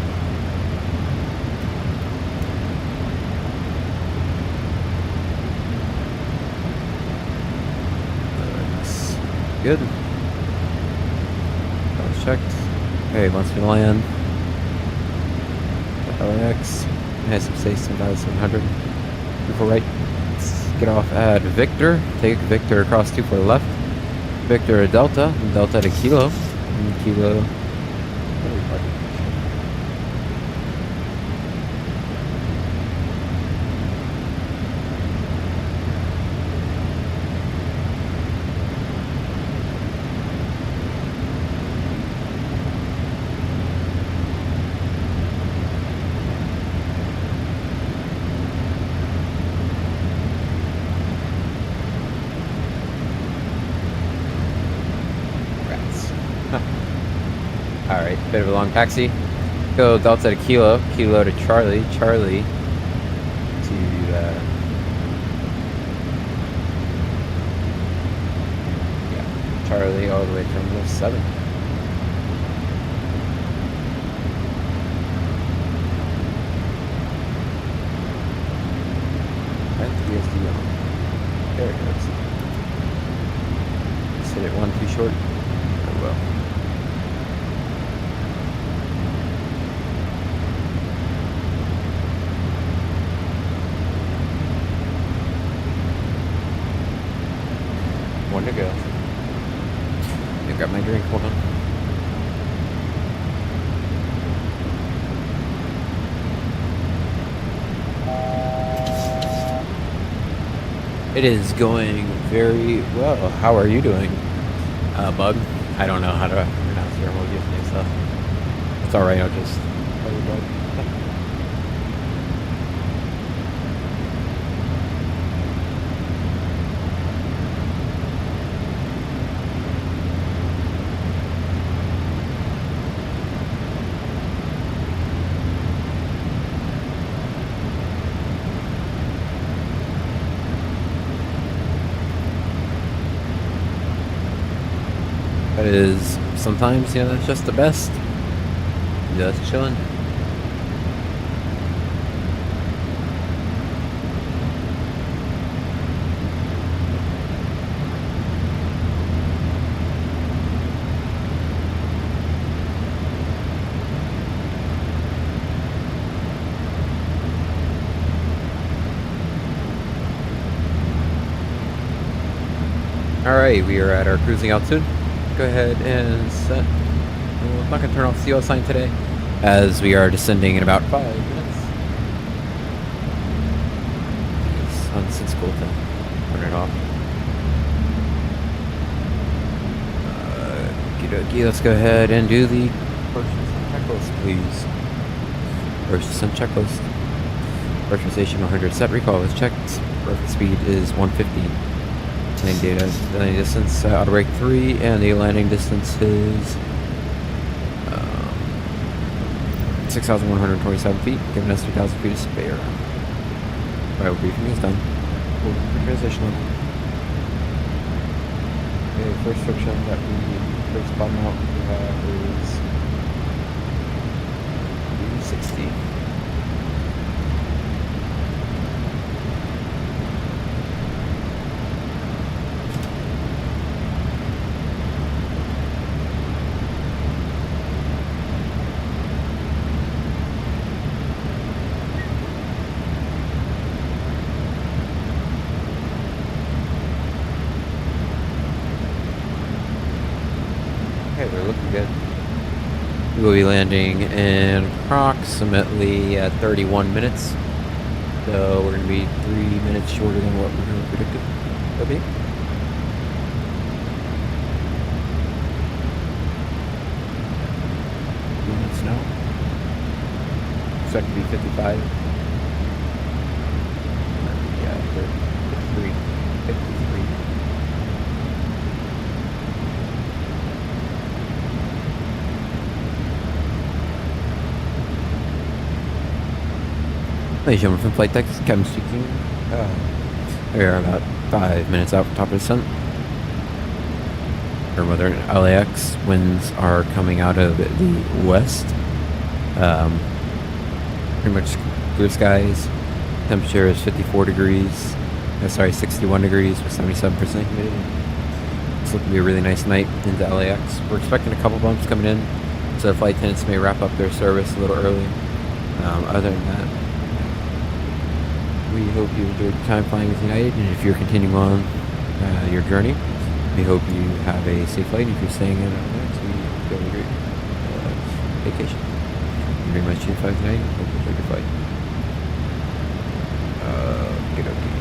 Looks good. That was checked. Okay, once we land, LAX has some space, 7,700. Before right, let's get off at Victor. Take Victor across 2 for the left. Victor Delta, Delta to Kilo, and Kilo. Alright, bit of a long taxi. Go Delta to Kilo, Kilo to Charlie, Charlie to Charlie all the way to Terminal 7. And TSD on. There it goes. Just hit it 1 too short. Oh well. One to go. I got my drink, hold on. It is going very well. How are you doing, Bug? I don't know how to pronounce your emojis and stuff. It's alright, I'll just call you Bug. That is sometimes, you know, that's just the best. Just chilling. Alright, we are at our cruising altitude. Go ahead and set. I'm not going to turn off the CO sign today, as we are descending in about 5 minutes. It's cool to turn it off. Okey-dokey, let's go ahead and do the first descent checklist, please. First descent checklist. Pressurization 100, set recall is checked. Rocket speed is 150. Landing data, landing distance, auto brake 3, and the landing distance is 6,127 feet, giving us 3,000 feet of spare. Alright, briefing is done. Transition level. Okay, first friction that we first bottom out we have is 360. Okay, we're looking good. We will be landing in approximately 31 minutes. So we're going to be 3 minutes shorter than what we predicted. Okay. Minutes now. Expect to be 55. Yeah, 53. 53. Ladies and gentlemen from Flight Deck, this is Kevin speaking. We are about 5 minutes out from top of the sun. Or whether LAX winds are coming out of the west. Pretty much clear skies. Temperature is 54 degrees. 61 degrees with 77% humidity. It's looking to be a really nice night into LAX. We're expecting a couple bumps coming in, so the flight attendants may wrap up their service a little early. Other than that, we hope you enjoyed your time flying with United, and if you're continuing on your journey, we hope you have a safe flight. If you're staying in LAX, we hope you have a great vacation. Thank you very much for your flight tonight. Hope you enjoyed your flight. Get up to you.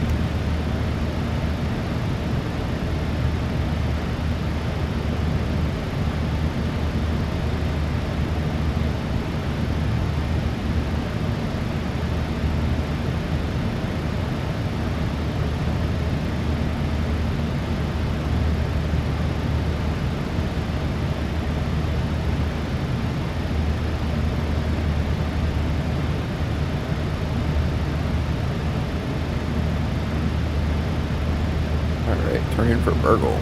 Turning for Burgle.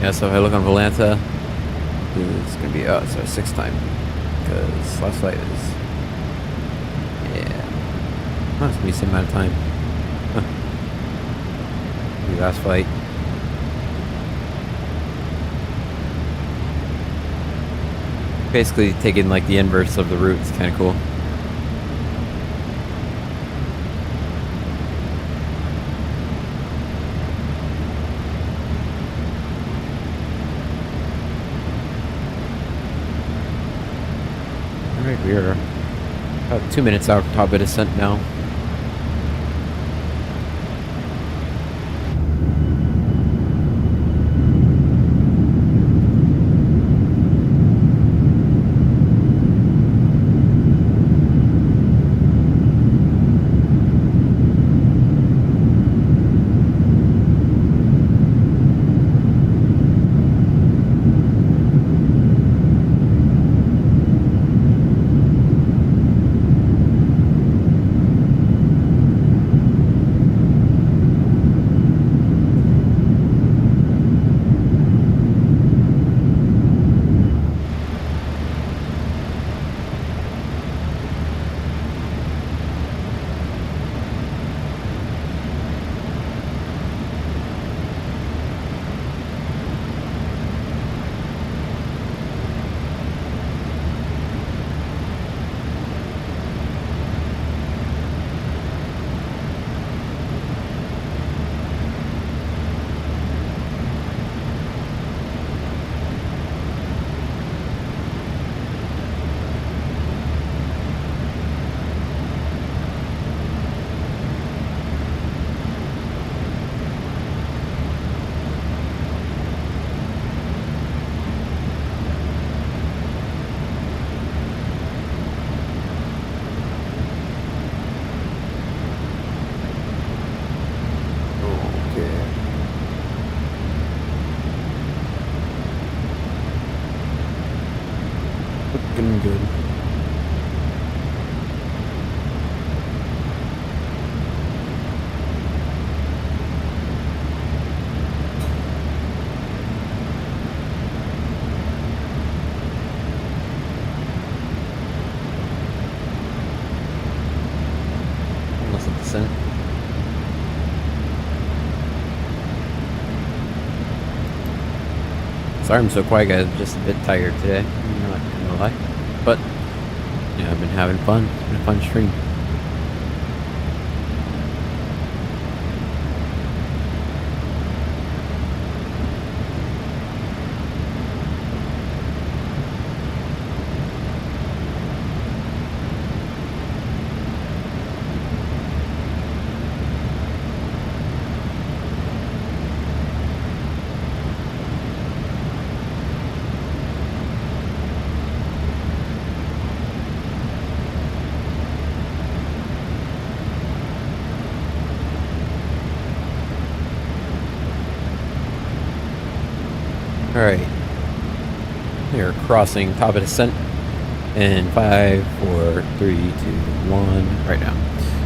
Yeah, so if I look on Volanta, it's going to be, it's our 6th time, because last flight is, yeah, it's going to be the same amount of time. The last flight. Basically taking like the inverse of the route. It's kind of cool. Alright, we are about 2 minutes out from top of descent now. descent. Sorry I'm so quiet, guys. I'm just a bit tired today. I'm not gonna lie. But, yeah, I've been having fun. It's been a fun stream. Alright. We are crossing top of descent in 5, 4, 3, 2, 1, right now.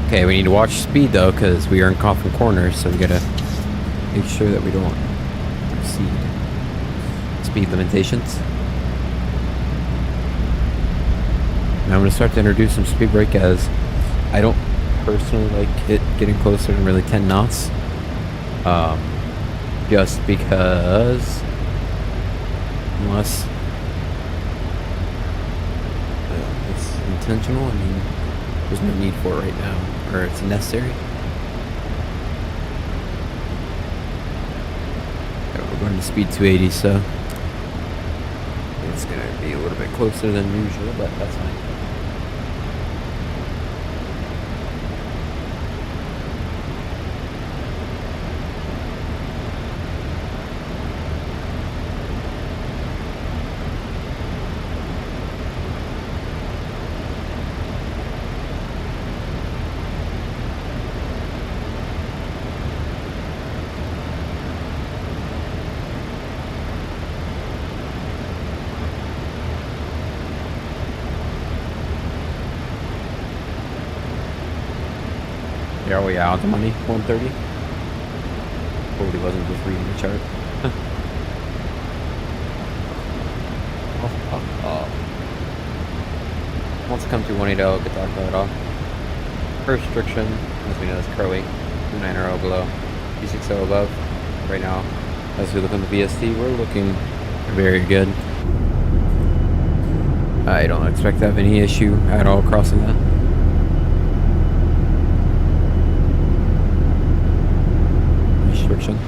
Okay, we need to watch speed though, because we are in coffin corners, so we gotta make sure that we don't exceed speed limitations. Now I'm gonna start to introduce some speed brake, as I don't personally like it getting closer than really 10 knots. Just because, unless it's intentional, I mean, there's no need for it right now, or it's necessary. Yeah, we're going to speed 280, so it's going to be a little bit closer than usual, but that's fine. Are we out the money? 130? Hopefully wasn't just reading the chart. Once it comes to 180, I'll get that right off. First restriction, as we know, is Pro 8, 290 below, 260 above. Right now, as we look on the VST, we're looking very good. I don't expect to have any issue at all crossing that. Restriction.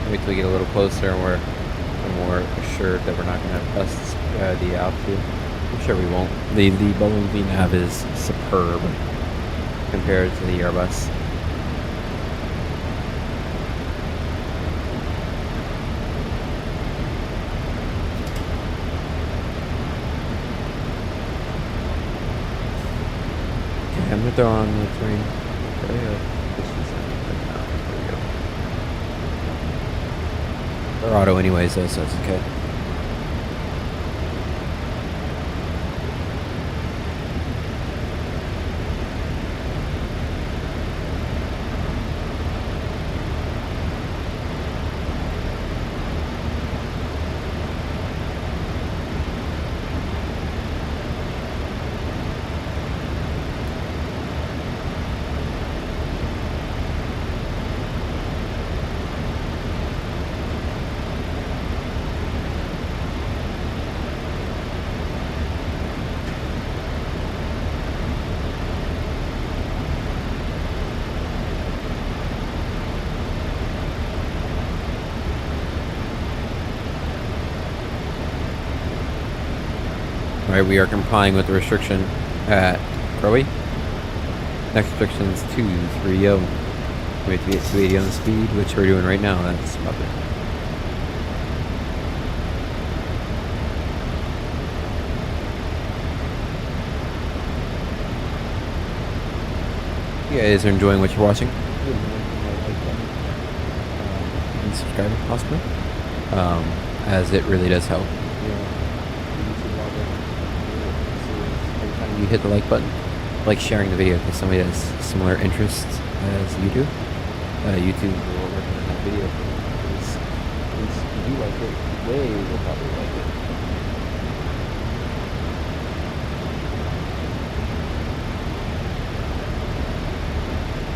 Wait till we get a little closer and we're more assured that we're not going to bust the altitude. I'm sure we won't. The Boeing VNAV is superb compared to the Airbus. Okay, I'm going to throw on the train. They're auto anyways, though, so it's okay. Alright, we are complying with the restriction at Crowley. Next restriction is 230. We have to be at 280 on the speed, which we're doing right now. That's about it. you guys are enjoying what you're watching, and subscribe possibly, as it really does help. Every time you hit the like button, like sharing the video because somebody has similar interests as you do. YouTube will recommend that video for you. If you like it, they will probably like it.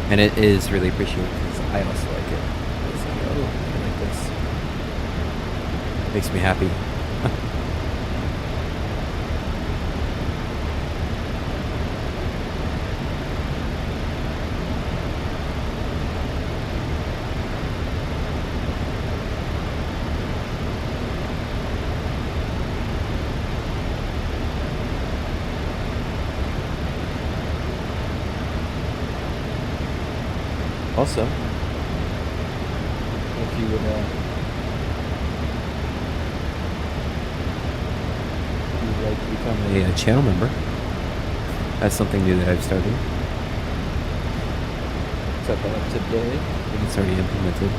And it is really appreciated because I also like it. It's like, oh, I like this. Makes me happy. Also, if you would like to become a channel member, that's something new that I've started. Set that up today. I think it's already implemented.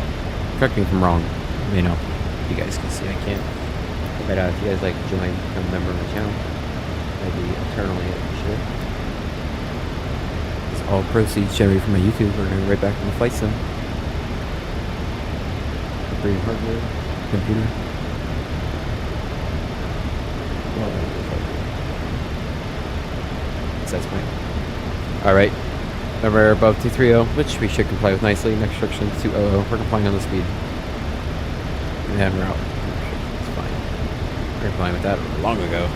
Correct me if I'm wrong. You know, you guys can see I can't. But if you guys like to join, become a member of my channel, I'd be eternally appreciative. All proceeds generated from my YouTube are going right back in the flight sim. Upgrading hardware, computer. Well, that's mine. Alright. Number above 230, which we should comply with nicely. Next instruction 200. We're complying on the speed. And we're out. It's fine. We're complying with that long ago.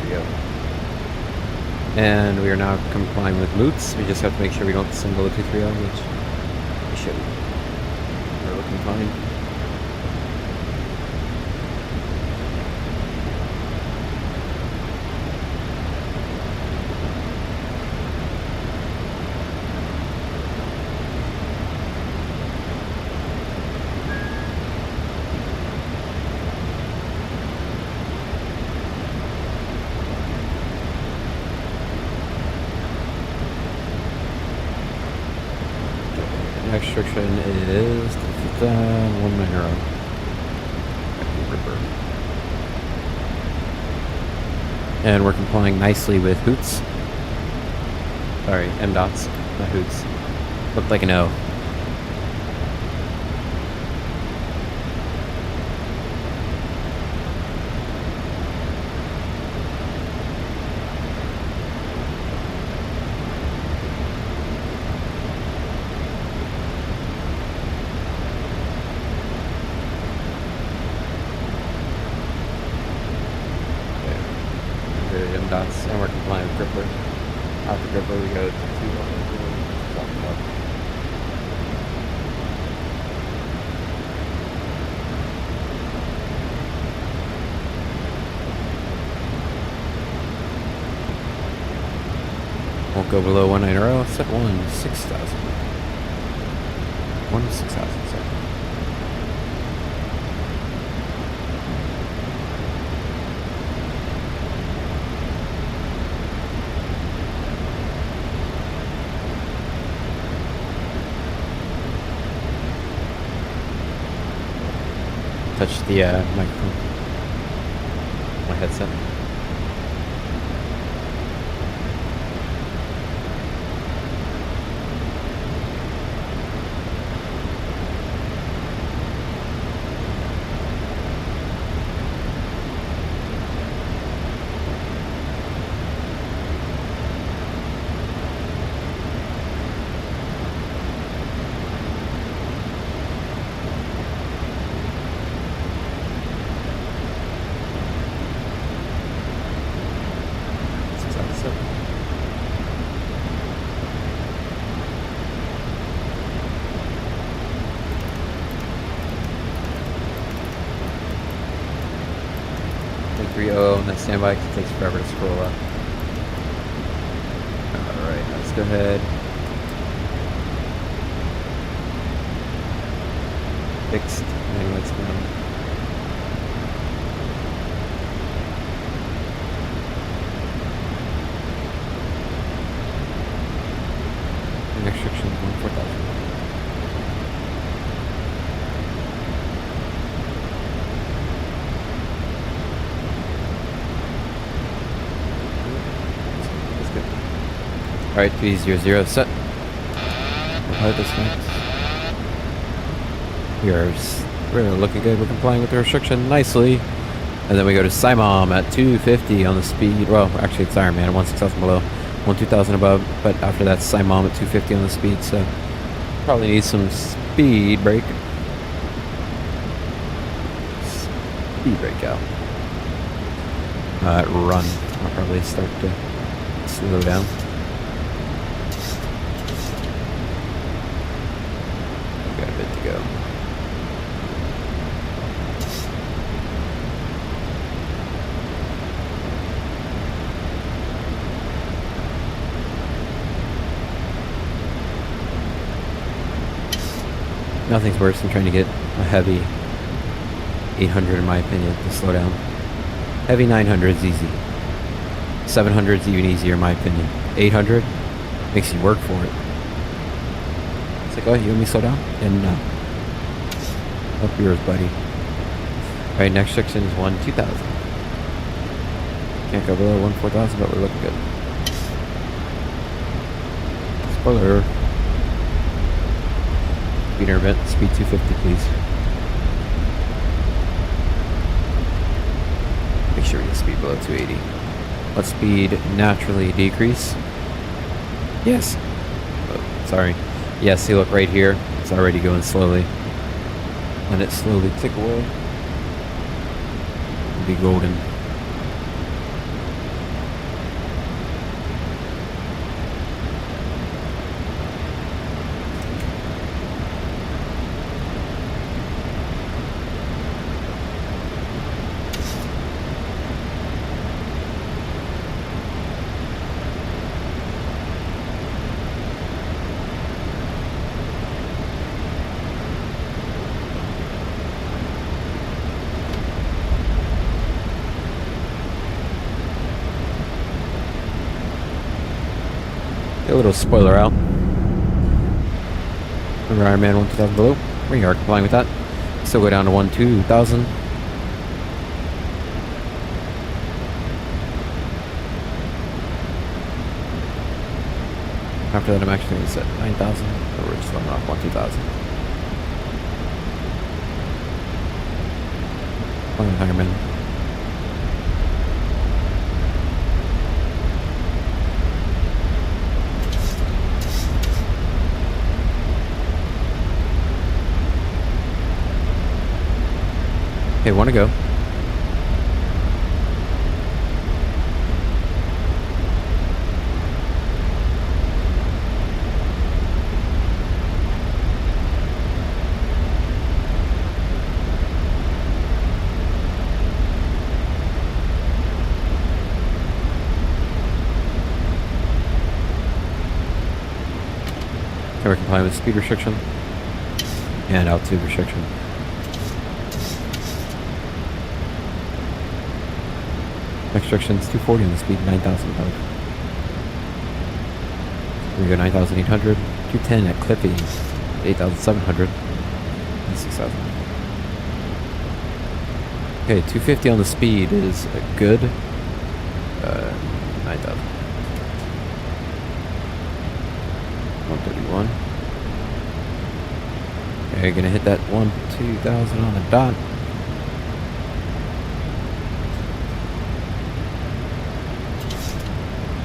230. And we are now complying with moots. We just have to make sure we don't single the 230, which we should. We're looking fine. Next restriction is 190. Rudder. And we're complying nicely with hoots. Sorry, M dots, not hoots. Looked like an O. Dots, and we're complying with gripper. After gripper, we go to 2 Won't go below 190. Set 6,000. 6,000. Sorry. Touch the microphone. My headset. And then standby because it takes forever to scroll up. Alright, let's go ahead. Fixed. Maybe let's go. restriction 14,000. That's good. Alright, 300 set. Pilot disconnect. We're looking good. We're complying with the restriction nicely. And then we go to Simom at 250 on the speed. Well, actually it's Iron Man, 16,000 below. 2,000 above, but after that Simom at 250 on the speed, so probably need some speed brake. Speed brake out. Run. I'll probably start to slow down. Got a bit to go. Nothing's worse than trying to get a heavy 800 in my opinion to slow down. Heavy 900 is easy. 700 is even easier in my opinion. 800 makes you work for it. It's like, oh, you want me to slow down? And no. Up yours, buddy. Alright, next section is 2,000. Can't go below 4,000, but we're looking good. Spoiler. Speed event, speed 250, please. Make sure we get speed below 280. Let speed naturally decrease. Yes. Oh, sorry. Yes, see, look right here. It's already going slowly. Let it slowly tick away. It'll be golden. A little spoiler out. Remember Iron Man 1,000 below? We are complying with that. Still go down to 2,000. After that, I'm actually going to set 9,000. Or we're just running off 2,000. Iron Man. Okay, want to go. Okay, we're complying with speed restriction and altitude restriction. Restrictions 240 on the speed, 9,000 above. We go 9,800, 210 at Clippy, 8,700, and 6,000. Okay, 250 on the speed is a good 9,000. 131. Okay, gonna hit that 2,000 on the dot.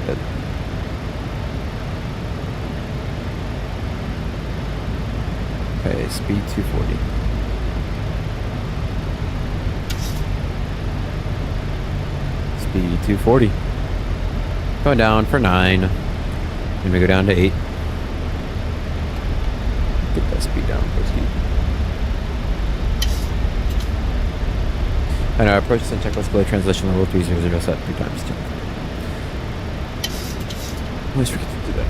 Good. Okay, speed 240. Speed 240. Going down for 9. Then we go down to 8. Get that speed down, please. And our approach and checklist below transition level 300 set 3 times. Always forget to do that.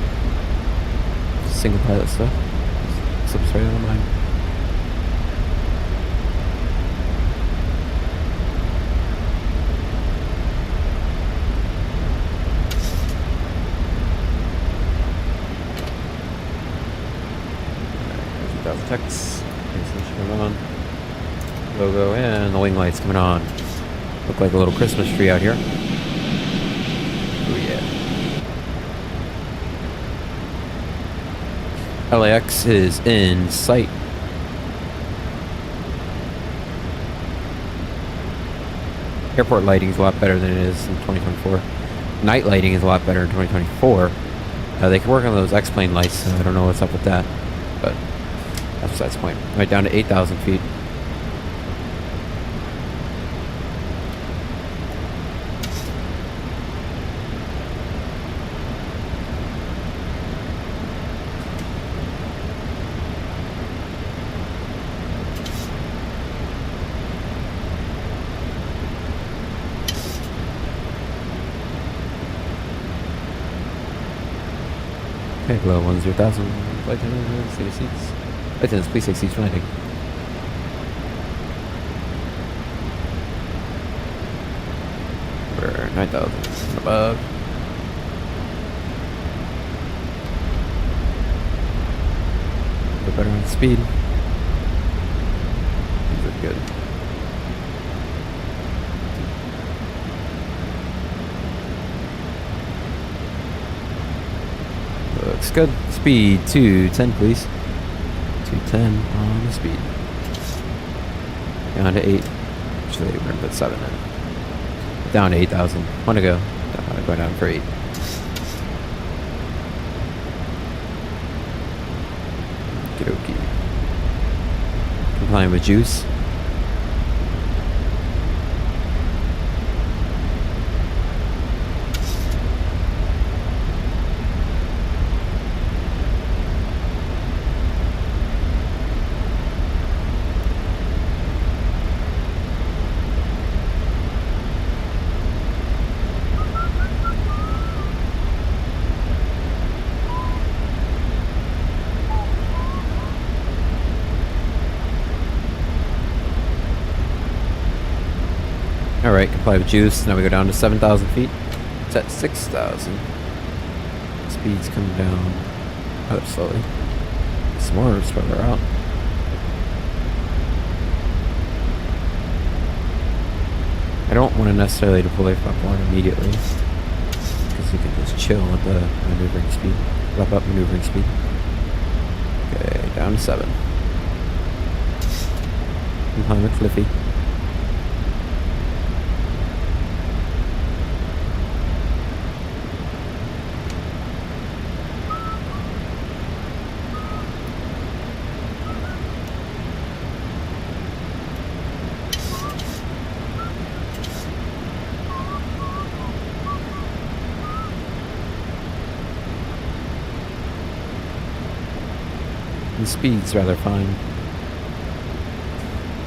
Single pilot stuff. Slips right out of mine. Checks. Transmission coming on. Logo and the wing lights coming on. Look like a little Christmas tree out here. Oh yeah. LAX is in sight. Airport lighting is a lot better than it is in 2024. Night lighting is a lot better in 2024. They can work on those X-plane lights, so I don't know what's up with that. But that's besides the point. Right down to 8,000 feet. Okay, below 10,000. Flight attendants, seat seats. Flight attendants, please take seats for landing. We're 9,000 and above. A bit better on speed. These are good. Looks good. Speed 210, please. 210 on the speed. Down to 8. Actually, we're gonna put 7 in. Down to 8,000. Want to go? Go down for 8. Okey-dokey. Complying with juice. Alright, comply with juice. Now we go down to 7,000 feet. It's at 6,000. Speed's coming down rather slowly. Some more further out. I don't want to necessarily deploy Flap 1 immediately, because you can just chill at the maneuvering speed. Wrap up maneuvering speed. Okay, down to 7. Comply with Fliffy. The speed's rather fine.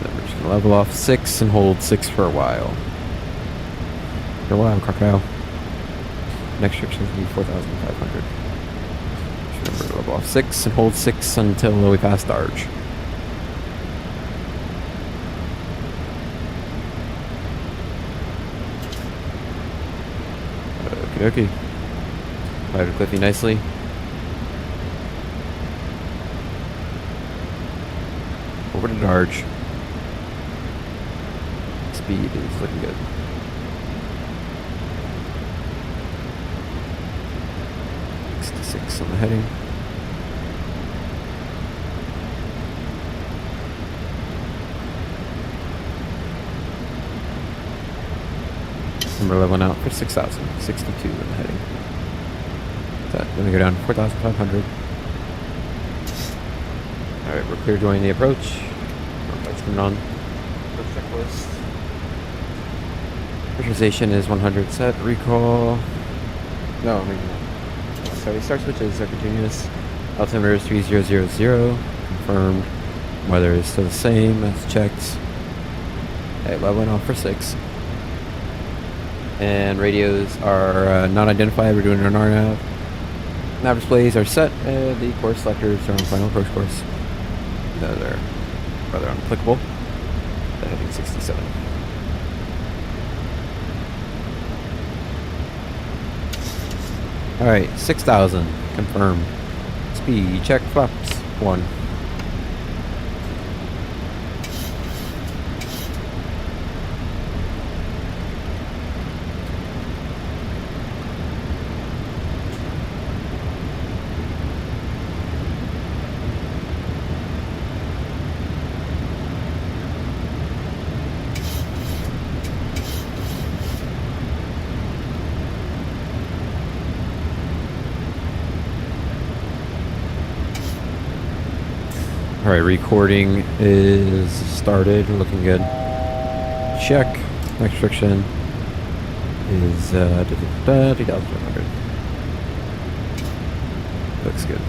Then we're just gonna level off 6 and hold 6 for a while. For a while, crocodile. Next restriction is gonna be 4,500. Just remember to level off 6 and hold 6 until we pass Darge. Okie dokie. Fired Cliffy nicely. Over to Darge. Speed is looking good. On the heading. And we're leveling out for 6,000. 62 in the heading. Then we go down to 4,500. Alright, we're clear joining the approach. Lights coming on. Approach checklist. Pressurization is 100 set. Recall. No, maybe not. So start switches are continuous. Altimeter is 3000. Confirmed. Weather is still the same. That's checked. Okay, leveling off for 6. And radios are not identified. We're doing an RNAV. Nav displays are set. And the course selectors are on final approach course. Those are rather unapplicable. The heading 67. Alright, 6,000. Confirmed. Speed check flaps 1. Alright, recording is started. Looking good. Check. Next friction is 2,500. Looks good.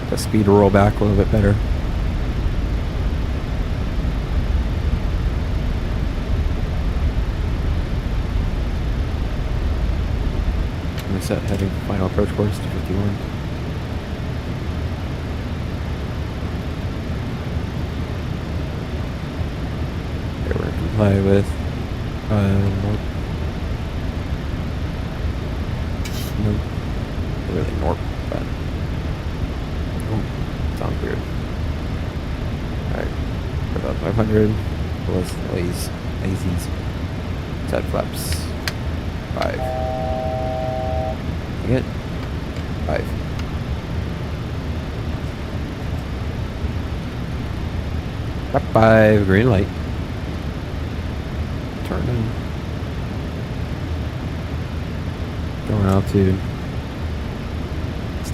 The speed to roll back a little bit better. I'm set heading final approach course to 51. There we're gonna comply with nope. Nope. Really north, but sounds weird. Alright, about 500. Plus lazies. Side flaps. 5. Again. 5. Lap 5. Green light. Turn in. Going altitude.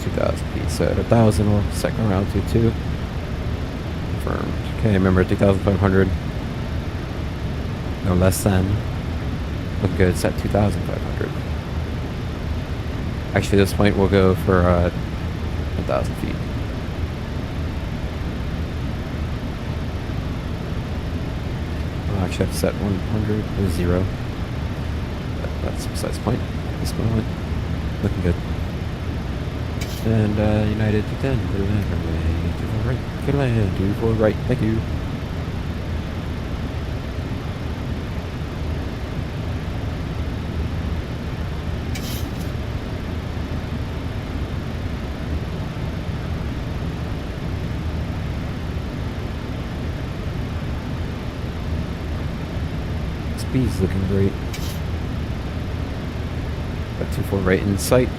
2,000 feet, so at 1,000 we'll set going altitude 2. Confirmed. Okay, remember 2,500. No less than. Looking good, set 2,500. Actually, at this point we'll go for 1,000 feet. I'll actually have to set 100 or 0. But that's besides the point at this moment. Looking good. And United to 10, clear land, runway 24 right, clear land, 24 right, thank you. Speed's looking great. Got 24 right in sight.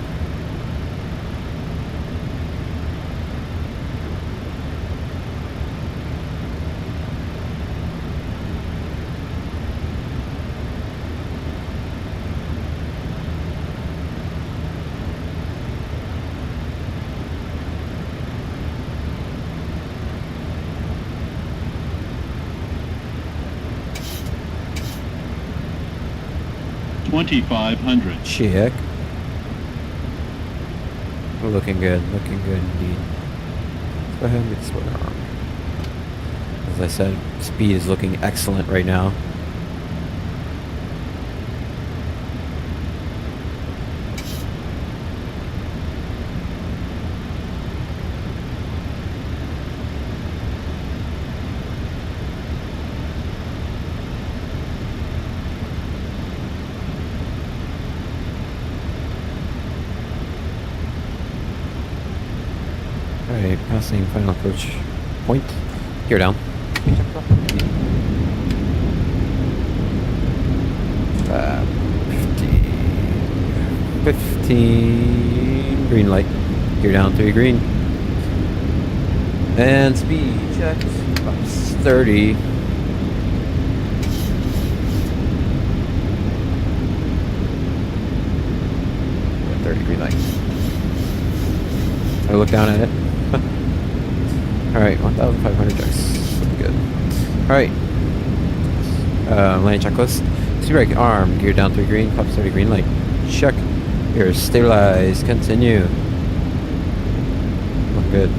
$2,500. Check. Looking good indeed. Let's go ahead and get this weather on. As I said, speed is looking excellent right now. Alright, passing final approach point. Gear down. 15. Green light. Gear down 3 green. And speed check. 30. 30 green light. I look down at it. Alright, 1,500 checks. Looking good. Alright. Landing checklist. Speed brake, arm, gear down 3 green, pups 30 green light. Check. Here, stabilize, continue. Look good.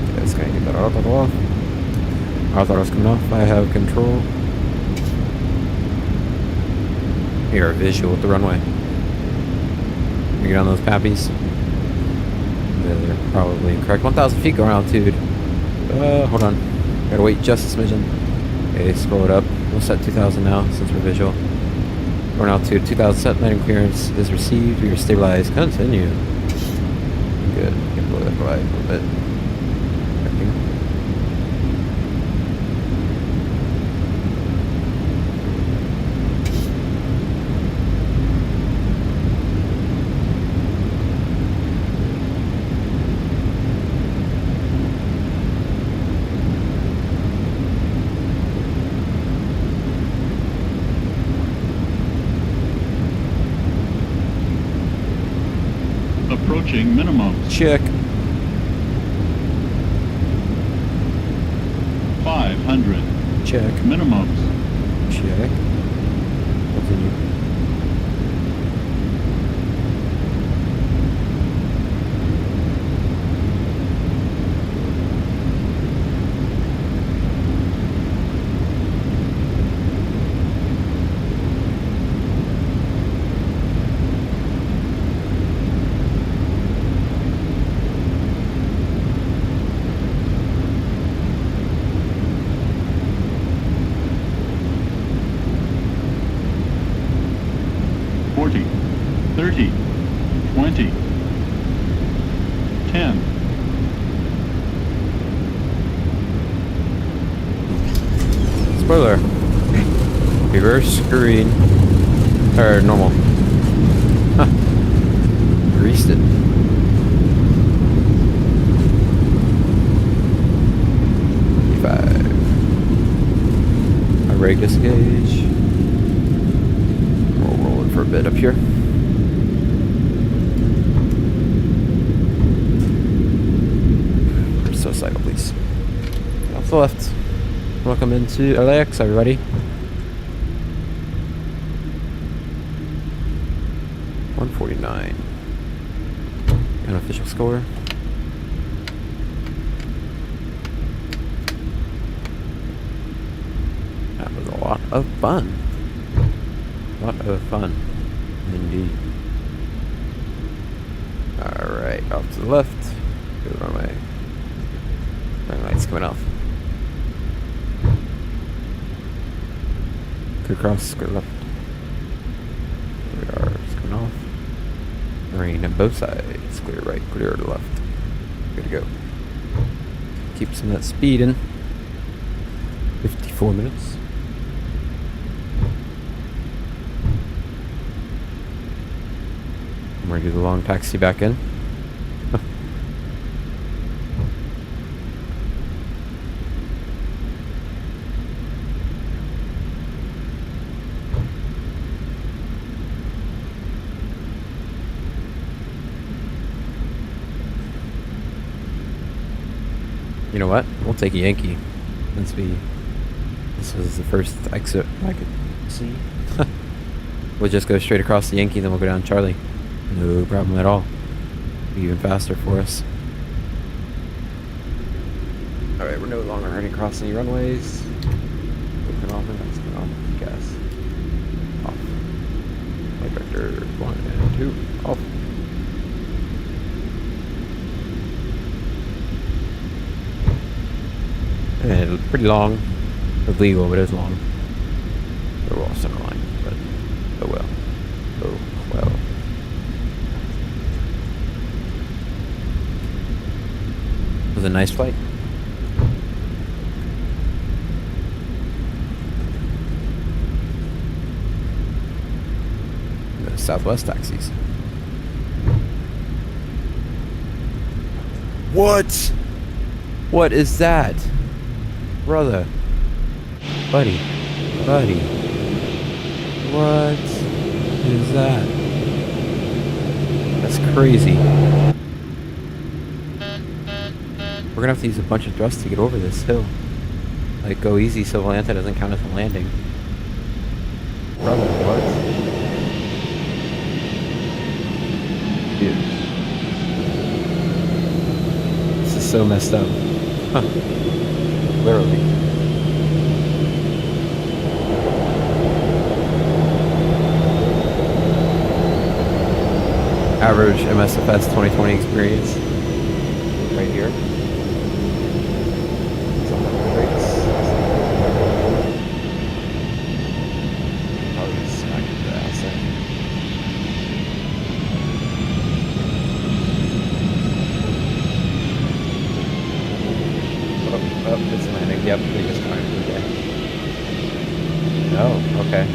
Okay, it's gonna get that auto off. Auto's coming off, I have control. Here, visual at the runway. You get on those pappies. They're probably incorrect. 1,000 feet going altitude. Hold on. Gotta wait just a smidgen. Okay, scroll it up. We'll set 2,000 now since we're visual. Going altitude 2,000 set landing clearance is received. We are stabilized. Continue. Good. Can blow that glide a little bit. Checking. Approaching minimum. Check. 500. Check. Minimums. Check. Continue. Spoiler. Reverse screen. Or normal. Huh. Greased it. I rake this gauge. We'll roll it for a bit up here. So cycle, please. Off the left. Welcome into LAX, everybody. 149. Unofficial score. That was a lot of fun. A lot of fun, indeed. Alright, off to the left. Go the runway. Running lights coming off. Good cross, good left. Radars coming off. Marine on both sides. Clear right, clear to left. Good to go. Keep some of that speed in. 54 minutes. I'm ready to do the long taxi back in. You know what? We'll take a Yankee since this was the first exit I could see. We'll just go straight across the Yankee, then we'll go down Charlie. No problem at all. Be even faster for us. Alright, we're no longer running across any runways. Open off and that's going off. Gas. Off. Flight director 1 and 2. Off. And pretty long. Illegal, but it's long. We're off center line, but oh well. Oh well. It was a nice flight. The Southwest taxis. What? What is that? Brother. Buddy. Buddy. What is that? That's crazy. We're gonna have to use a bunch of thrust to get over this hill. Like, go easy so Atlanta doesn't count as a landing. Brother, what? Dude. This is so messed up. Huh. Literally. Average MSFS 2020 experience. Right here. Probably smack the ass in. Oh, it's landing. Yep, they just timed it again. Oh, okay.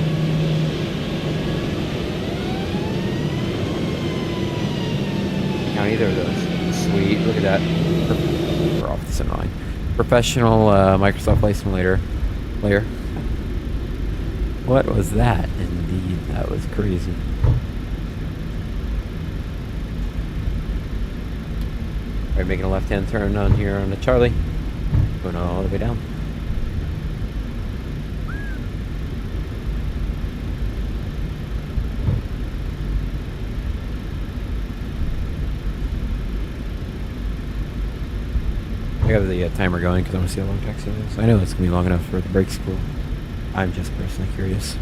Count either of those. Sweet, look at that. We're off the center line. Professional Microsoft Flight Simulator player. What was that? Indeed, that was crazy. Alright, making a left-hand turn on here on the Charlie. Going all the way down. got the timer going because I want to see how long taxi is. I know it's going to be long enough for the brake school. I'm just personally curious.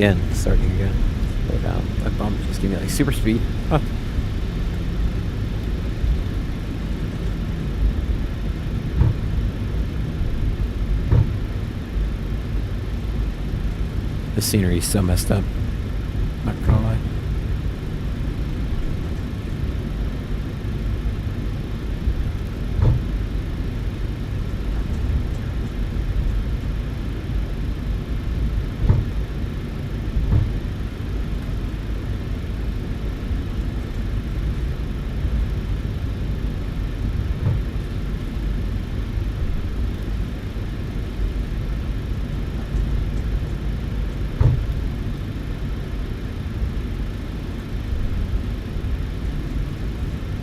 Again, starting again. Slow down. That bump just gave me like super speed. Huh. The scenery is so messed up. Not gonna lie.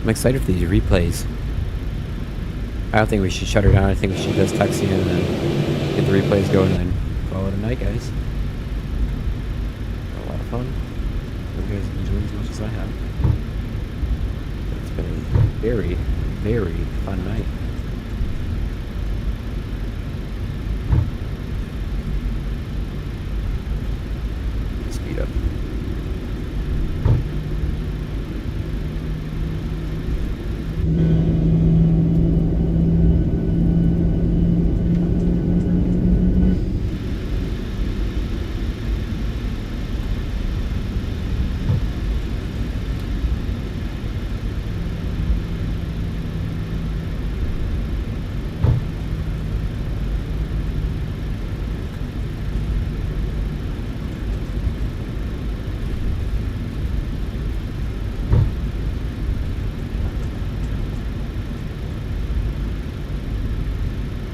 I'm excited for these replays. I don't think we should shut her down. I think we should just taxi in and then get the replays going and then call it a night, guys. A lot of fun. Hope you guys enjoyed as much as I have. It's been a very, very fun night. Speed up.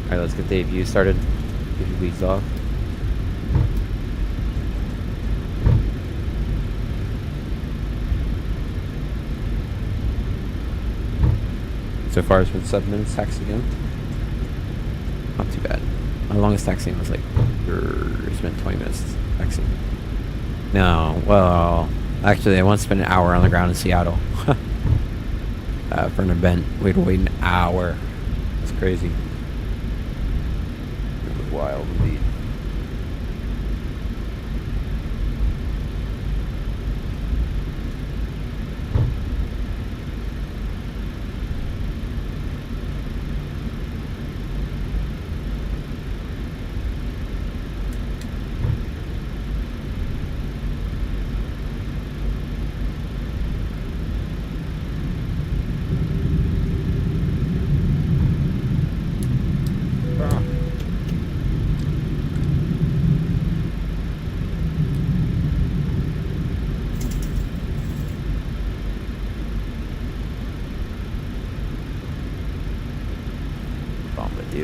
Alright, let's get the APU started. Get your leads off. So far it's been 7 minutes taxi again. Not too bad. My longest taxiing was like, it's been 20 minutes taxiing. No, well, actually I once spent an hour on the ground in Seattle. For an event. We had to wait an hour. It's crazy. It was wild indeed.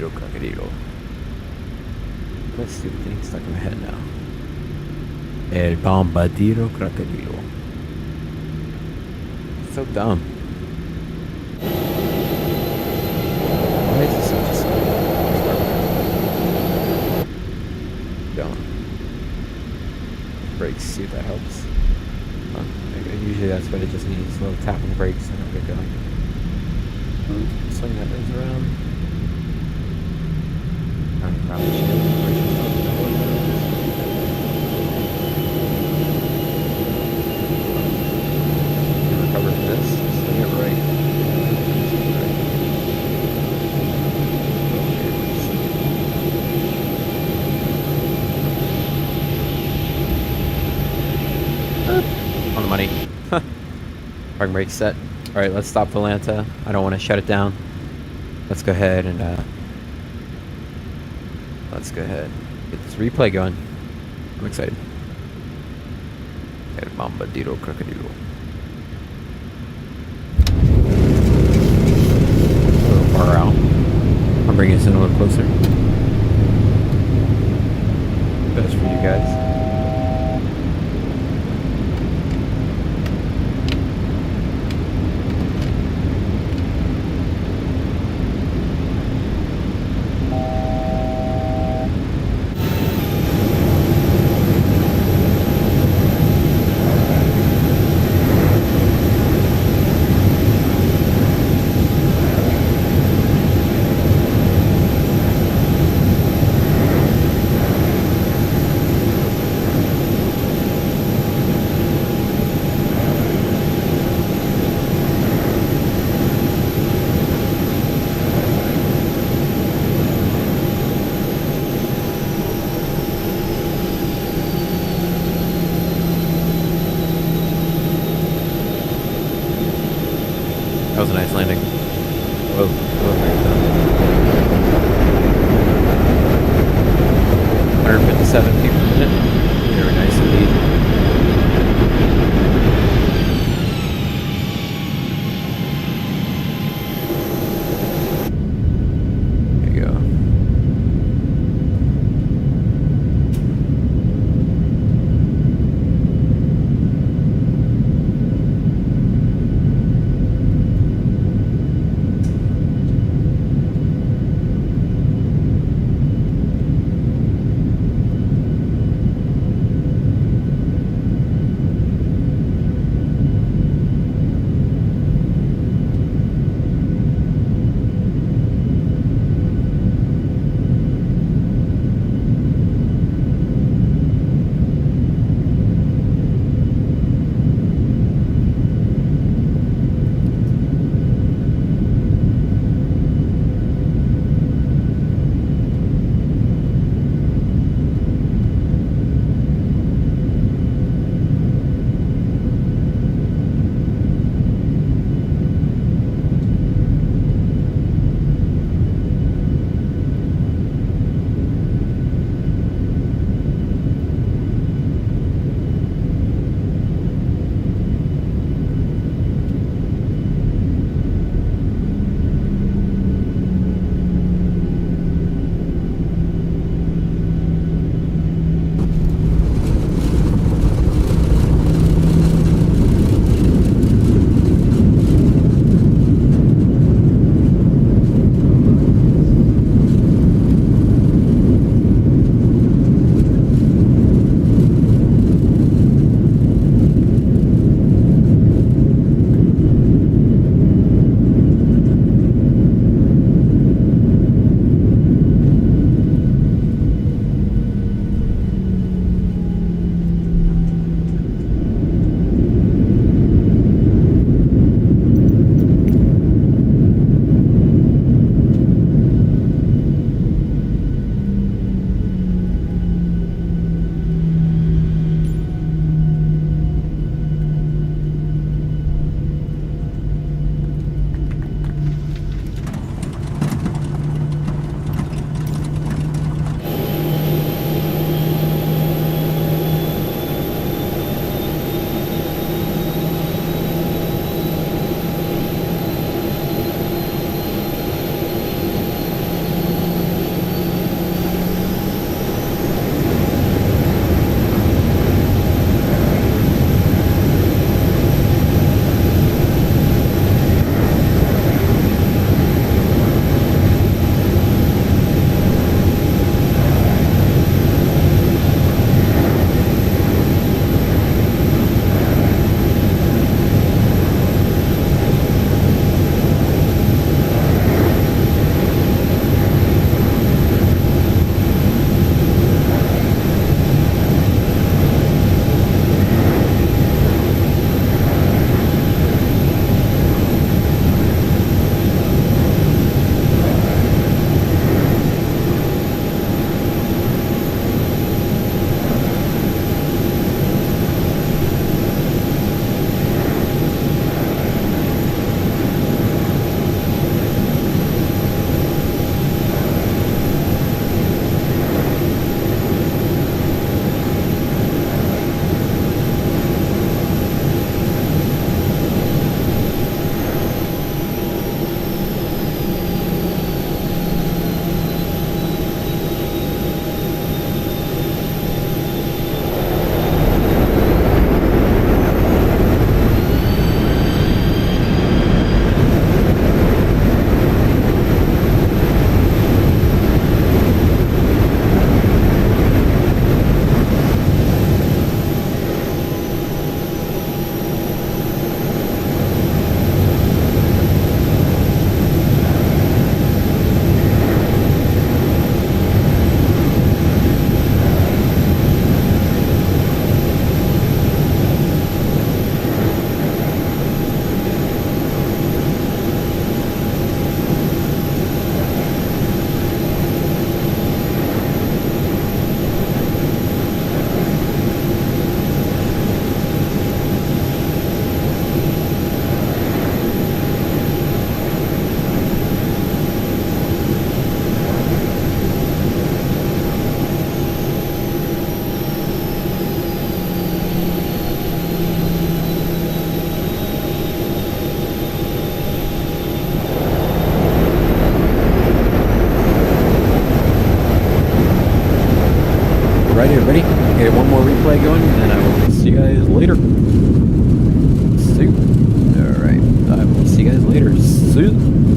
Crocodilo. That stupid thing stuck in my head now. El Bombardiro Crocodilo. It's so dumb. Why is this such a slow going? Brakes, see if that helps. Usually that's what it just needs, a little tap on the brakes and it'll get going. Swing that nose around. Probably should recover this, swing it right. Parking brake set. All right, let's stop Volanta. I don't want to shut it down. Let's go ahead and get this replay going. I'm excited. El Bombardiro Crocodilo. A little far out. I'm bringing this in a little closer. Best for you guys. That was a nice landing. Whoa, whoa. 157 feet per minute. Very nice indeed. There you go. replay going, and I will see you guys later. See you. Alright, I will see you guys later. See you.